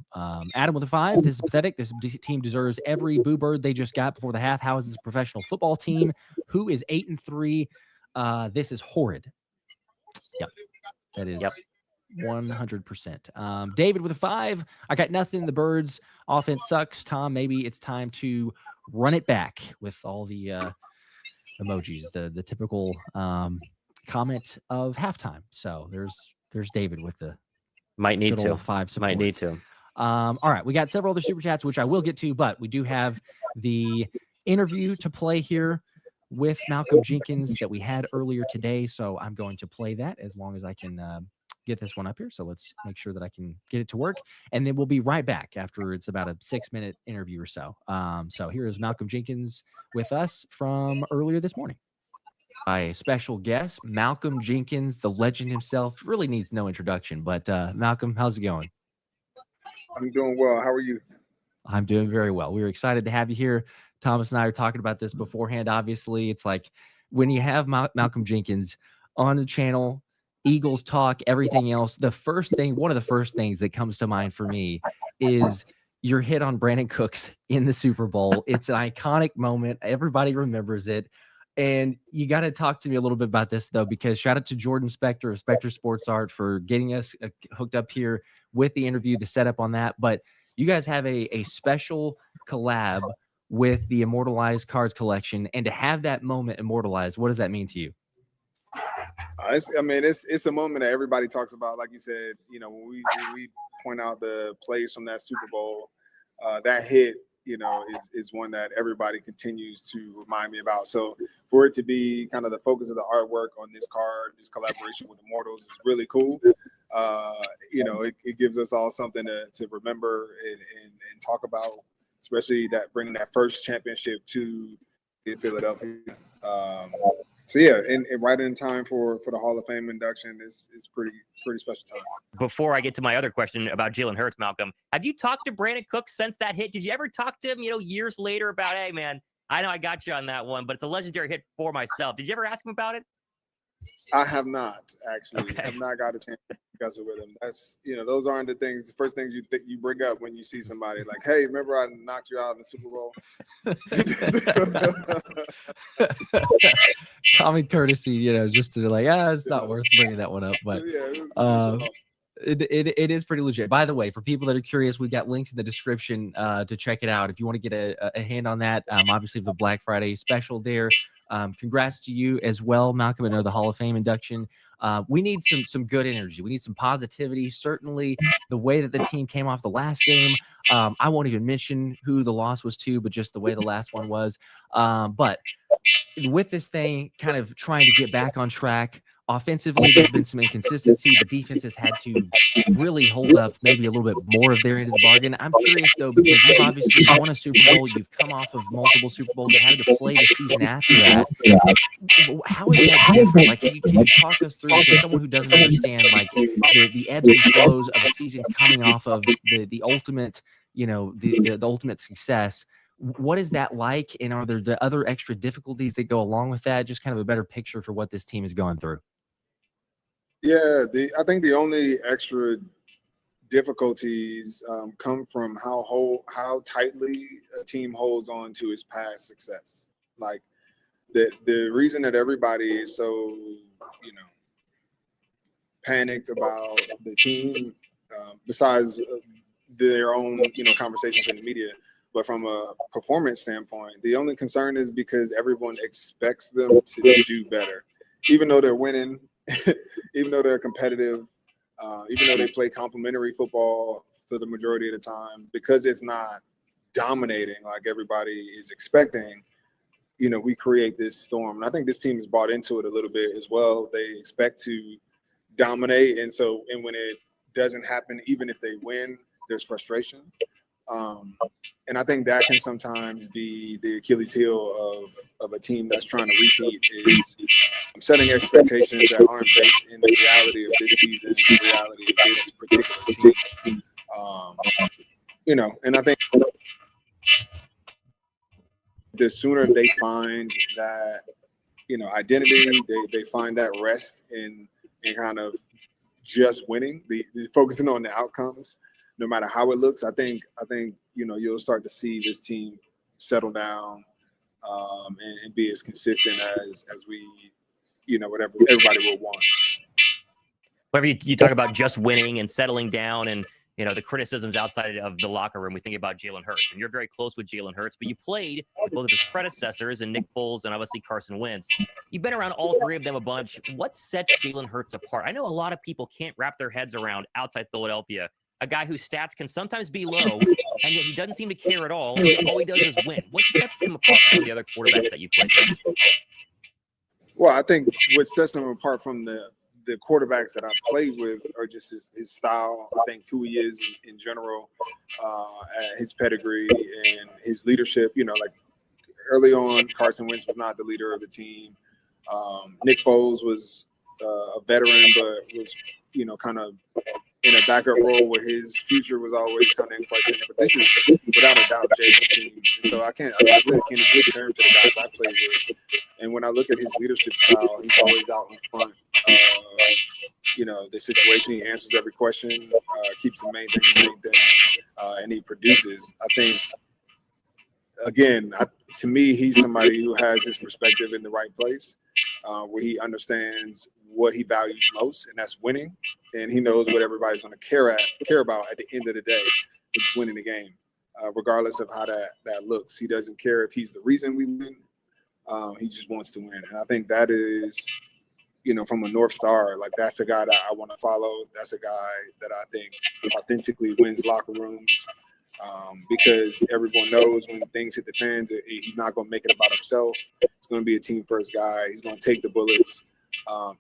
Adam with a 5. This is pathetic. This team deserves every boo bird they just got before the half. How is this a professional football team who is 8-3? This is horrid. Yep. That is 100%. David with a 5. I got nothing. The Birds offense sucks. Tom, maybe it's time to run it back with all the emojis, the typical comment of halftime. So there's David with the might need to 5 support. Might need to. All right, we got several other super chats, which I will get to, but we do have the interview to play here with Malcolm Jenkins that we had earlier today. So I'm going to play that as long as I can get this one up here. So let's make sure that I can get it to work. And then we'll be right back after it's about a 6-minute interview or so. So here is Malcolm Jenkins with us from earlier this morning. A special guest, Malcolm Jenkins, the legend himself. Really needs no introduction, but Malcolm, how's it going? I'm doing well. How are you? I'm doing very well. We were excited to have you here. Thomas and I were talking about this beforehand. Obviously, it's like when you have Malcolm Jenkins on the channel, Eagles talk, everything else, one of the first things that comes to mind for me is your hit on Brandon Cooks in the Super Bowl. It's an iconic moment. Everybody remembers it. And you got to talk to me a little bit about this, though, because shout out to Jordan Spector of Spector Sports Art for getting us hooked up here with the interview, the setup on that. But you guys have a special collab with the Immortalized Cards collection. And to have that moment immortalized, what does that mean to you? It's a moment that everybody talks about. Like you said, when we point out the plays from that Super Bowl, that hit, is one that everybody continues to remind me about. So for it to be kind of the focus of the artwork on this card, this collaboration with Immortals is really cool. It gives us all something to remember and talk about, especially that bringing that first championship to Philadelphia. So yeah, and right in time for the Hall of Fame induction is pretty special time. Before I get to my other question about Jalen Hurts, Malcolm, have you talked to Brandon Cooks since that hit? Did you ever talk to him, years later about, hey man, I know I got you on that one, but it's a legendary hit for myself. Did you ever ask him about it? I have not actually. Okay. I have not got a chance to discuss it with him. That's those aren't the first things you bring up when you see somebody. Like, hey, remember I knocked you out in the Super Bowl? Common courtesy, just to it's not worth bringing that one up. But it is pretty legit. By the way, for people that are curious, we've got links in the description to check it out if you want to get a hand on that. Obviously, the Black Friday special there. Congrats to you as well, Malcolm. I know the Hall of Fame induction. We need some good energy. We need some positivity. Certainly, the way that the team came off the last game. I won't even mention who the loss was to, but just the way the last one was. But with this thing kind of trying to get back on track, offensively, there's been some inconsistency. The defense has had to really hold up maybe a little bit more of their end of the bargain. I'm curious, though, because you've obviously won a Super Bowl. You've come off of multiple Super Bowls and had to play the season after that. How is that different? Like, can you talk us through, to someone who doesn't understand, like, the ebbs and flows of a season coming off of the ultimate, the ultimate success? What is that like? And are there the other extra difficulties that go along with that? Just kind of a better picture for what this team is going through. Yeah, I think the only extra difficulties come from how tightly a team holds on to its past success. Like the reason that everybody is so panicked about the team, besides their own conversations in the media, but from a performance standpoint, the only concern is because everyone expects them to do better, even though they're winning. Even though they're competitive, even though they play complementary football for the majority of the time, because it's not dominating like everybody is expecting, we create this storm. And I think this team has bought into it a little bit as well. They expect to dominate. And when it doesn't happen, even if they win, there's frustration. And I think that can sometimes be the Achilles heel of a team that's trying to repeat, is setting expectations that aren't based in the reality of this season, the reality of this particular team. And I think the sooner they find that, identity, they find that rest in kind of just winning, the focusing on the outcomes, no matter how it looks. I think you'll start to see this team settle down and be as consistent as we, whatever everybody will want. Whenever you talk about just winning and settling down and the criticisms outside of the locker room, we think about Jalen Hurts, and you're very close with Jalen Hurts, but you played both of his predecessors and Nick Foles and obviously Carson Wentz. You've been around all three of them a bunch. What sets Jalen Hurts apart? I know a lot of people can't wrap their heads around outside Philadelphia, a guy whose stats can sometimes be low, and yet he doesn't seem to care at all. All he does is win. What sets him apart from the other quarterbacks that you played with? Well, I think what sets him apart from the the quarterbacks that I played with are just his style. I think who he is in general, his pedigree and his leadership. You know, like early on, Carson Wentz was not the leader of the team. Nick Foles was a veteran, but was, you know, kind of in a backup role where his future was always kind of in question. But this is without a doubt Jay's team. And so I really can't compare him to the guys I played with. And when I look at his leadership style, he's always out in front. You know, the situation, he answers every question, keeps the main thing, and he produces. I think, again, to me, he's somebody who has his perspective in the right place, where he understands what he values most, and that's winning. And he knows what everybody's going to care about at the end of the day, is winning the game, regardless of how that looks. He doesn't care if he's the reason we win. He just wants to win. And I think that is, you know, from a North Star, like that's a guy that I want to follow. That's a guy that I think authentically wins locker rooms, because everyone knows when things hit the fans, he's not going to make it about himself. He's going to be a team first guy. He's going to take the bullets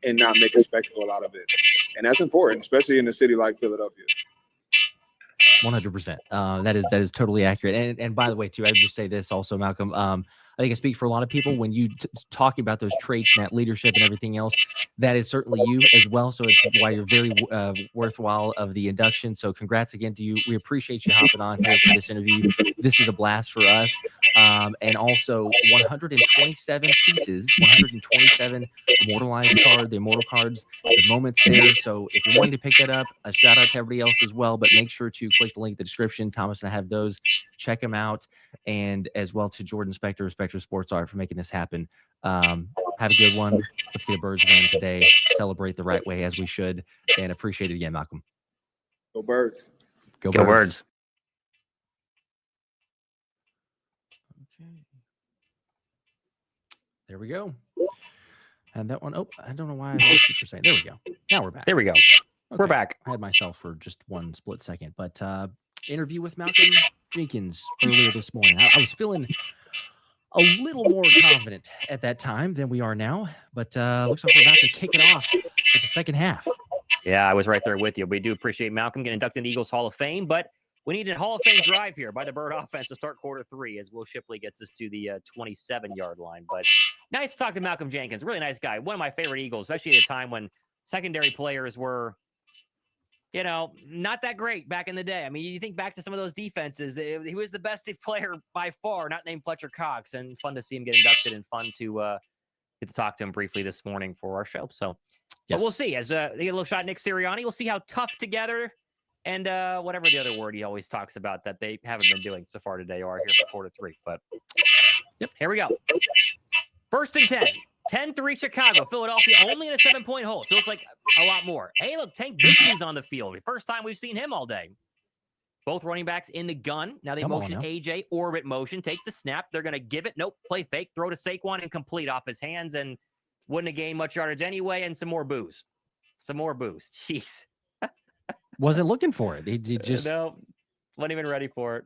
and not make a spectacle out of it. And that's important, especially in a city like Philadelphia. 100%. That is totally accurate. And by the way, too, I would just say this also, Malcolm. I think I speak for a lot of people when you talking about those traits and that leadership and everything else. That is certainly you as well. So it's why you're very worthwhile of the induction. So congrats again to you. We appreciate you hopping on here for this interview. This is a blast for us. And also 127 pieces, 127 immortalized card, the immortal cards, the moments there. So if you're wanting to pick that up, a shout out to everybody else as well. But make sure to click the link in the description. Thomas and I have those. Check them out. And as well to Jordan Spector, Spector Sports Art, for making this happen. Have a good one. Let's get a Birds win today. Celebrate the right way as we should. And appreciate it again, Malcolm. Go Birds. Go Birds. Birds. Okay. There we go. And that one, I don't know why I lost you for saying. There we go. Now we're back. There we go. We're back. I had myself for just one split second. But interview with Malcolm Jenkins earlier this morning. I was feeling a little more confident at that time than we are now, but looks like we're about to kick it off with the second half. Yeah, I was right there with you. We do appreciate Malcolm getting inducted in the Eagles Hall of Fame, but we need a Hall of Fame drive here by the Bird offense to start quarter 3 as Will Shipley gets us to the 27-yard line. But nice to talk to Malcolm Jenkins. Really nice guy. One of my favorite Eagles, especially at a time when secondary players were, you know, not that great back in the day. I mean, you think back to some of those defenses. He was the best player by far, not named Fletcher Cox, and fun to see him get inducted and fun to get to talk to him briefly this morning for our show. So but we'll see. As they get a little shot at Nick Sirianni, we'll see how tough together and whatever the other word he always talks about that they haven't been doing so far today are here for quarter 3. But here we go. 1st and 10. 10-3 Chicago. Philadelphia only in a 7-point hole. Feels like a lot more. Hey, look, Tank Bigsby's on the field. First time we've seen him all day. Both running backs in the gun. Now they motion AJ, orbit motion. Take the snap. They're going to give it. Nope. Play fake. Throw to Saquon and complete off his hands and wouldn't have gained much yardage anyway. And some more booze. Some more booze. Jeez. Wasn't looking for it. He just... No. Wasn't even ready for it.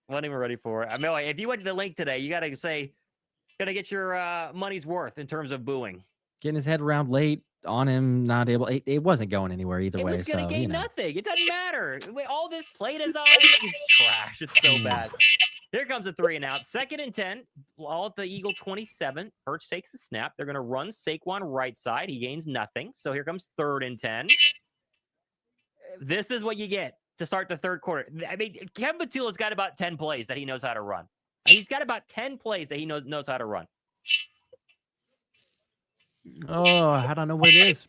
Wasn't even ready for it. I mean, if you went to the link today, you got to say... Gonna get your money's worth in terms of booing. Getting his head around late on him, not able. It wasn't going anywhere either way. It was gonna gain nothing. It doesn't matter. All this play design is trash. It's so bad. Here comes a 3 and out. 2nd and 10. All at the Eagle 27. Hurts takes the snap. They're gonna run Saquon right side. He gains nothing. So here comes 3rd and 10. This is what you get to start the third quarter. I mean, Kevin Patula's got about 10 plays that he knows how to run. He's got about 10 plays that he knows how to run. Oh, I don't know what it is.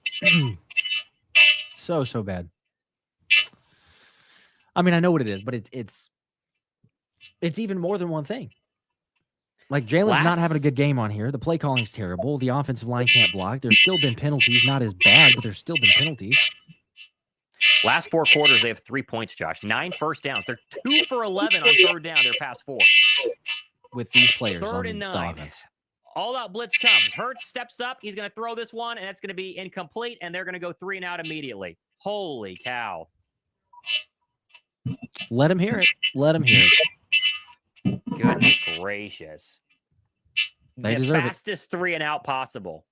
so bad. I mean, I know what it is, but it's even more than one thing. Like, Jalen's not having a good game on here. The play calling's terrible. The offensive line can't block. There's still been penalties. Not as bad, but there's still been penalties. Last 4 quarters, they have 3 points, Josh. 9 first downs. They're 2 for 11 on 3rd down. They're past 4. With these players. 3rd and 9. All out blitz comes. Hurts steps up. He's going to throw this one, and it's going to be incomplete, and they're going to go 3 and out immediately. Holy cow. Let him hear it. Let him hear it. Goodness gracious. They the deserve fastest 3 and out possible.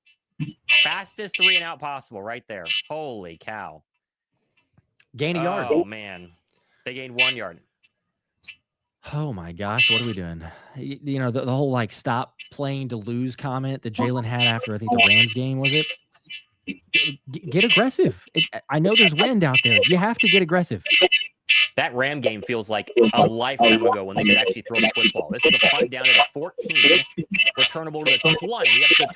Fastest 3 and out possible right there. Holy cow. Gain a yard. Oh, man. They gained 1 yard. Oh my gosh, what are we doing? You know, the whole like stop playing to lose comment that Jalen had after I think the Rams game, was it? Get aggressive. I know there's wind out there. You have to get aggressive. That Ram game feels like a lifetime ago when they could actually throw the football. This is a punt down to the 14, returnable to the 20, up to the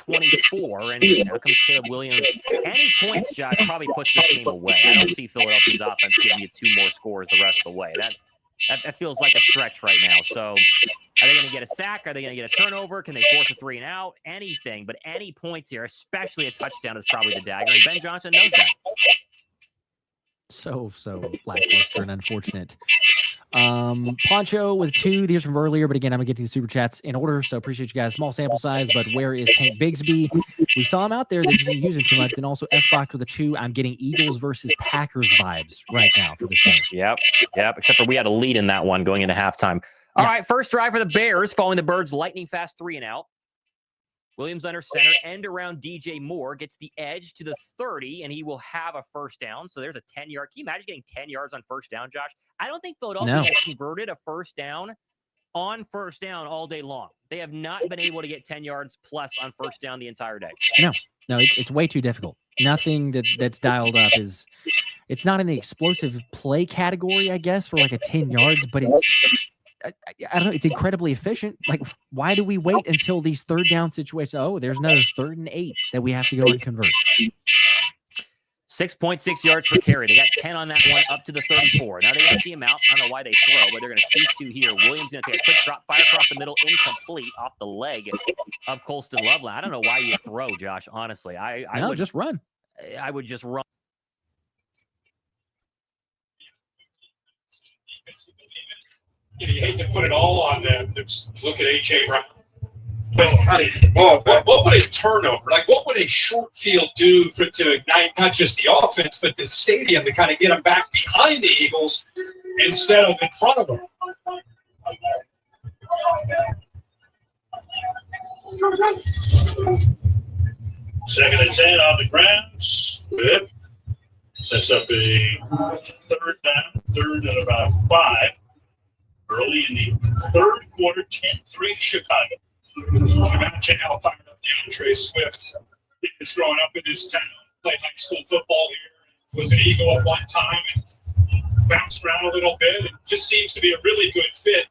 24, and now comes Caleb Williams. Any points, Josh, probably puts this game away. I don't see Philadelphia's offense giving you 2 more scores the rest of the way. That feels like a stretch right now. So are they going to get a sack? Are they going to get a turnover? Can they force a 3 and out? Anything, but any points here, especially a touchdown, is probably the dagger, and Ben Johnson knows that. So lackluster and unfortunate. Poncho with 2. These are from earlier, but again, I'm gonna get these super chats in order. So appreciate you guys. Small sample size, but where is Tank Bigsby? We saw him out there. They didn't use him too much. And also S-Box with a 2. I'm getting Eagles versus Packers vibes right now for this game. Yep. Except for we had a lead in that one going into halftime. All right, first drive for the Bears, following the Birds' lightning fast 3 and out. Williams under center, end around DJ Moore, gets the edge to the 30, and he will have a first down. So there's a 10-yard. Can you imagine getting 10 yards on first down, Josh? I don't think Philadelphia has converted a first down on first down all day long. They have not been able to get 10 yards plus on first down the entire day. No, it's way too difficult. Nothing that's dialed up is. It's not in the explosive play category, I guess, for like a 10 yards, but it's. I don't know. It's incredibly efficient. Like, why do we wait until these third down situations? Oh, there's another 3rd and 8 that we have to go and convert. 6.6 yards per carry. They got 10 on that one, up to the 34. Now they empty him out. I don't know why they throw, but they're going to choose to here. Williams going to take a quick drop, fire across the middle, incomplete off the leg of Colston Loveland. I don't know why you throw, Josh. Honestly, I would just run. I would just run. You hate to put it all on them. Look at A.J. Brown. What would a turnover, like what would a short field do to ignite not just the offense, but the stadium to kind of get them back behind the Eagles instead of in front of them? Second and 10 on the grounds. Good. Sets up a 3rd down, 3rd and about 5. Early in the 3rd quarter, 10-3 Chicago. Imagine how fired up DeAndre Swift is growing up in this town, played high school football here, was an Eagle at one time, and bounced around a little bit. It just seems to be a really good fit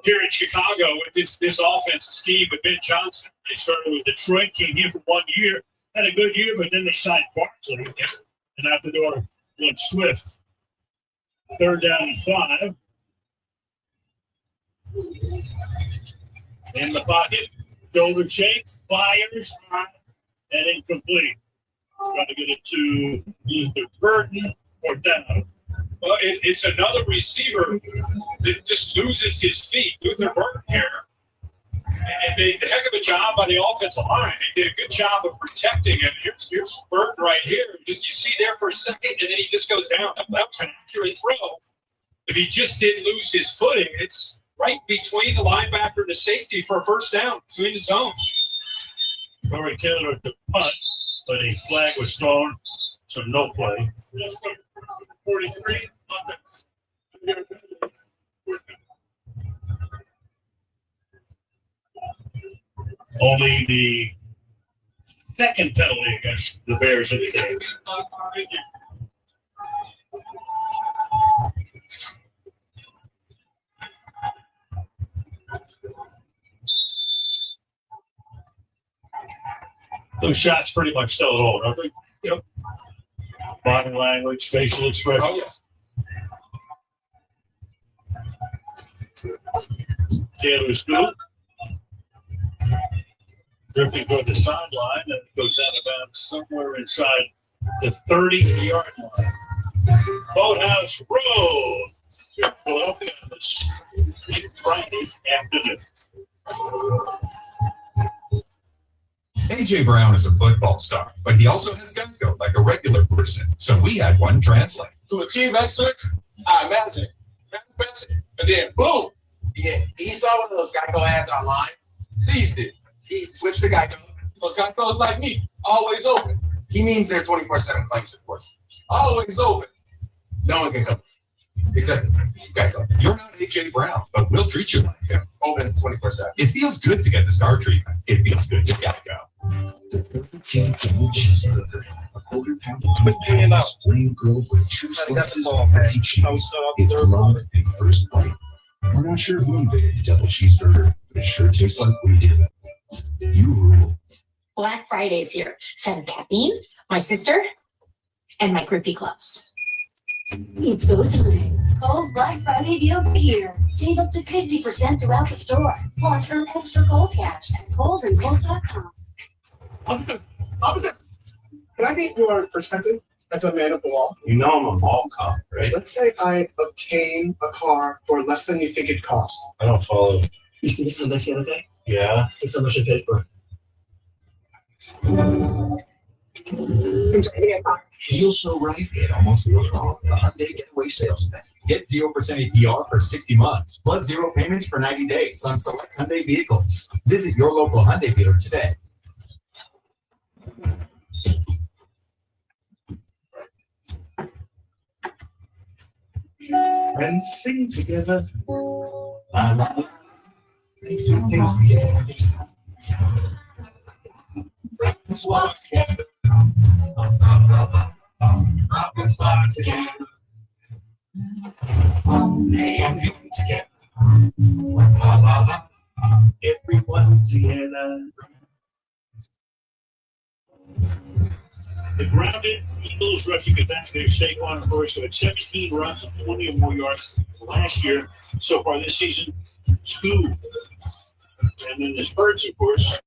here in Chicago with this offensive scheme with Ben Johnson. They started with Detroit, came here for 1 year, had a good year, but then they signed Barkley, and out the door went Swift. 3rd down and 5. In the pocket, shoulder shake, fires, and incomplete. Trying to get it to either Burton or down. Well, it's another receiver that just loses his feet. Luther Burton here. And they did a heck of a job by the offensive line. They did a good job of protecting him. Here's Burton right here. Just you see there for a second, and then he just goes down. That was an accurate throw. If he just didn't lose his footing, it's right between the linebacker and the safety for a first down between the zones. Corey Taylor at the punt, but a flag was thrown, so no play. 43 offense. Only the 2nd penalty against the Bears in the game. Those shots pretty much tell it all, don't they? Yep. Body language, facial expression. Oh, yes. Taylor's good. Drifting toward the sideline, and it goes out about somewhere inside the 30-yard line. Boathouse Road. Philadelphia on this Friday afternoon. A.J. Brown is a football star, but he also has Geico like a regular person, so we had one translate. To achieve excellence, I imagine, manifest it, and then boom! Yeah, he saw one of those Geico ads online, seized it. He switched to Geico, Those Geico's like me, always open. He means they're 24/7 claim support. Always open. No one can come. Except Geico. You're not AJ Brown, but we'll treat you like him. Open 24/7. It feels good to get the star treatment. It feels good to Geico. Cheeseburger. A quarter pound of mayonnaise, flame grilled with 2 slices of melty cheese. It's love at first bite. We're not sure who invented the double cheeseburger, but it sure tastes like we did. You rule. Black Friday's here. 7 caffeine, my sister, and my grippy gloves. It's go time. Kohl's Black Friday deals are here. Save up to 50% throughout the store. Plus, earn extra Kohl's cash at Kohl's and Kohl's.com. Officer, can I get your perspective as a man of the law? You know I'm a mall cop, right? Let's say I obtain a car for less than you think it costs. I don't follow. You see this index the other day? Yeah. It's how much I paid for it. Feels so right, it almost feels wrong. The Hyundai Getaway Sales Event. Get 0% APR for 60 months, plus 0 payments for 90 days on select Hyundai vehicles. Visit your local Hyundai dealer today. Friends sing together. La, la, la. Let's do things together. Friends walk together. They and him together. La, la, la. Everyone together. The grounded Eagles rushing attack there, Saquon Barkley had 17 runs and 20 or more yards last year. So far this season, 2. And then the Spurs, of course,